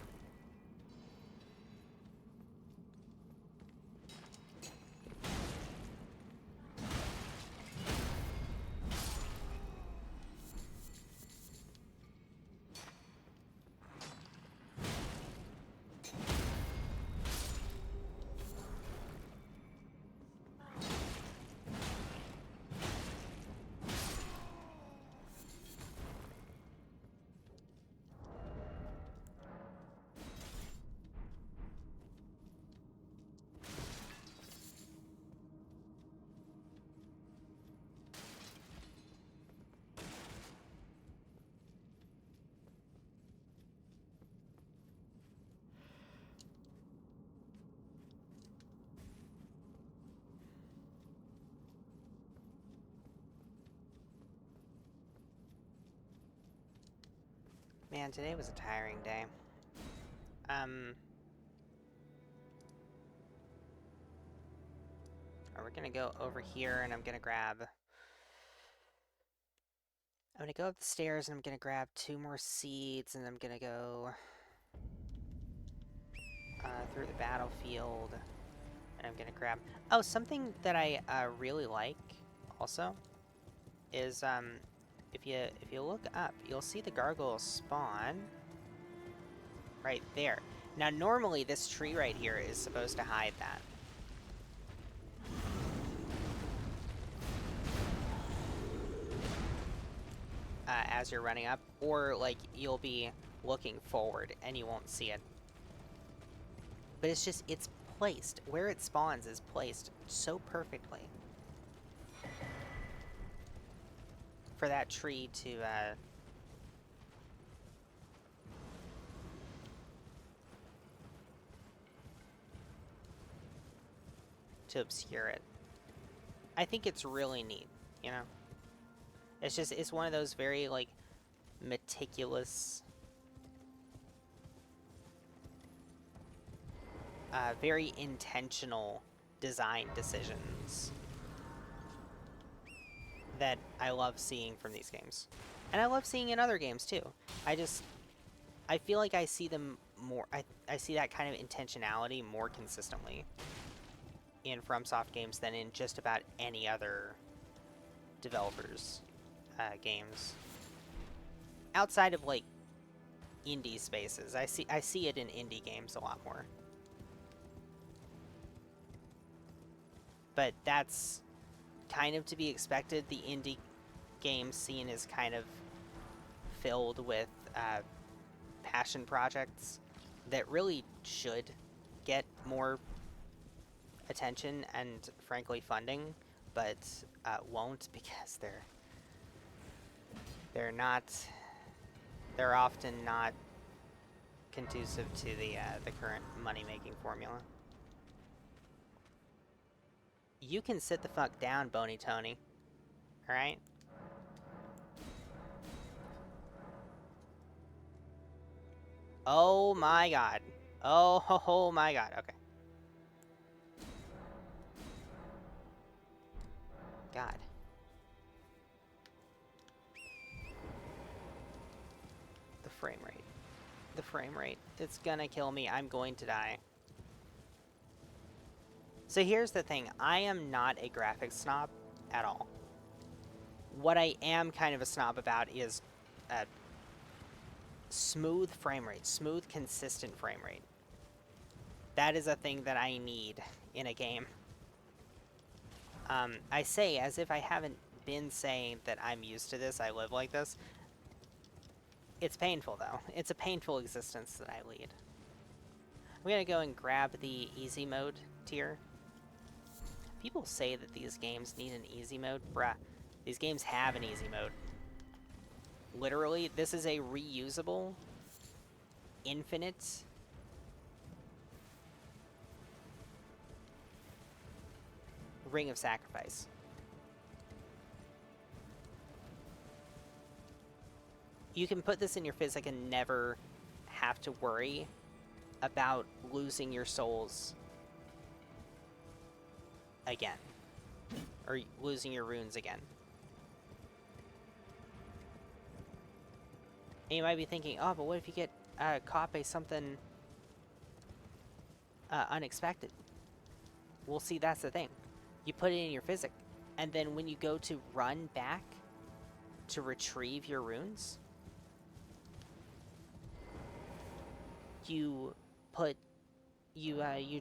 Man, today was a tiring day. We're gonna go over here and I'm gonna go up the stairs and I'm gonna grab 2 more seeds and I'm gonna go through the battlefield and I'm gonna grab... Oh, something that I really like also is if if you look up, you'll see the gargoyles spawn right there. Now, normally this tree right here is supposed to hide that. As you're running up, or like you'll be looking forward and you won't see it. But it's just, it's placed. Where it spawns is placed so perfectly for that tree to obscure it. I think it's really neat, you know? It's just, it's one of those very, like, meticulous, very intentional design decisions that I love seeing from these games. And I love seeing in other games, too. I feel like I see them more, I see that kind of intentionality more consistently in FromSoft games than in just about any other developers' games. Outside of, like, indie spaces. I see it in indie games a lot more. But that's kind of to be expected. The indie game scene is kind of filled with passion projects that really should get more attention and, frankly, funding, but won't because they're often not conducive to the current money-making formula. You can sit the fuck down, Bony Tony. Alright? Oh my god. Oh my god. Okay. God. The frame rate. The frame rate. It's gonna kill me. I'm going to die. So here's the thing. I am not a graphics snob at all. What I am kind of a snob about is smooth frame rate. Smooth, consistent frame rate. That is a thing that I need in a game. I say as if I haven't been saying that I'm used to this, I live like this. It's painful, though. It's a painful existence that I lead. I'm gonna go and grab the easy mode tier. People say that these games need an easy mode. Bruh, these games have an easy mode. Literally, this is a reusable, infinite ring of sacrifice. You can put this in your physic and never have to worry about losing your souls again. Or losing your runes again. And you might be thinking, oh, but what if you get caught by something unexpected? Well, see, that's the thing. You put it in your physic, and then when you go to run back to retrieve your runes, you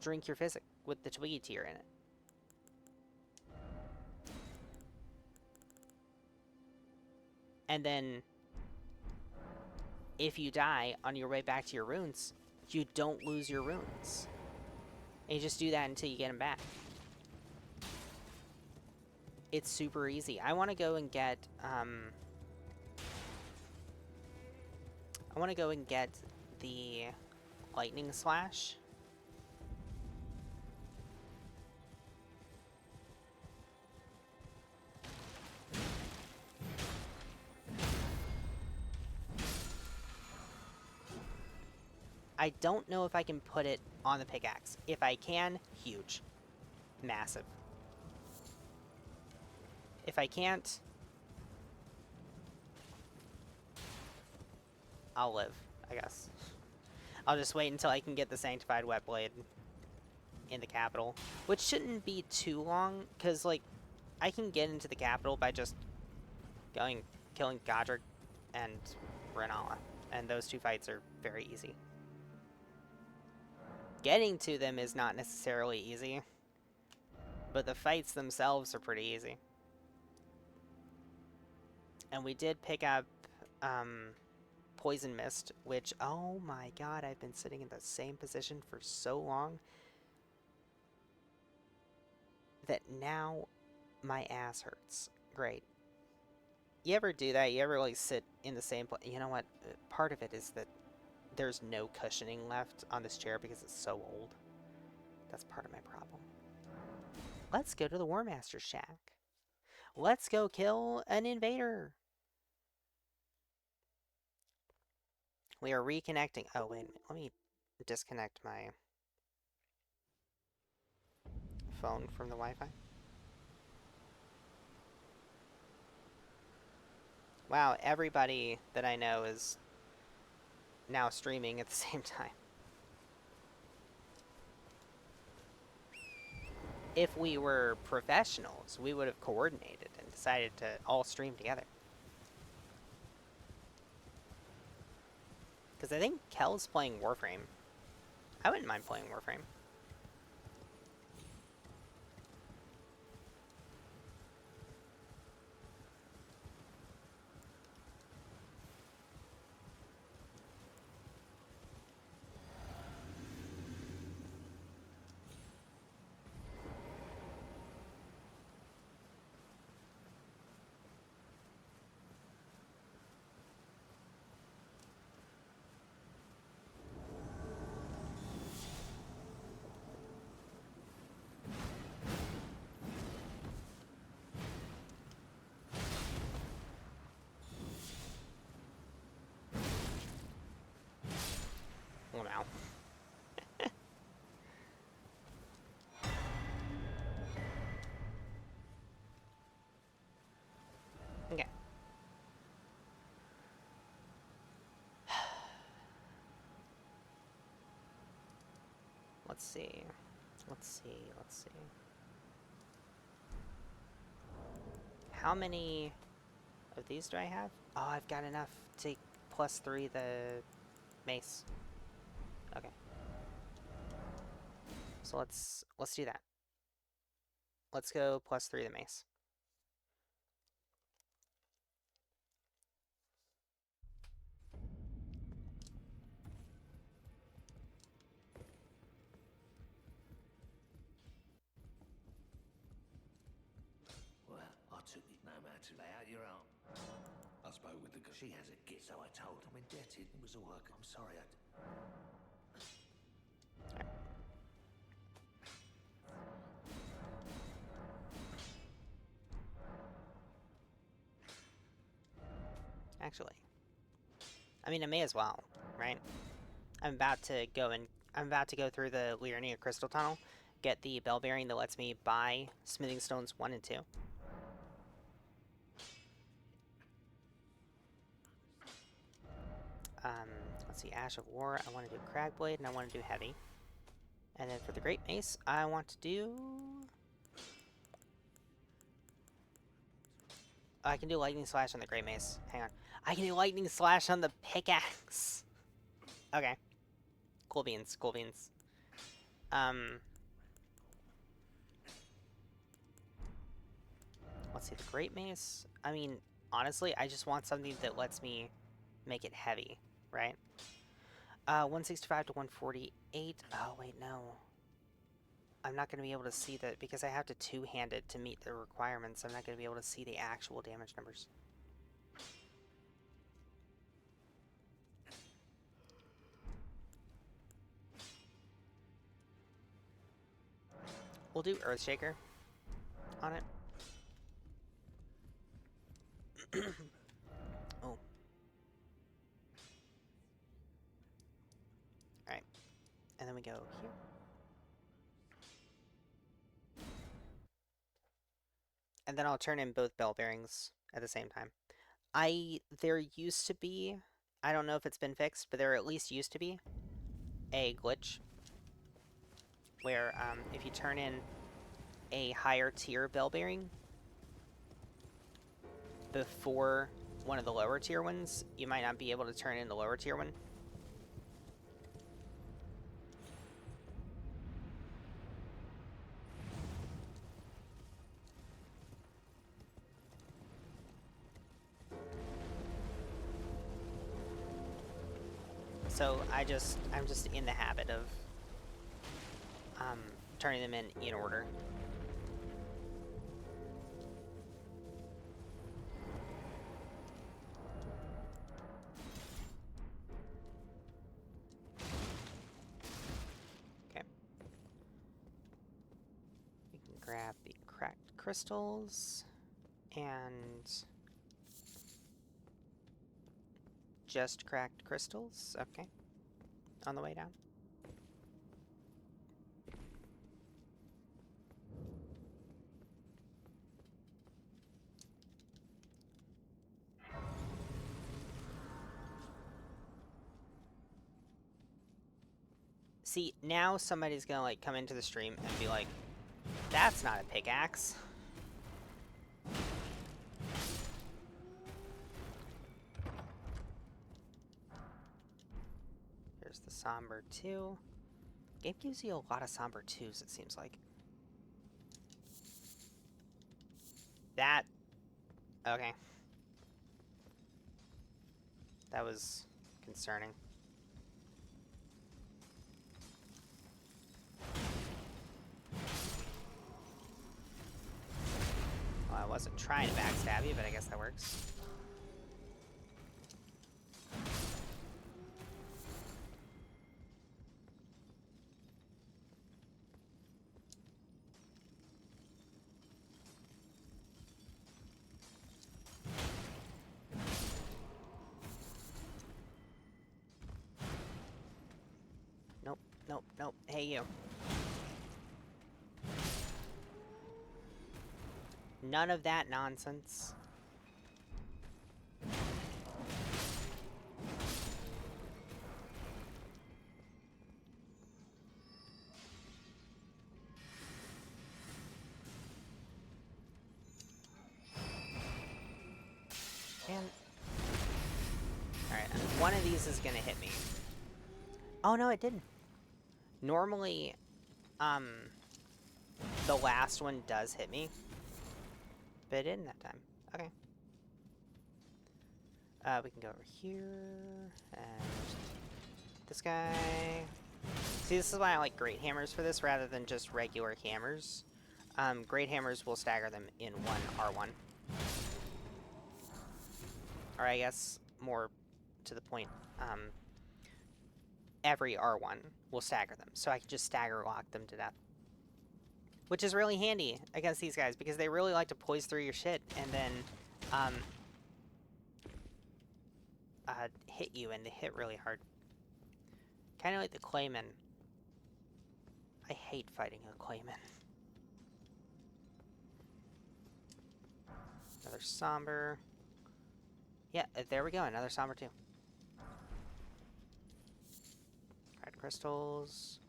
drink your physic with the Twiggy tier in it. And then, if you die on your way back to your runes, you don't lose your runes. And you just do that until you get them back. It's super easy. I want to go and get, the lightning slash. I don't know if I can put it on the pickaxe. If I can, huge. Massive. If I can't, I'll live, I guess. I'll just wait until I can get the Sanctified Wet Blade in the capital, which shouldn't be too long, because, like, I can get into the capital by just going killing Godric and Renala. And those two fights are very easy. Getting to them is not necessarily easy, but the fights themselves are pretty easy. And we did pick up Poison Mist, which, oh my god, I've been sitting in the same position for so long that now my ass hurts. Great. You ever do that? You ever like sit in the same place? You know what? Part of it is that there's no cushioning left on this chair because it's so old. That's part of my problem. Let's go to the War Master's shack. Let's go kill an invader. We are reconnecting. Oh, wait a minute. Let me disconnect my phone from the Wi-Fi. Wow, everybody that I know is now streaming at the same time. If we were professionals, we would have coordinated and decided to all stream together. Because I think Kel's playing Warframe. I wouldn't mind playing Warframe. Oh, no. Okay. Let's see. Let's see. Let's see. How many of these do I have? Oh, I've got enough to +3 the mace. Okay. So let's do that. Let's go +3 the mace. Well, I took it no man to lay out your arm. I spoke with the girl. She has a gift, so I told her. I'm indebted. It was all work. I'm sorry. Actually, I mean, I may as well, right? I'm about to go through the Liurnia Crystal Tunnel, get the bell bearing that lets me buy smithing stones 1 and 2. Let's see, Ash of War, I want to do Cragblade, and I want to do Heavy. And then for the Great Mace, I want to do... Oh, I can do Lightning Slash on the Great Mace. Hang on. I can do Lightning Slash on the pickaxe! Okay. Cool beans, cool beans. Let's see, the Great Mace. I mean, honestly, I just want something that lets me make it heavy, right? 165 to 148. Oh, wait, no. I'm not going to be able to see that because I have to two-hand it to meet the requirements. I'm not going to be able to see the actual damage numbers. We'll do Earthshaker on it. Oh. Alright. And then we go here. And then I'll turn in both bell bearings at the same time. There used to be, I don't know if it's been fixed, but there at least used to be a glitch where if you turn in a higher tier bell bearing before one of the lower tier ones, you might not be able to turn in the lower tier one. So I'm just in the habit of turning them in order. Okay. We can grab the cracked crystals and just cracked crystals. Okay. On the way down. See, now somebody's gonna like come into the stream and be like, that's not a pickaxe. Here's the somber 2. Game gives you a lot of somber 2s, it seems like. That... Okay. That was concerning. Well, I wasn't trying to backstab you, but I guess that works. Nope, nope, nope. Hey, you. None of that nonsense. And... Alright, one of these is gonna hit me. Oh, no, it didn't. Normally, the last one does hit me. But it didn't that time. Okay. We can go over here, and this guy. See, this is why I like great hammers for this, rather than just regular hammers. Great hammers will stagger them in one R1. Or I guess, more to the point, every R1 will stagger them, so I can just stagger lock them to death. Which is really handy against these guys, because they really like to poise through your shit, and then, hit you, and they hit really hard. Kinda like the Clayman. I hate fighting a Clayman. Another somber. Yeah, there we go, another somber too. Red crystals.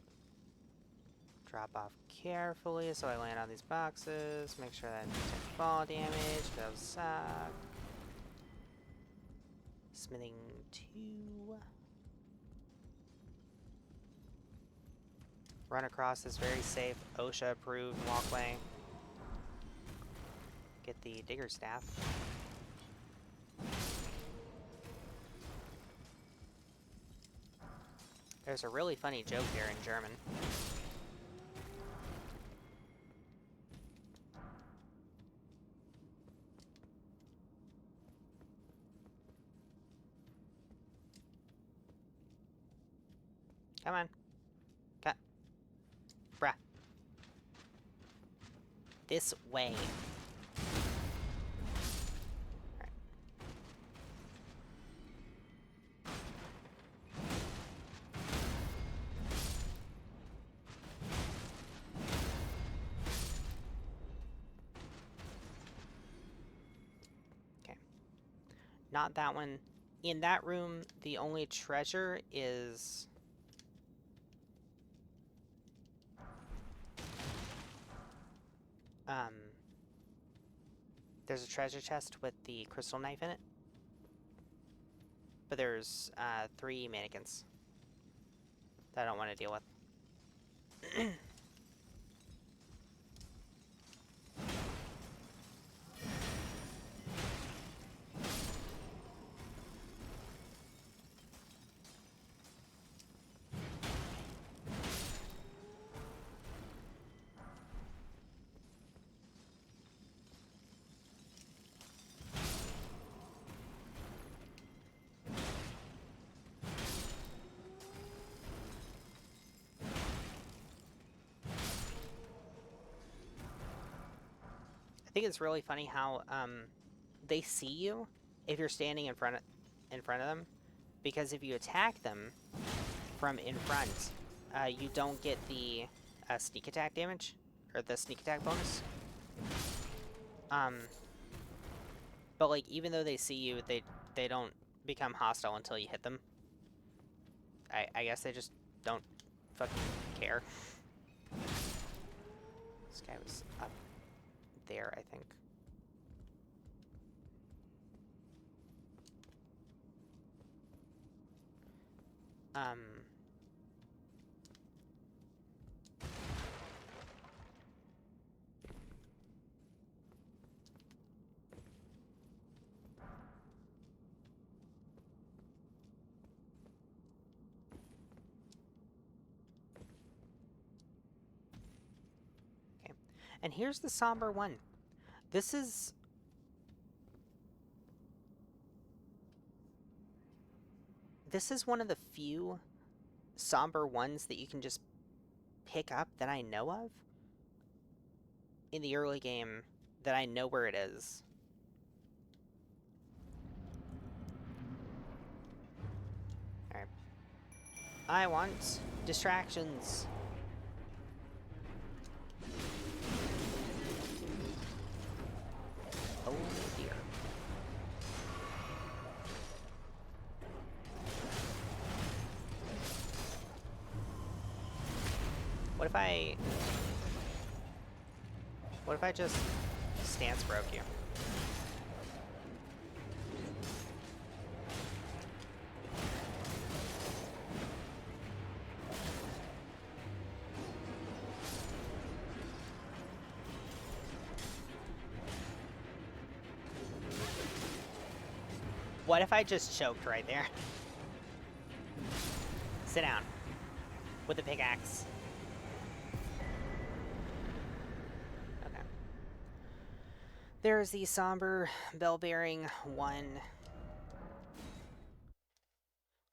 Drop off carefully so I land on these boxes. Make sure that I take fall damage. Go suck. Smithing 2. Run across this very safe OSHA approved walkway. Get the digger staff. There's a really funny joke here in German. Come on. Cut. Bruh. This way. Alright. Okay. Not that one. In that room, the only treasure is... there's a treasure chest with the crystal knife in it. But there's 3 mannequins that I don't want to deal with. I think it's really funny how they see you if you're standing in front of them, because if you attack them from in front, you don't get the sneak attack damage or the sneak attack bonus. But like even though they see you, they don't become hostile until you hit them. I guess they just don't fucking care. This guy was up there, I think. Okay. And here's the somber one. This is one of the few somber ones that you can just pick up that I know of in the early game, that I know where it is. Alright. I want distractions. Oh dear. What if I just stance broke you? What if I just choked right there? Sit down. With a pickaxe. Okay. There's the somber bell-bearing one.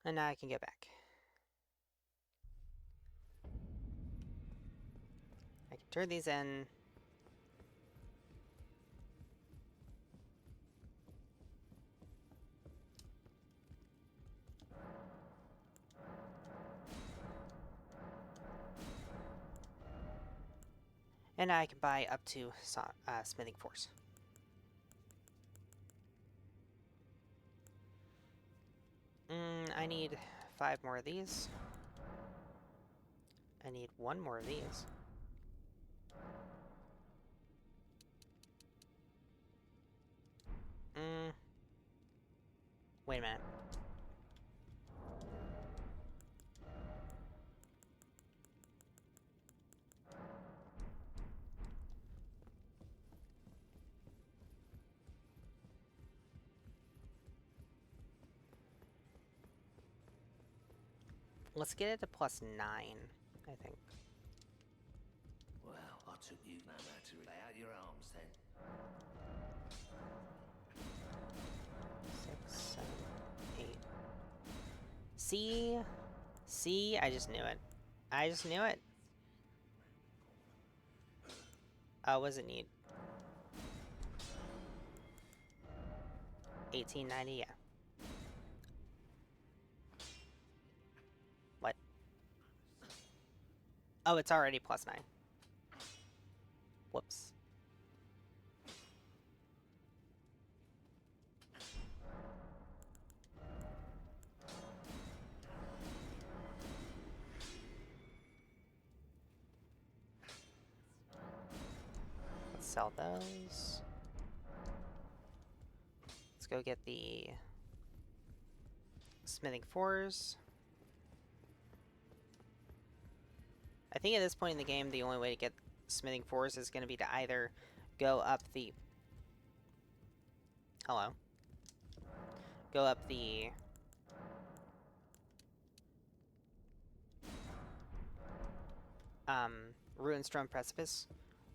And now I can get back. I can turn these in. And now I can buy up to smithing force. I need 5 more of these. I need 1 more of these. Wait a minute. Let's get it to +9, I think. Well, I took you no matter. Lay out your arms then. 6, 7, 8. See? See? I just knew it. I just knew it. Oh, what does it need? 1890, yeah. What? Oh, it's already +9. Whoops. Let's sell those. Let's go get the Smithing 4s. I think at this point in the game, the only way to get smithing 4s is going to be to either go up the... Hello. Go up the... Ruinstone Precipice,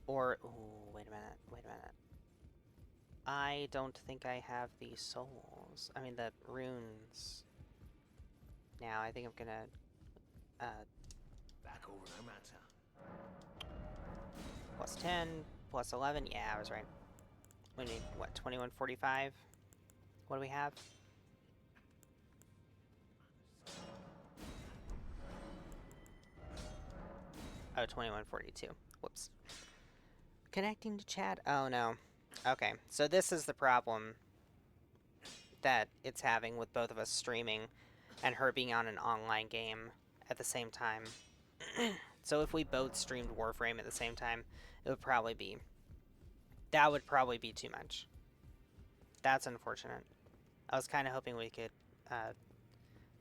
or... Ooh, wait a minute. I don't think I have the souls. I mean, the runes. Now, I think I'm gonna... Back over no matter. Plus 10, plus 11. Yeah, I was right. We need, what, 2145? What do we have? Oh, 2142. Whoops. Connecting to chat. Oh, no. Okay, so this is the problem that it's having with both of us streaming and her being on an online game at the same time. So if we both streamed Warframe at the same time, it would probably be... That would probably be too much. That's unfortunate. I was kind of hoping we could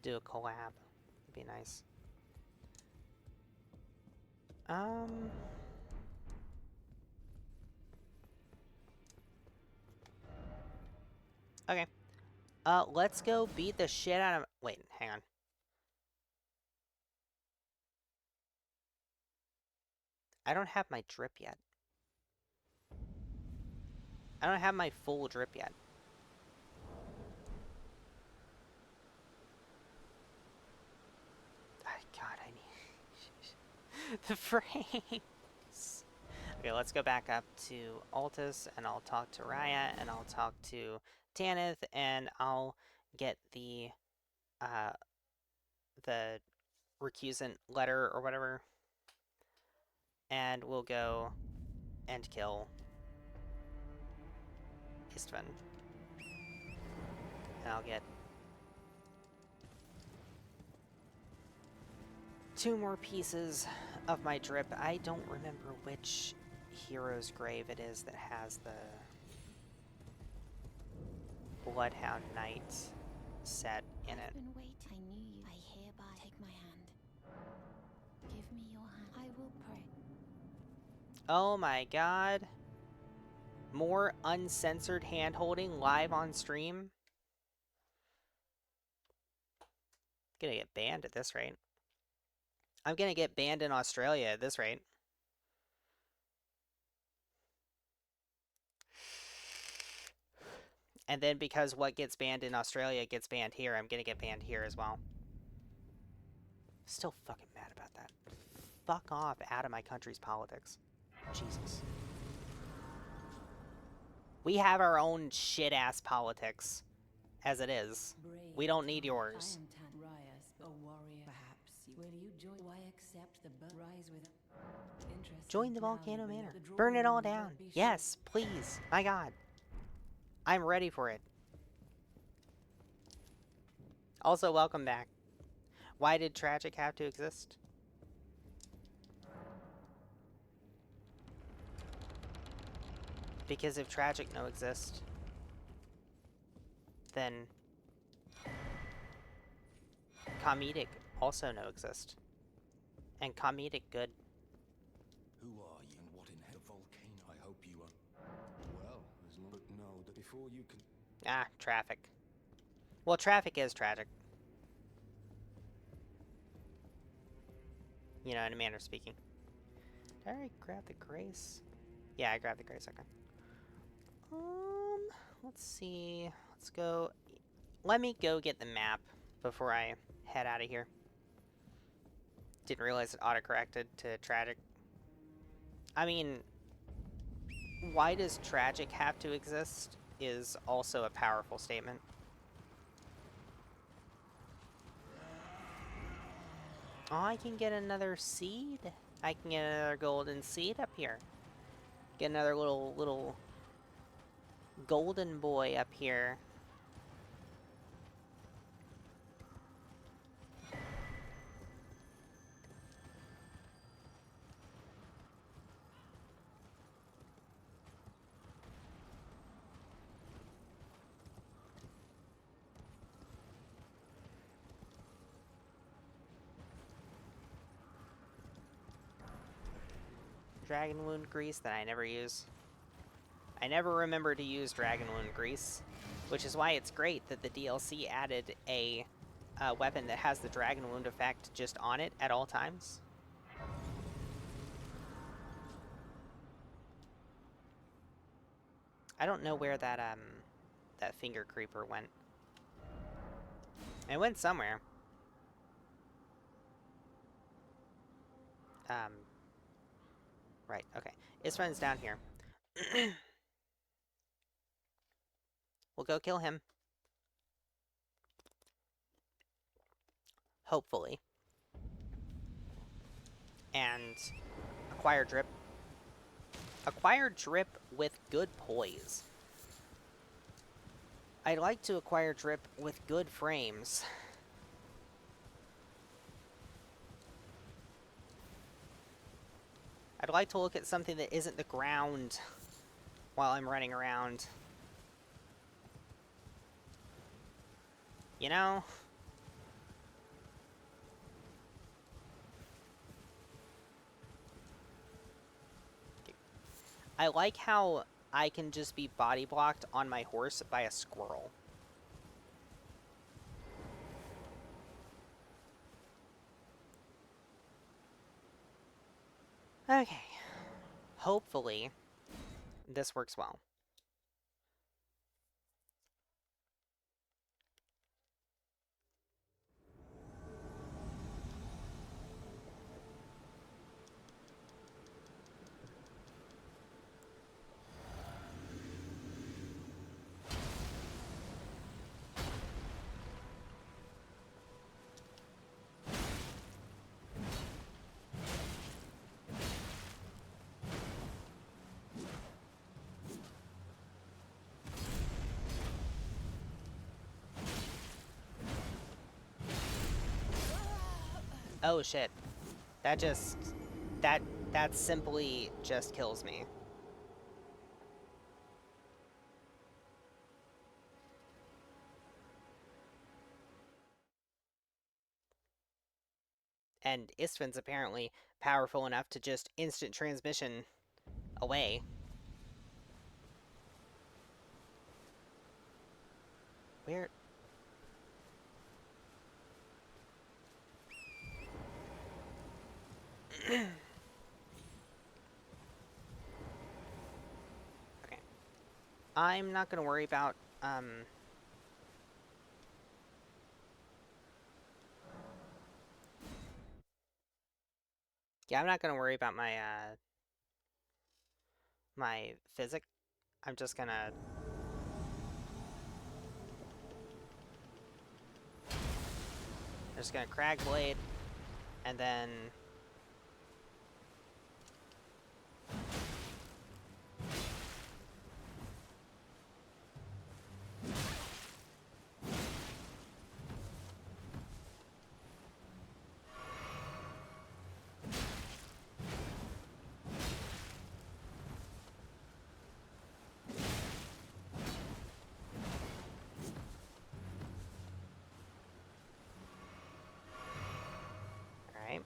do a collab. It'd be nice. Okay. Let's go beat the shit out of... Wait, hang on. I don't have my drip yet. I don't have my full drip yet. God, I need... the frames! Okay, let's go back up to Altus, and I'll talk to Raya, and I'll talk to Tanith, and I'll get the recusant letter or whatever, and we'll go and kill Istvan. And I'll get 2 more pieces of my drip. I don't remember which hero's grave it is that has the Bloodhound Knight set in it. I've been waiting. I knew you. I hereby take my hand. Give me your hand. I will pray. Oh my god. More uncensored hand-holding live on stream? Gonna get banned at this rate. I'm gonna get banned in Australia at this rate. And then because what gets banned in Australia gets banned here, I'm gonna get banned here as well. Still fucking mad about that. Fuck off out of my country's politics. Jesus. We have our own shit-ass politics, as it is. We don't need yours. I am Rias, a warrior. Perhaps will you join? Why accept the rise with interest? Join the Volcano Manor. Burn it all down. Yes, please. My god. I'm ready for it. Also, welcome back. Why did Tragic have to exist? Because if Tragic no exist, then Comedic also no exist. And Comedic good. Who are you and what in hell volcano? I hope you are. Well, as long as know that before you can. Ah, Traffic. Well, Traffic is tragic. You know, in a manner of speaking. Did I already grab the Grace? Yeah, I grabbed the Grace, okay. Let's see. Let's go. Let me go get the map before I head out of here. Didn't realize it autocorrected to Tragic. I mean, why does Tragic have to exist is also a powerful statement. Oh, I can get another seed. I can get another golden seed up here. Get another little golden boy up here. dragon wound grease that I never use. I never remember to use dragon wound grease, which is why it's great that the DLC added a weapon that has the dragon wound effect just on it at all times. I don't know where that finger creeper went. It went somewhere. Right, okay. Isren's down here. We'll go kill him. Hopefully. And acquire drip. Acquire drip with good poise. I'd like to acquire drip with good frames. I'd like to look at something that isn't the ground while I'm running around. You know? I like how I can just be body blocked on my horse by a squirrel. Okay. Hopefully, this works well. Oh shit. That just... That simply just kills me. And Istvin's apparently powerful enough to just instant transmission away. Where... Okay. I'm not gonna worry about, yeah, I'm not gonna worry about my, my physic. I'm just gonna... Crag Blade, and then... Alright.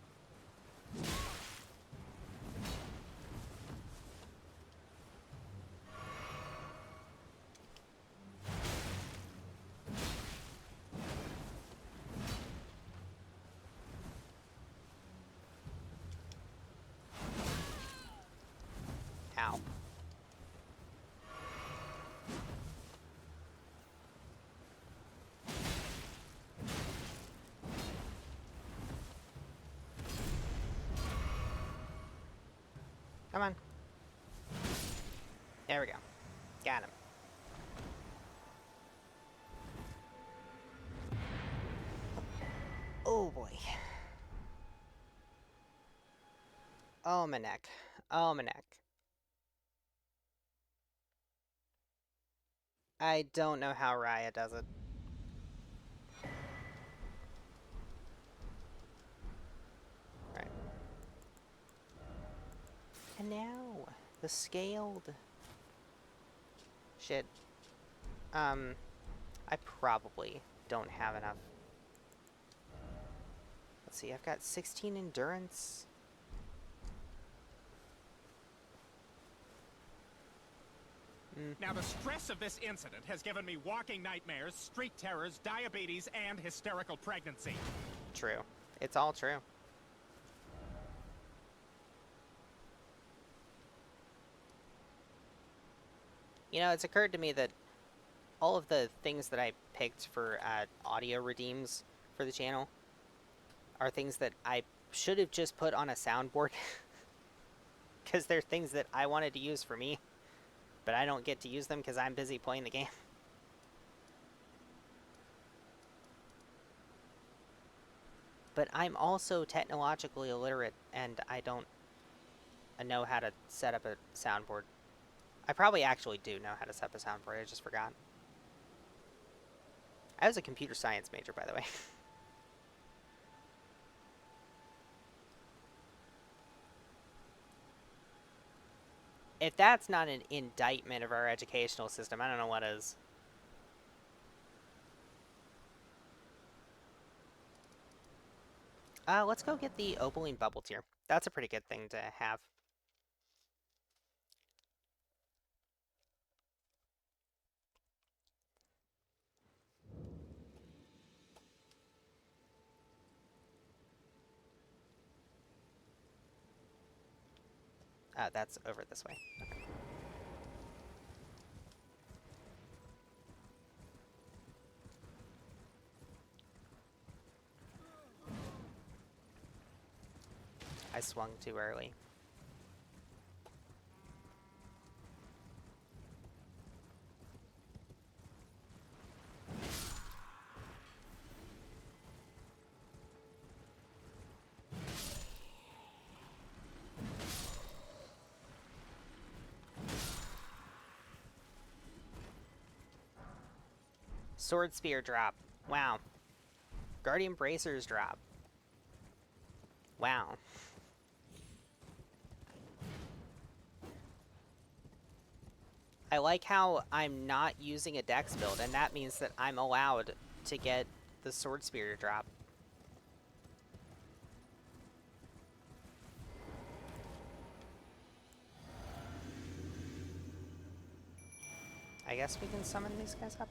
Ow. Come on. There we go. Got him. Oh boy. Oh my neck. Oh my neck. I don't know how Raya does it. Right. And now, the scaled. Shit. I probably don't have enough. Let's see, I've got 16 endurance. Now, the stress of this incident has given me walking nightmares, street terrors, diabetes, and hysterical pregnancy. True. It's all true. You know, it's occurred to me that all of the things that I picked for audio redeems for the channel are things that I should have just put on a soundboard. Because they're things that I wanted to use for me, but I don't get to use them because I'm busy playing the game. But I'm also technologically illiterate, and I don't know how to set up a soundboard. I probably actually do know how to set up a soundboard, I just forgot. I was a computer science major, by the way. If that's not an indictment of our educational system, I don't know what is. Let's go get the Opaline Bubble Tier. That's a pretty good thing to have. That's over this way. Okay. I swung too early. Sword Spear drop. Wow. Guardian Bracers drop. Wow. I like how I'm not using a dex build, and that means that I'm allowed to get the Sword Spear drop. I guess we can summon these guys up.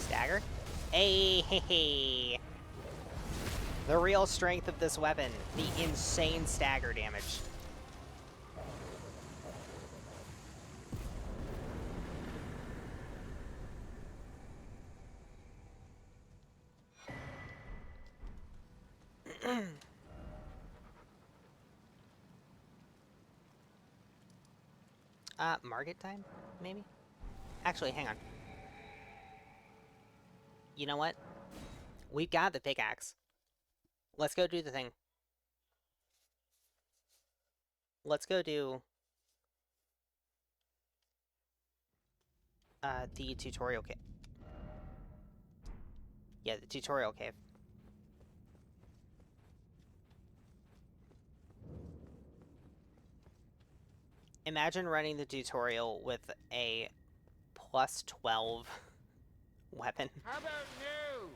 Stagger? Hey! The real strength of this weapon. The insane stagger damage. Market time? Maybe? Actually, hang on. You know what? We've got the pickaxe. Let's go do the thing. Let's go do the tutorial cave. Yeah, the tutorial cave. Imagine running the tutorial with a plus 12 weapon. How about new?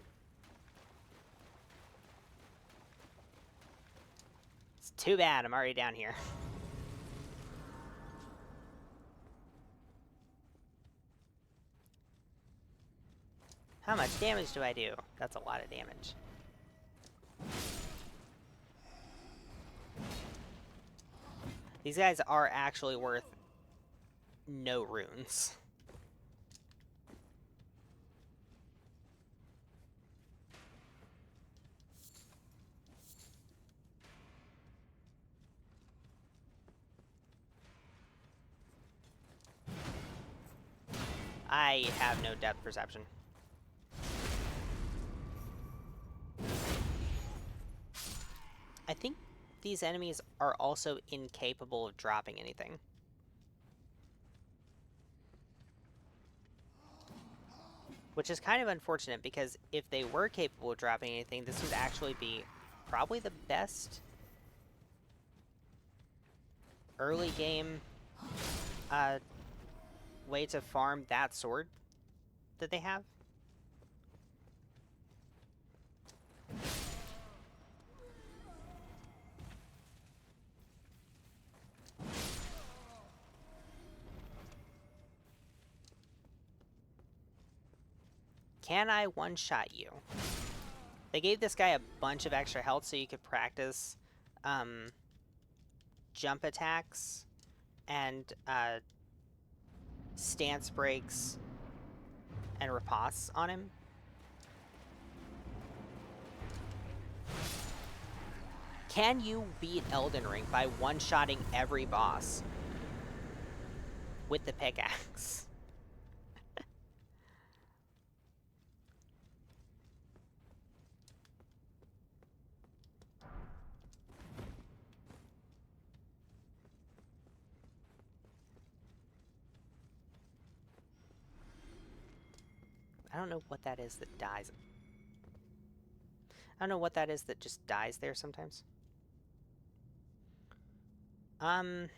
It's too bad, I'm already down here. How much damage do I do? That's a lot of damage. These guys are actually worth no runes. I have no depth perception. I think these enemies are also incapable of dropping anything. Which is kind of unfortunate, because if they were capable of dropping anything, this would actually be probably the best early game way to farm that sword that they have. Can I one-shot you? They gave this guy a bunch of extra health so you could practice jump attacks and stance breaks and ripostes on him. Can you beat Elden Ring by one-shotting every boss with the pickaxe? I don't know what that is that dies. I don't know what that is that just dies there sometimes. I'm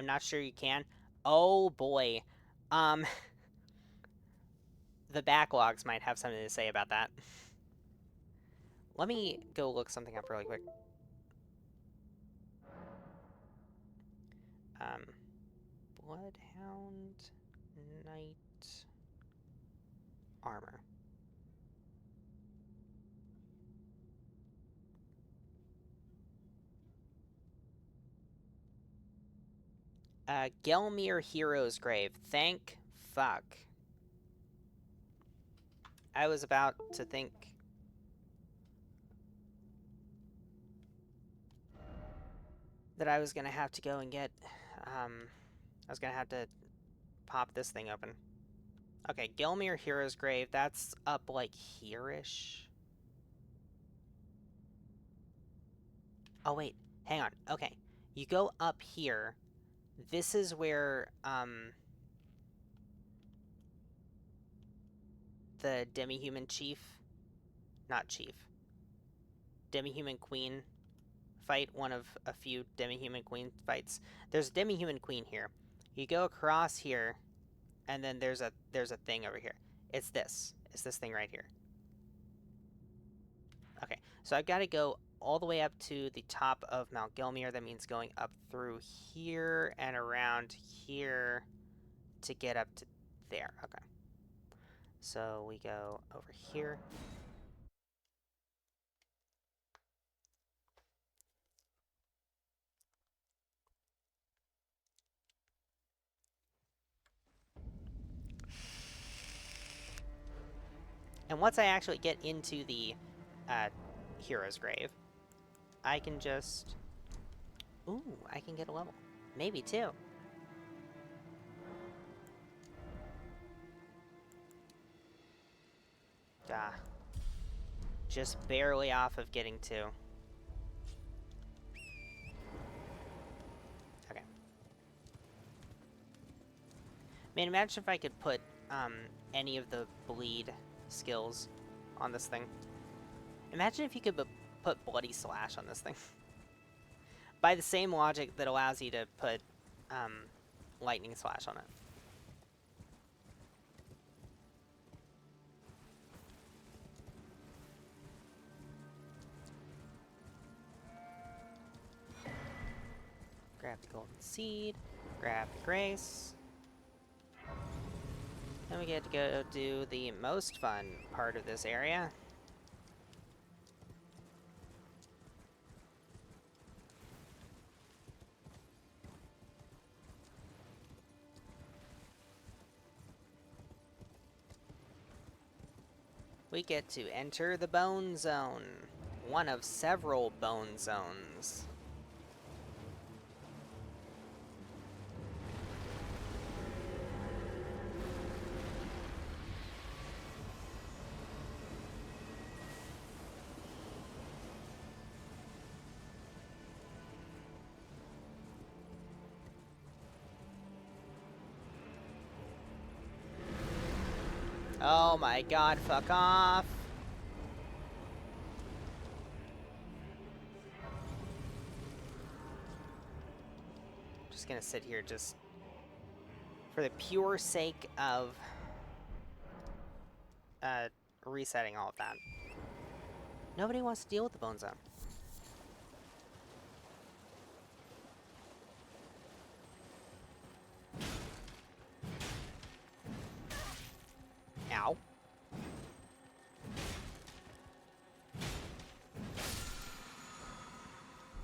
not sure you can. Oh boy. The backlogs might have something to say about that. Let me go look something up really quick. Bloodhound Knight armor. Gelmir Hero's Grave. Thank fuck. I was about to think that I was gonna have to go and get, I was gonna have to pop this thing open. Okay, Gelmir Hero's Grave, that's up, like, here-ish. Oh, wait, hang on, okay. You go up here, this is where, the demi-human chief, not chief, demi-human queen fight, one of a few demi-human queen fights. There's a demi-human queen here. You go across here, and then there's a thing over here. It's this thing right here. Okay, so I've got to go all the way up to the top of Mount Gelmir. That means going up through here and around here to get up to there. Okay, so we go over here. And once I actually get into the Hero's Grave, I can just... Ooh, I can get a level. Maybe two. Ah. Just barely off of getting two. Okay. Man, imagine if I could put any of the bleed skills on this thing. Imagine if you could put Bloody Slash on this thing. By the same logic that allows you to put Lightning Slash on it. Grab the Golden Seed. Grab the Grace. Then we get to go do the most fun part of this area. We get to enter the Bone Zone. One of several Bone Zones. Oh my god, fuck off. Just gonna sit here just for the pure sake of resetting all of that. Nobody wants to deal with the bone zone. Ow.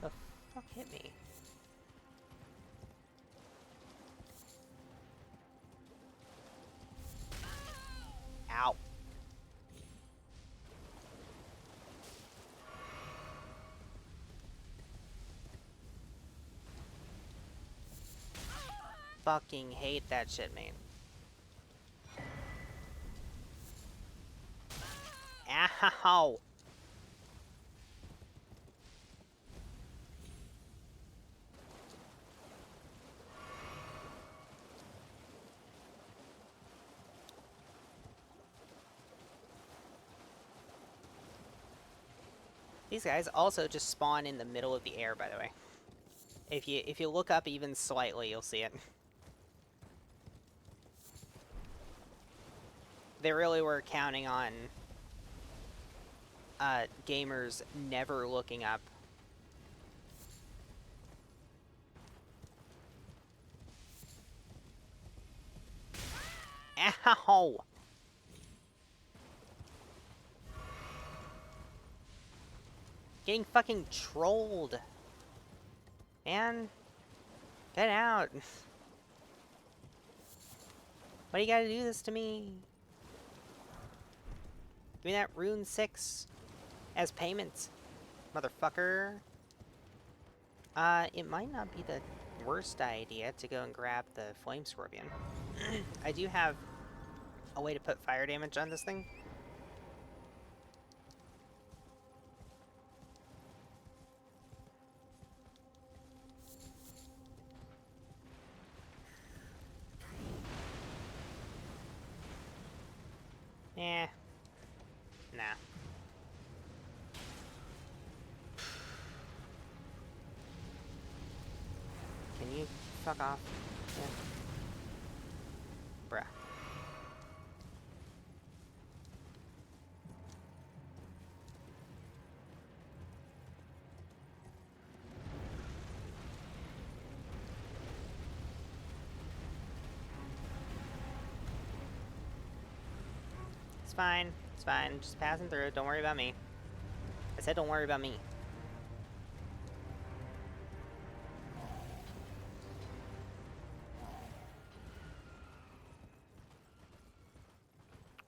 The fuck hit me? Ow. Fucking hate that shit, man. Ow! These guys also just spawn in the middle of the air, by the way. If you look up even slightly, you'll see it. They really were counting on gamers never looking up. Ow! Getting fucking trolled. Man. Get out. Why do you gotta do this to me? Give me that rune 6 as payment, motherfucker. It might not be the worst idea to go and grab the flame scorpion. I do have a way to put fire damage on this thing. Eh. Nah. Can you fuck off? Yeah. Bruh. It's fine. It's fine. Just passing through. Don't worry about me. I said don't worry about me.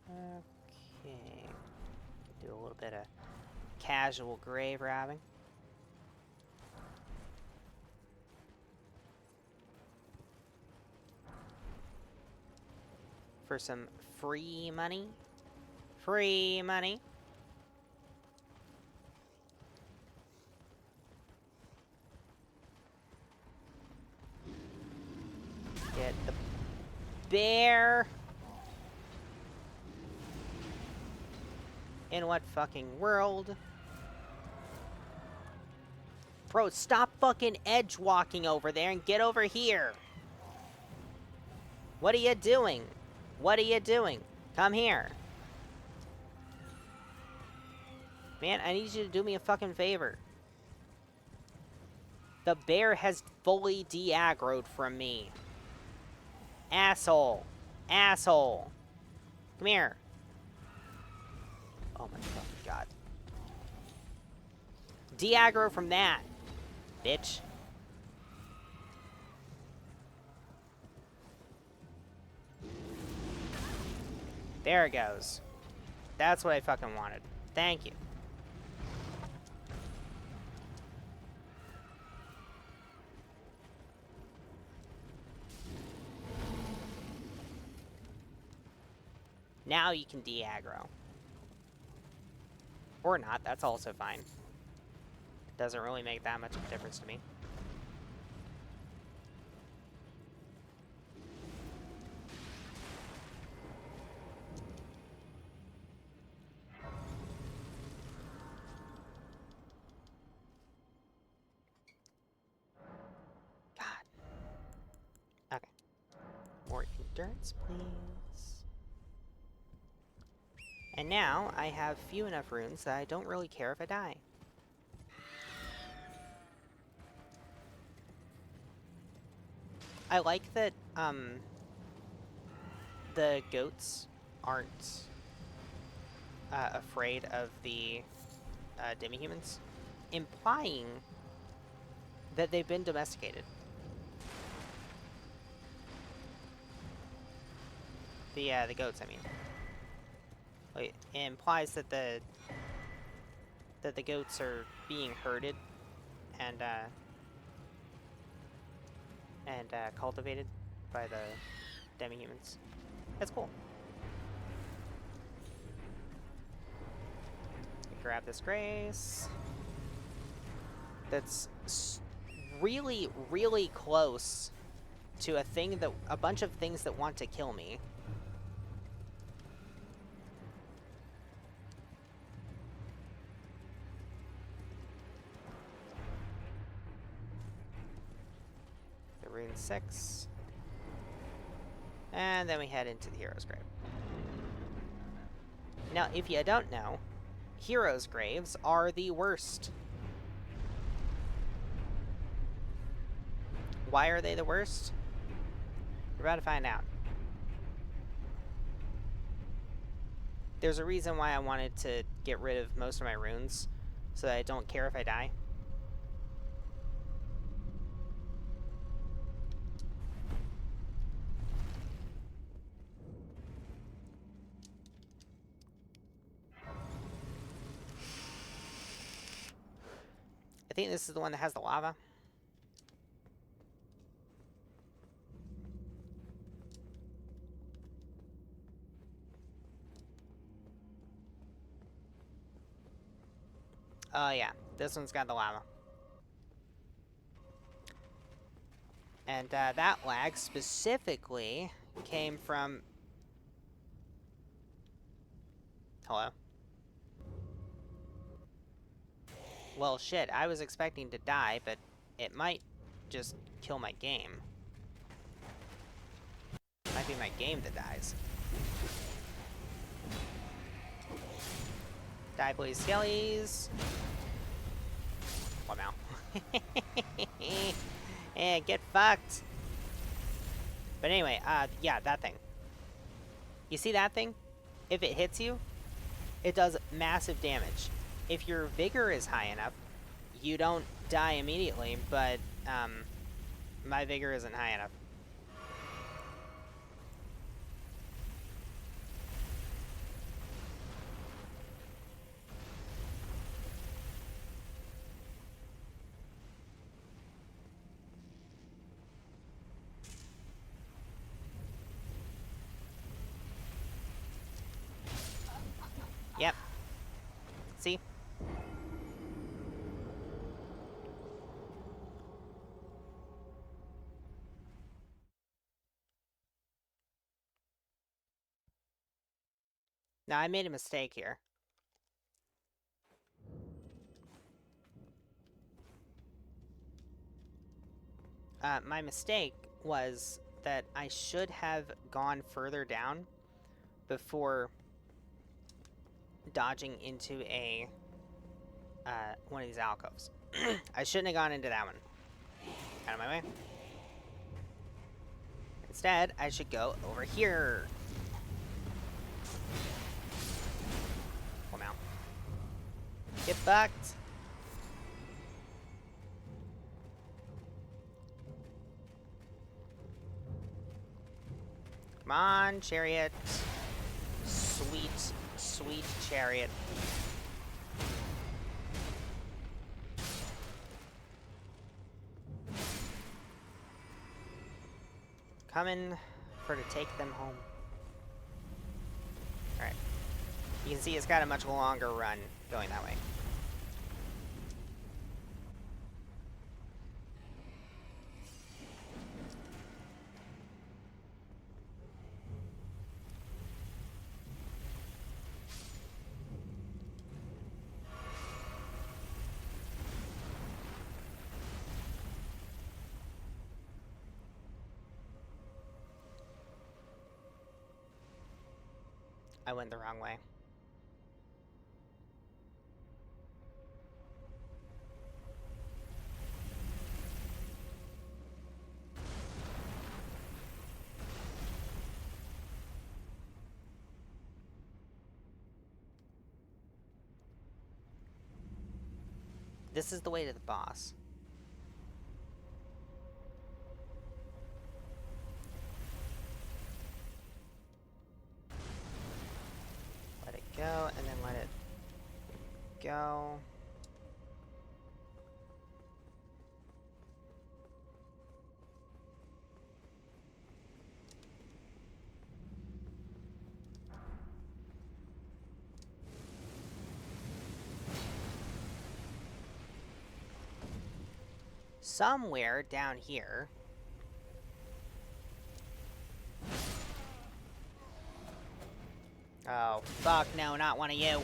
Okay. Do a little bit of casual grave robbing. For some free money. Free money. Get the bear. In what fucking world? Bro, stop fucking edge walking over there and get over here. What are you doing? What are you doing? Come here. Man, I need you to do me a fucking favor. The bear has fully de-aggroed from me. Asshole. Asshole. Come here. Oh my fucking god. De-aggro from that, bitch. There it goes. That's what I fucking wanted. Thank you. Now you can de-aggro. Or not, that's also fine. Doesn't really make that much of a difference to me. Endurance, please. And now I have few enough runes that I don't really care if I die. I like that, the goats aren't afraid of the demi-humans, implying that they've been domesticated. The goats, I mean. Like, it implies that the goats are being herded and cultivated by the demi-humans. That's cool. Grab this grace. That's really, really close to a bunch of things that want to kill me. The rune 6. And then we head into the hero's grave. Now, if you don't know, heroes' graves are the worst. Why are they the worst? We're about to find out. There's a reason why I wanted to get rid of most of my runes, so that I don't care if I die. I think this is the one that has the lava. Oh yeah, this one's got the lava. And that lag specifically came from... Hello? Well, shit, I was expecting to die, but it might just kill my game. Might be my game that dies. Die, please, skellies. What now? Eh, get fucked. But anyway, yeah, that thing. You see that thing? If it hits you, it does massive damage. If your vigor is high enough, you don't die immediately, but, my vigor isn't high enough. Yep. See? Now, I made a mistake here. My mistake was that I should have gone further down before dodging into a one of these alcoves. I shouldn't have gone into that one. Out of my way. Instead, I should go over here. Come out. Get fucked. Come on, chariot. Sweet, sweet chariot. Coming for to take them home. Alright. You can see it's got a much longer run going that way. I went the wrong way. This is the way to the boss. Let it go, and then let it go. Somewhere down here. Oh, fuck no, not one of you.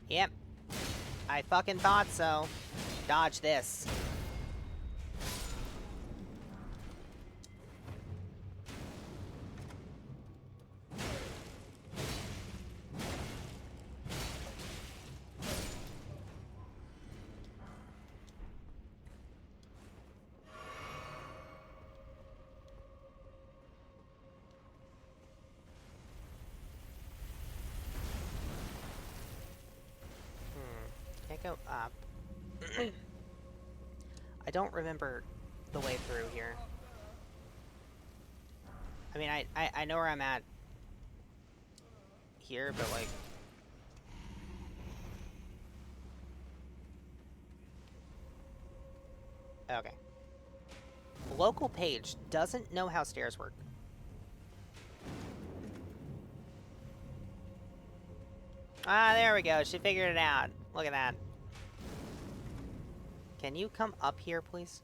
Yep. I fucking thought so. Dodge this. Can't go up. I don't remember the way through here. I mean, I know where I'm at here, but like... Okay. Local page doesn't know how stairs work. Ah, there we go. She figured it out. Look at that. Can you come up here, please?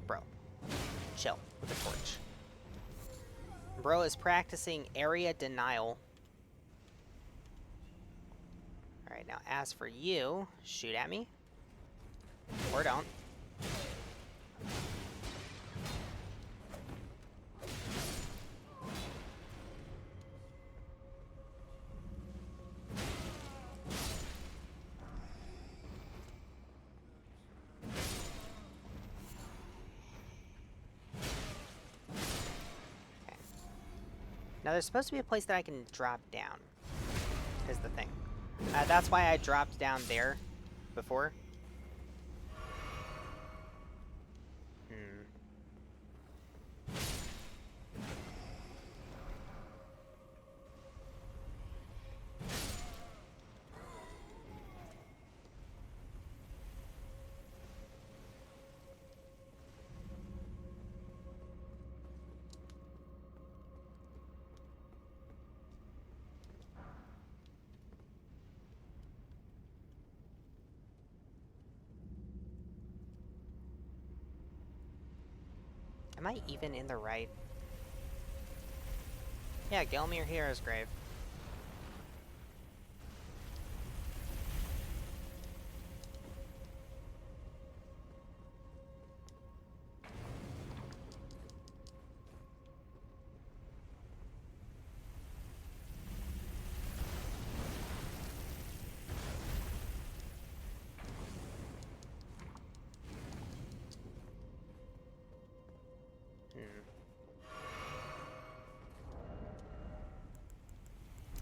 Bro. Chill with the torch. Bro is practicing area denial. Alright, now as for you, shoot at me. Or don't. Now, there's supposed to be a place that I can drop down, is the thing. That's why I dropped down there before. Am I even in the right? Yeah, Gelmir Hero's grave.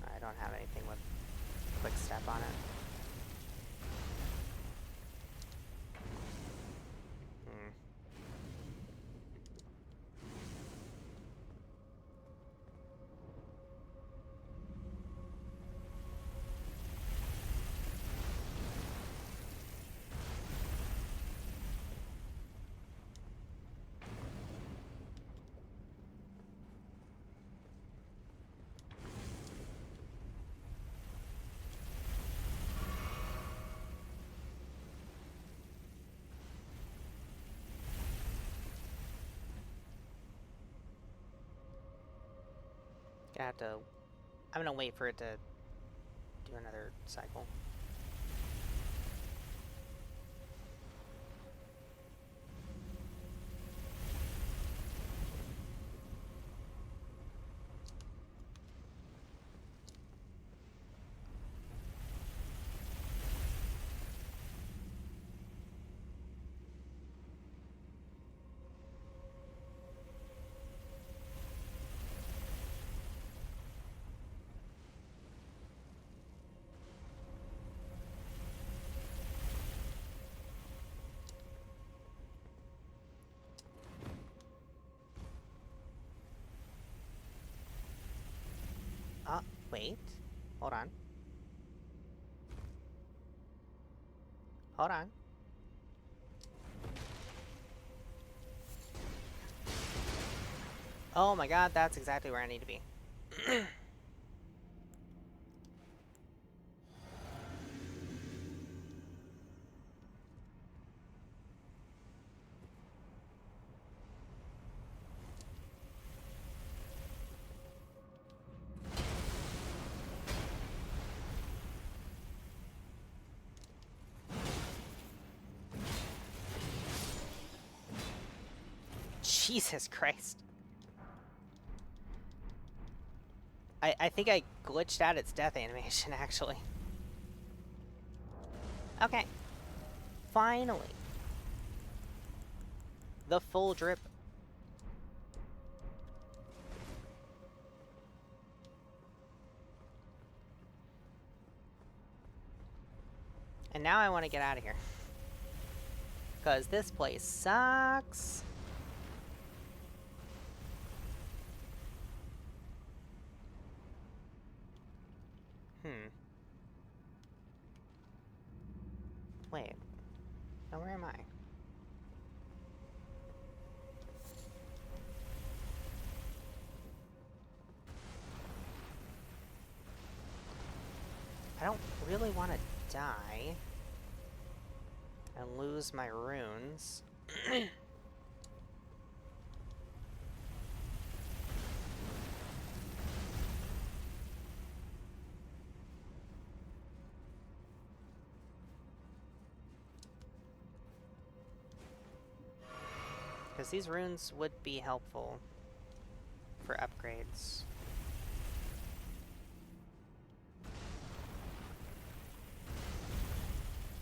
I don't have anything with quick step on it. Gonna have to... I'm gonna wait for it to do another cycle. Wait. Hold on. Hold on. Oh my god, that's exactly where I need to be. Jesus Christ. I think I glitched out its death animation, actually. Okay. Finally. The full drip. And now I want to get out of here. Because this place sucks. Wait. Now where am I? I don't really want to die and lose my runes. Because these runes would be helpful for upgrades.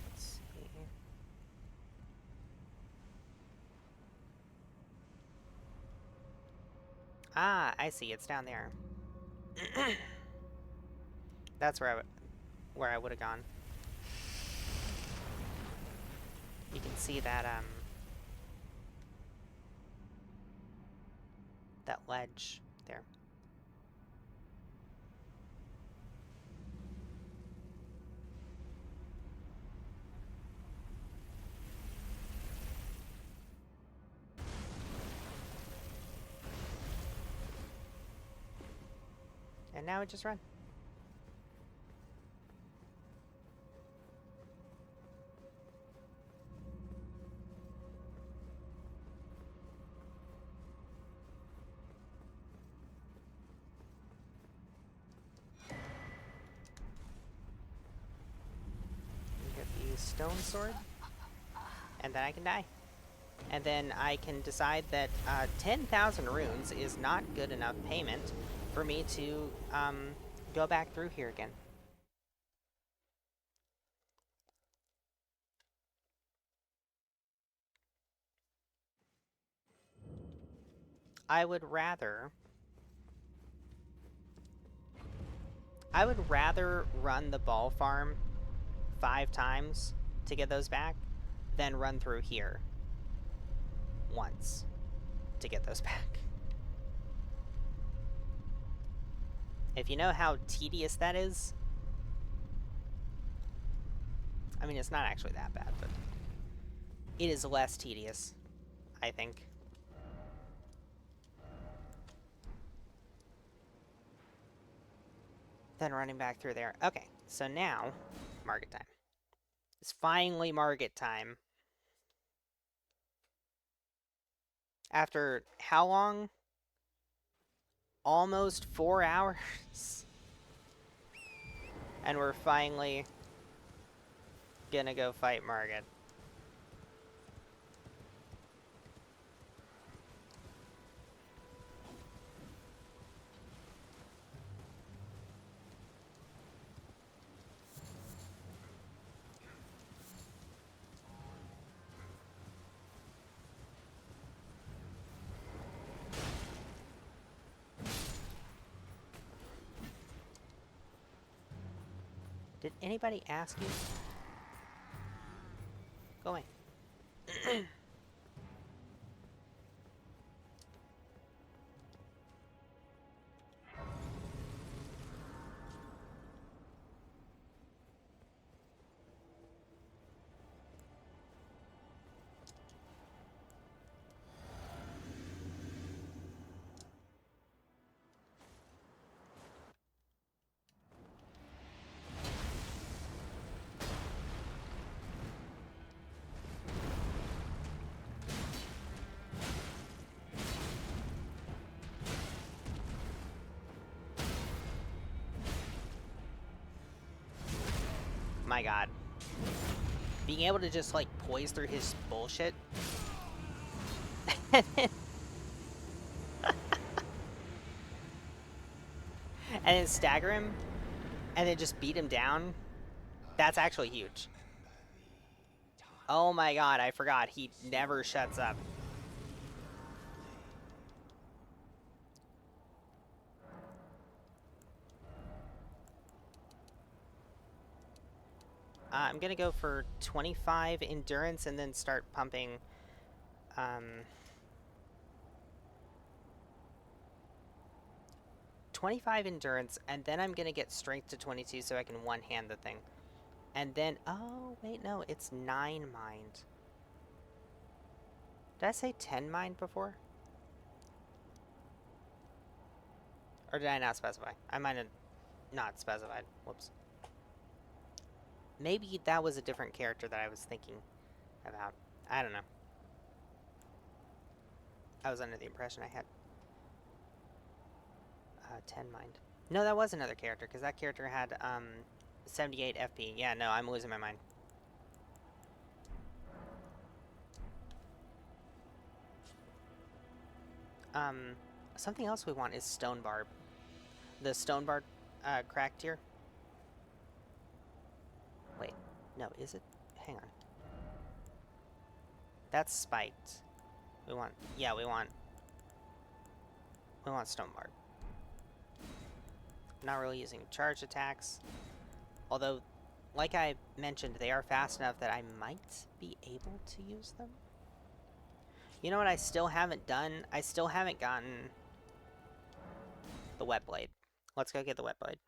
Let's see. Ah, I see. It's down there. That's where I would have gone. You can see that that ledge there. And now we just run. Get the stone sword. And then I can die. And then I can decide that 10,000 runes is not good enough payment for me to go back through here again. I would rather run the ball farm 5 times to get those back than run through here once to get those back. If you know how tedious that is, I mean, it's not actually that bad, but it is less tedious, I think. Than running back through there. Okay, so now, market time. It's finally market time. After how long? almost 4 hours. And we're finally gonna go fight Margit. Did anybody ask you? Go away. My god. Being able to just, like, poise through his bullshit. and then stagger him. And then just beat him down. That's actually huge. Oh my god, I forgot. He never shuts up. I'm gonna go for 25 endurance and then start pumping 25 endurance, and then I'm gonna get strength to 22 so I can one-hand the thing. And then, oh, wait, no, it's 9 mind. Did I say 10 mind before? Or did I not specify? I might have not specified. Whoops. Maybe that was a different character that I was thinking about. I don't know. I was under the impression I had 10 mind. No, that was another character, because that character had 78 FP. Yeah, no, I'm losing my mind. Something else we want is Stone Barb. The Stone Barb crack tier. Wait, no, is it? Hang on. That's spiked. We want, yeah, we want Stone Barb. Not really using charge attacks. Although, like I mentioned, they are fast enough that I might be able to use them. You know what I still haven't done? I still haven't gotten the Wet Blade. Let's go get the Wet Blade.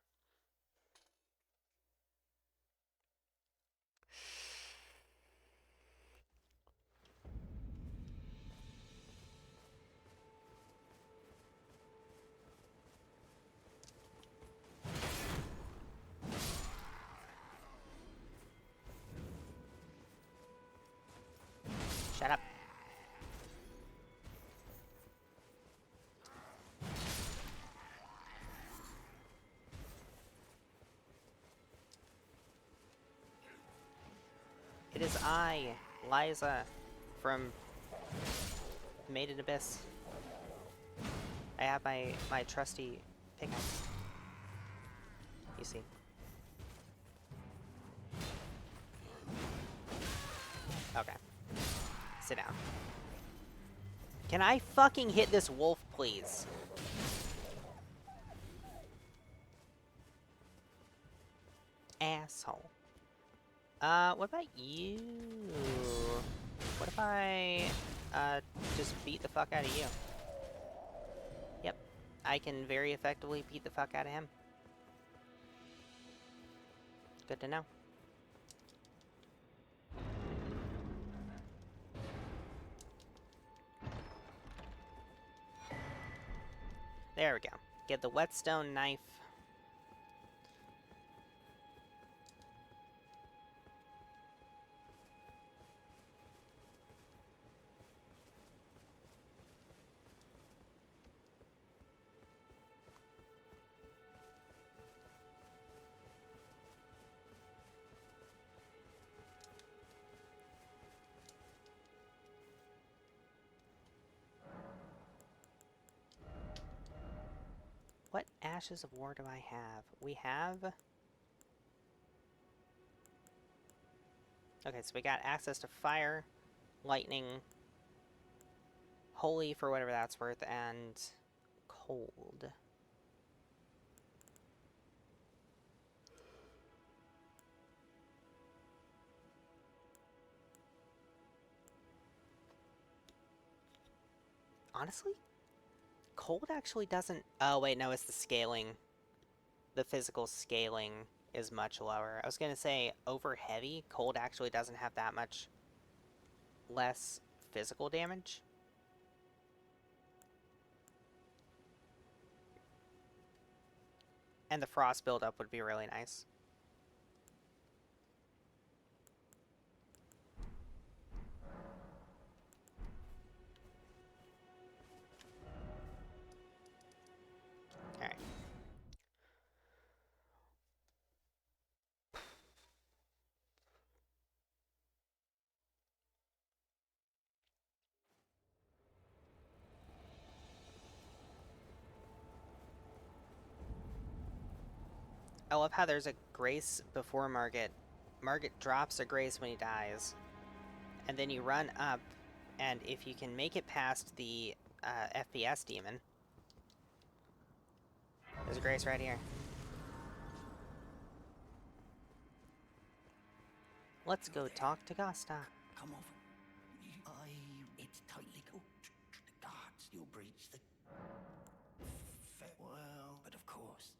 Shut up. It is I, Liza, from Maiden Abyss. I have my trusty pickaxe. You see. Okay. Sit down. Can I fucking hit this wolf, please? Asshole. What about you? What if I, just beat the fuck out of you? Yep. I can very effectively beat the fuck out of him. Good to know. There we go. Get the whetstone knife. ashes of war do I have? We have... Okay, so we got access to fire, lightning, holy for whatever that's worth, and cold. Honestly, cold actually doesn't... Oh, wait, no, it's the scaling. The physical scaling is much lower. I was gonna say, over heavy, cold actually doesn't have that much less physical damage. And the frost buildup would be really nice. Alright. I love how there's a grace before Margit. Margit drops a grace when he dies. And then you run up, and if you can make it past the FPS demon... There's a grace right here. Let's go talk to Gosta. Come over. It's tightly... Oh, the guards. You'll breach the... Well, but of course.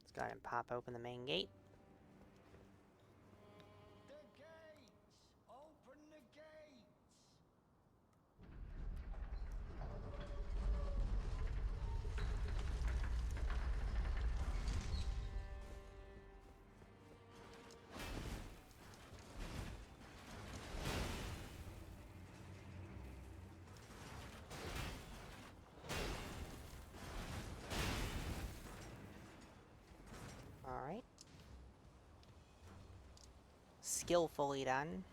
Let's go ahead and pop open the main gate. The gates! Open the gates! Alright. Skillfully done.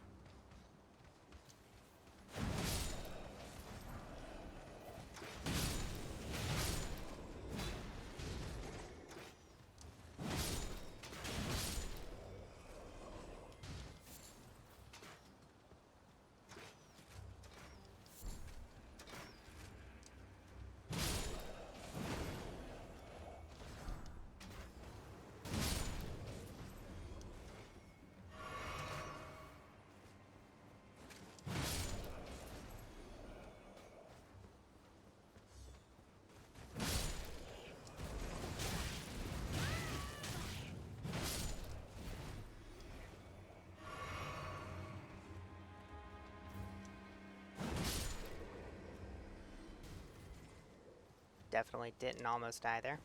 Definitely didn't almost die there.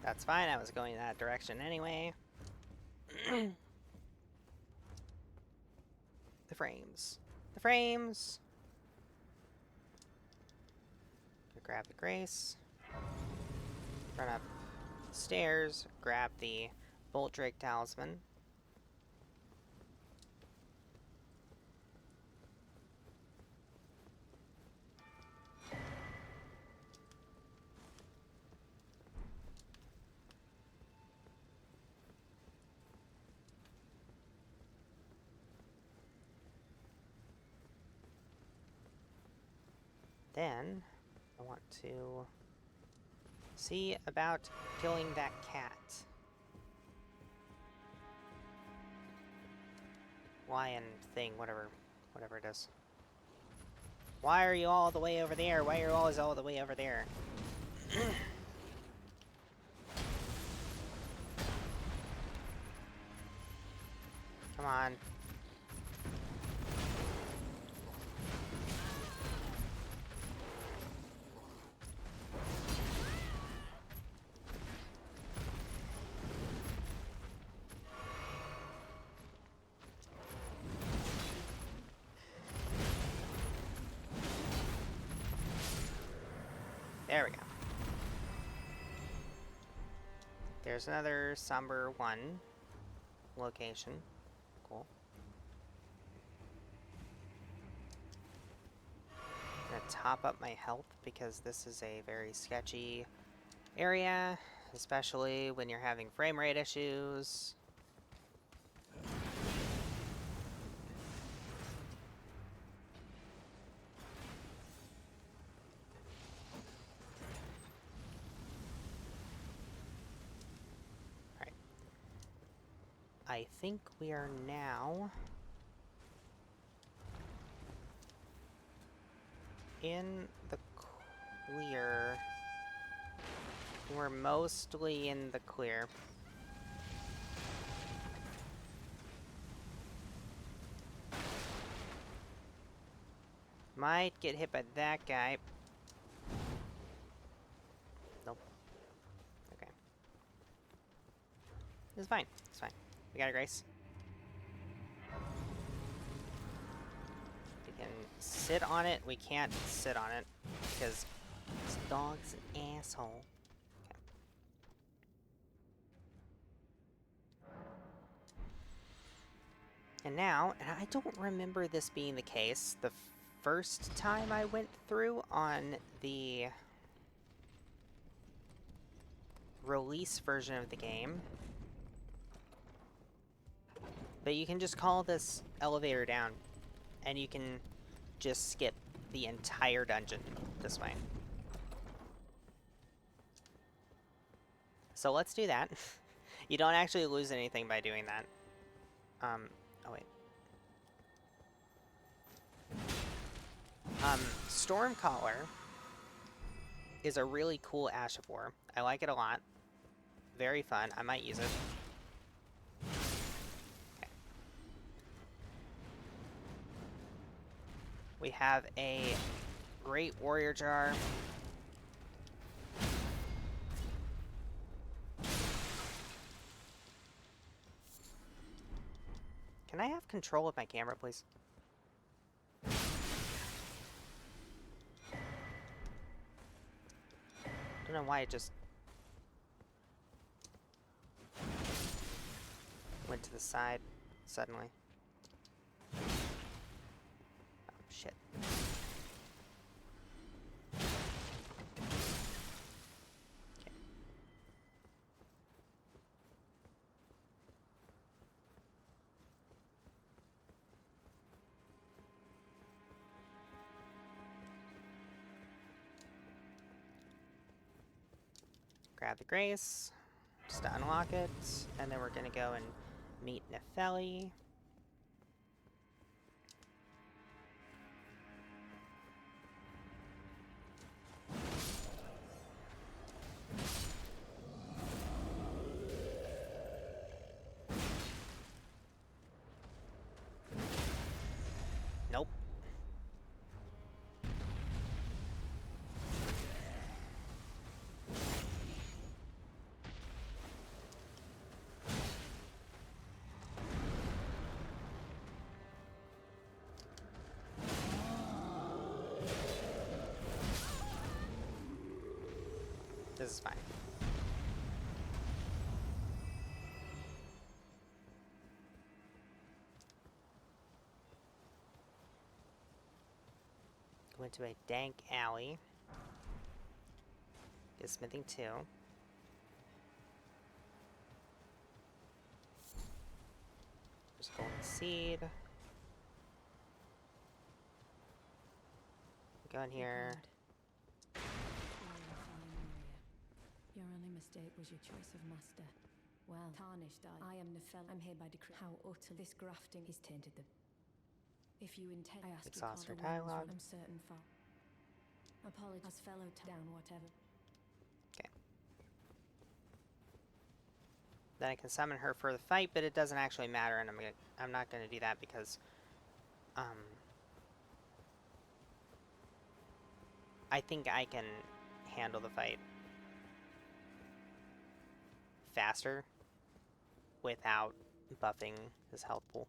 That's fine, I was going that direction anyway. The frames. The frames! Grab the grace. Run up the stairs. Grab the Bolt Drake talisman. Then, I want to see about killing that cat. Lion thing, whatever it is. Why are you all the way over there? Why are you always all the way over there? Come on. There we go. There's another somber one. location. Cool. I'm gonna top up my health because this is a very sketchy area, especially when you're having frame rate issues. Alright. I think we are now in the clear. We're mostly in the clear. Might get hit by that guy. Nope. Okay. It's fine. It's fine. We got a Grace. We can sit on it. We can't sit on it because this dog's an asshole. Okay. And now, and I don't remember this being the case the first time I went through on the release version of the game, but you can just call this elevator down and you can just skip the entire dungeon this way. So let's do that. You don't actually lose anything by doing that. Oh wait. Stormcaller is a really cool Ashivore. I like it a lot. Very fun. I might use it. Okay. We have a Great Warrior Jar. Can I have control of my camera, please? Don't know why it just went to the side suddenly. Oh, shit. Okay. Grab the Grace, just to unlock it, and then we're gonna go and meet Nefeli. Nope. This is fine. Go into a dank alley. Get smithing 2. Just golden seed. Go in here. Your only mistake was your choice of master. Well, tarnished I am Nefel. I'm here by decree. How utter this grafting is tainted them. If you intend, I ask Exhaust you her call the dialogue. I'm certain for. Apologize, fellow down, whatever. Okay. Then I can summon her for the fight, but it doesn't actually matter, and I'm not gonna do that because I think I can handle the fight faster without buffing his health pool.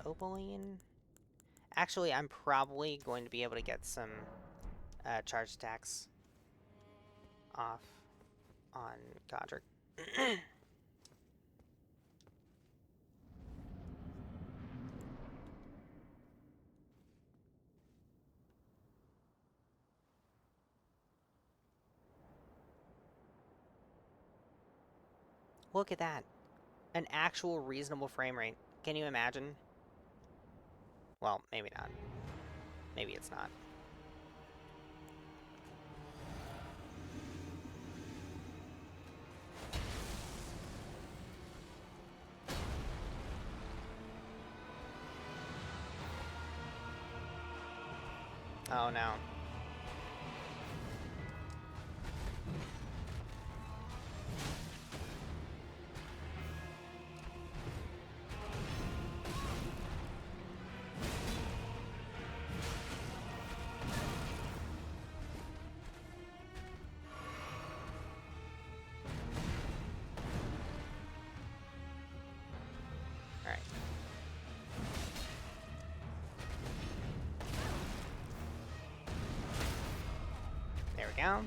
Opaline? Actually, I'm probably going to be able to get some charge attacks off on Godric. Look at that. An actual reasonable frame rate. Can you imagine? Well, maybe not. Maybe it's not. Oh no. Alright. There we go.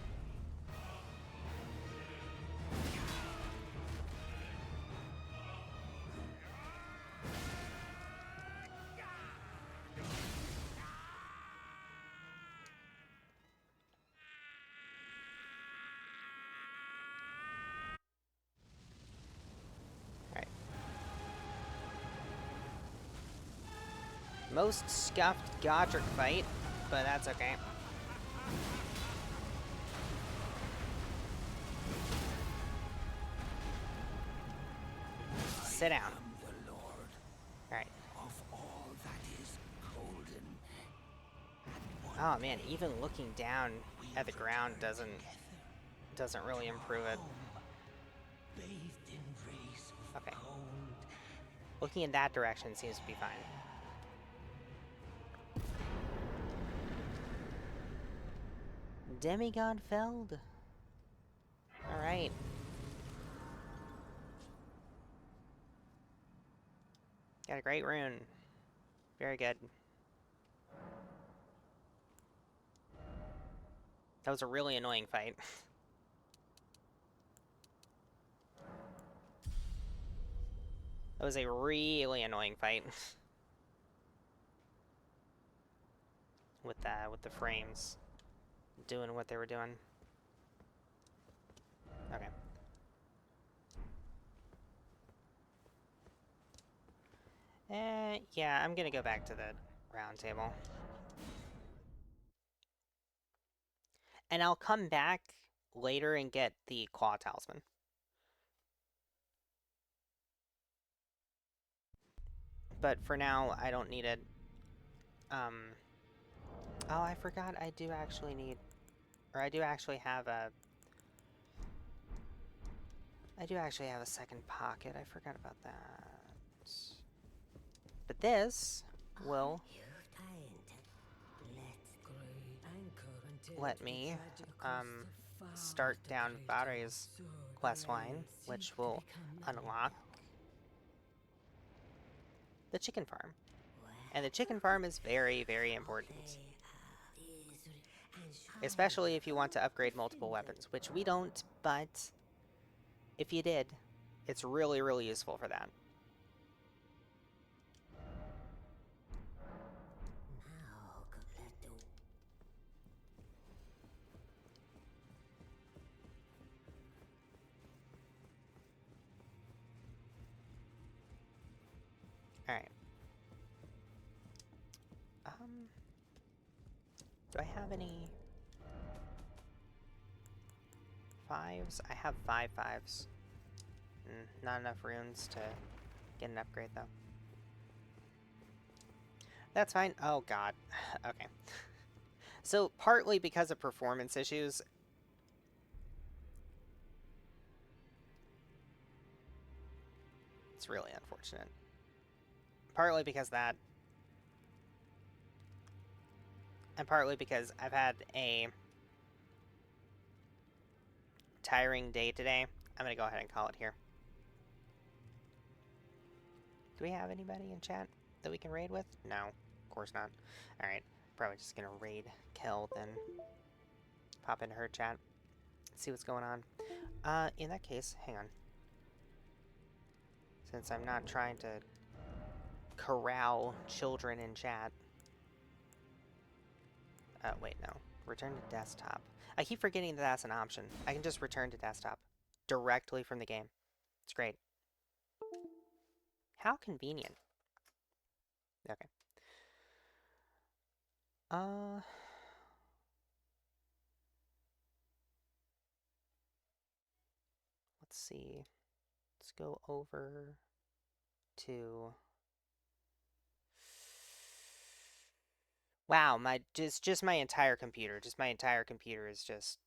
Alright. Most scuffed Godric fight, but that's okay. Sit down. The Lord Alright. of all that is golden. Oh man, even looking down at the ground doesn't really improve it. Bathed in rays of Okay. gold. Looking in that direction seems to be fine. Demigod Feld. Alright. Got a great rune. Very good. That was a really annoying fight. That was a really annoying fight. with the frames doing what they were doing. Okay. Yeah, I'm gonna go back to the round table. And I'll come back later and get the Claw Talisman. But for now, I don't need it. Oh, I forgot I do actually need... Or I do actually have a... I do actually have a second pocket. I forgot about that. But this will let me start down Battery's questline, which will unlock the chicken farm. And the chicken farm is very, very important. Especially if you want to upgrade multiple weapons, which we don't, but if you did, it's really, really useful for that. Alright. Do I have any... fives? I have 5 fives. Not enough runes to get an upgrade, though. That's fine. Oh, God. Okay. So, partly because of performance issues... It's really unfortunate. Partly because of that. And partly because I've had a tiring day today. I'm gonna go ahead and call it here. Do we have anybody in chat? that we can raid with? No, of course not. Alright, probably just gonna raid Kel, then pop into her chat, see what's going on. In that case, hang on. Since I'm not trying to corral children in chat. Wait, no. Return to desktop. I keep forgetting that that's an option. I can just return to desktop directly from the game. It's great. How convenient. Okay. Let's see. Let's go over to... Wow, my just my entire computer. Just my entire computer is just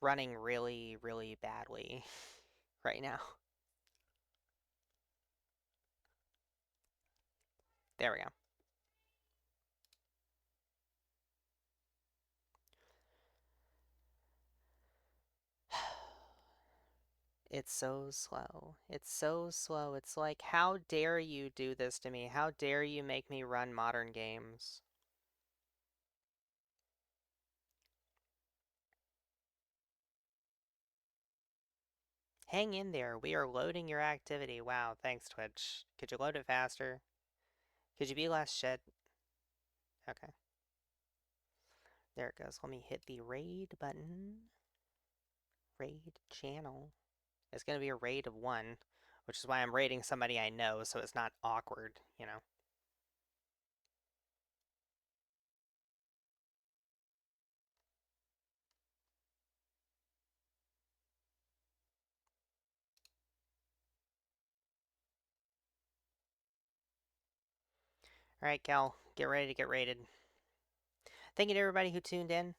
running really, really badly right now. There we go. It's so slow. It's so slow. It's like, how dare you do this to me? How dare you make me run modern games? Hang in there. We are loading your activity. Wow, thanks, Twitch. Could you load it faster? Could you be less shit? Okay. There it goes. Let me hit the raid button. Raid channel. It's going to be a raid of 1, which is why I'm raiding somebody I know, so it's not awkward, you know? Alright, Cal, get ready to get raided. Thank you to everybody who tuned in.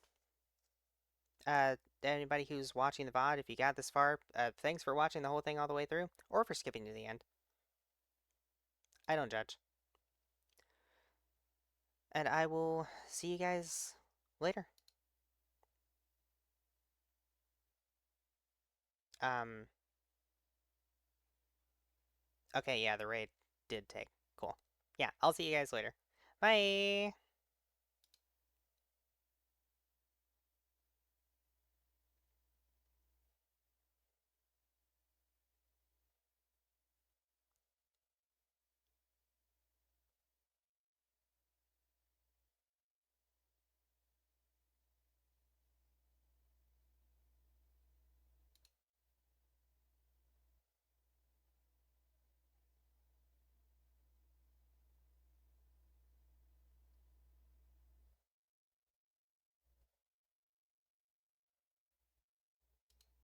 Anybody who's watching the VOD, if you got this far, thanks for watching the whole thing all the way through, or for skipping to the end. I don't judge. And I will see you guys later. Okay, yeah, the raid did take. Cool. Yeah, I'll see you guys later. Bye!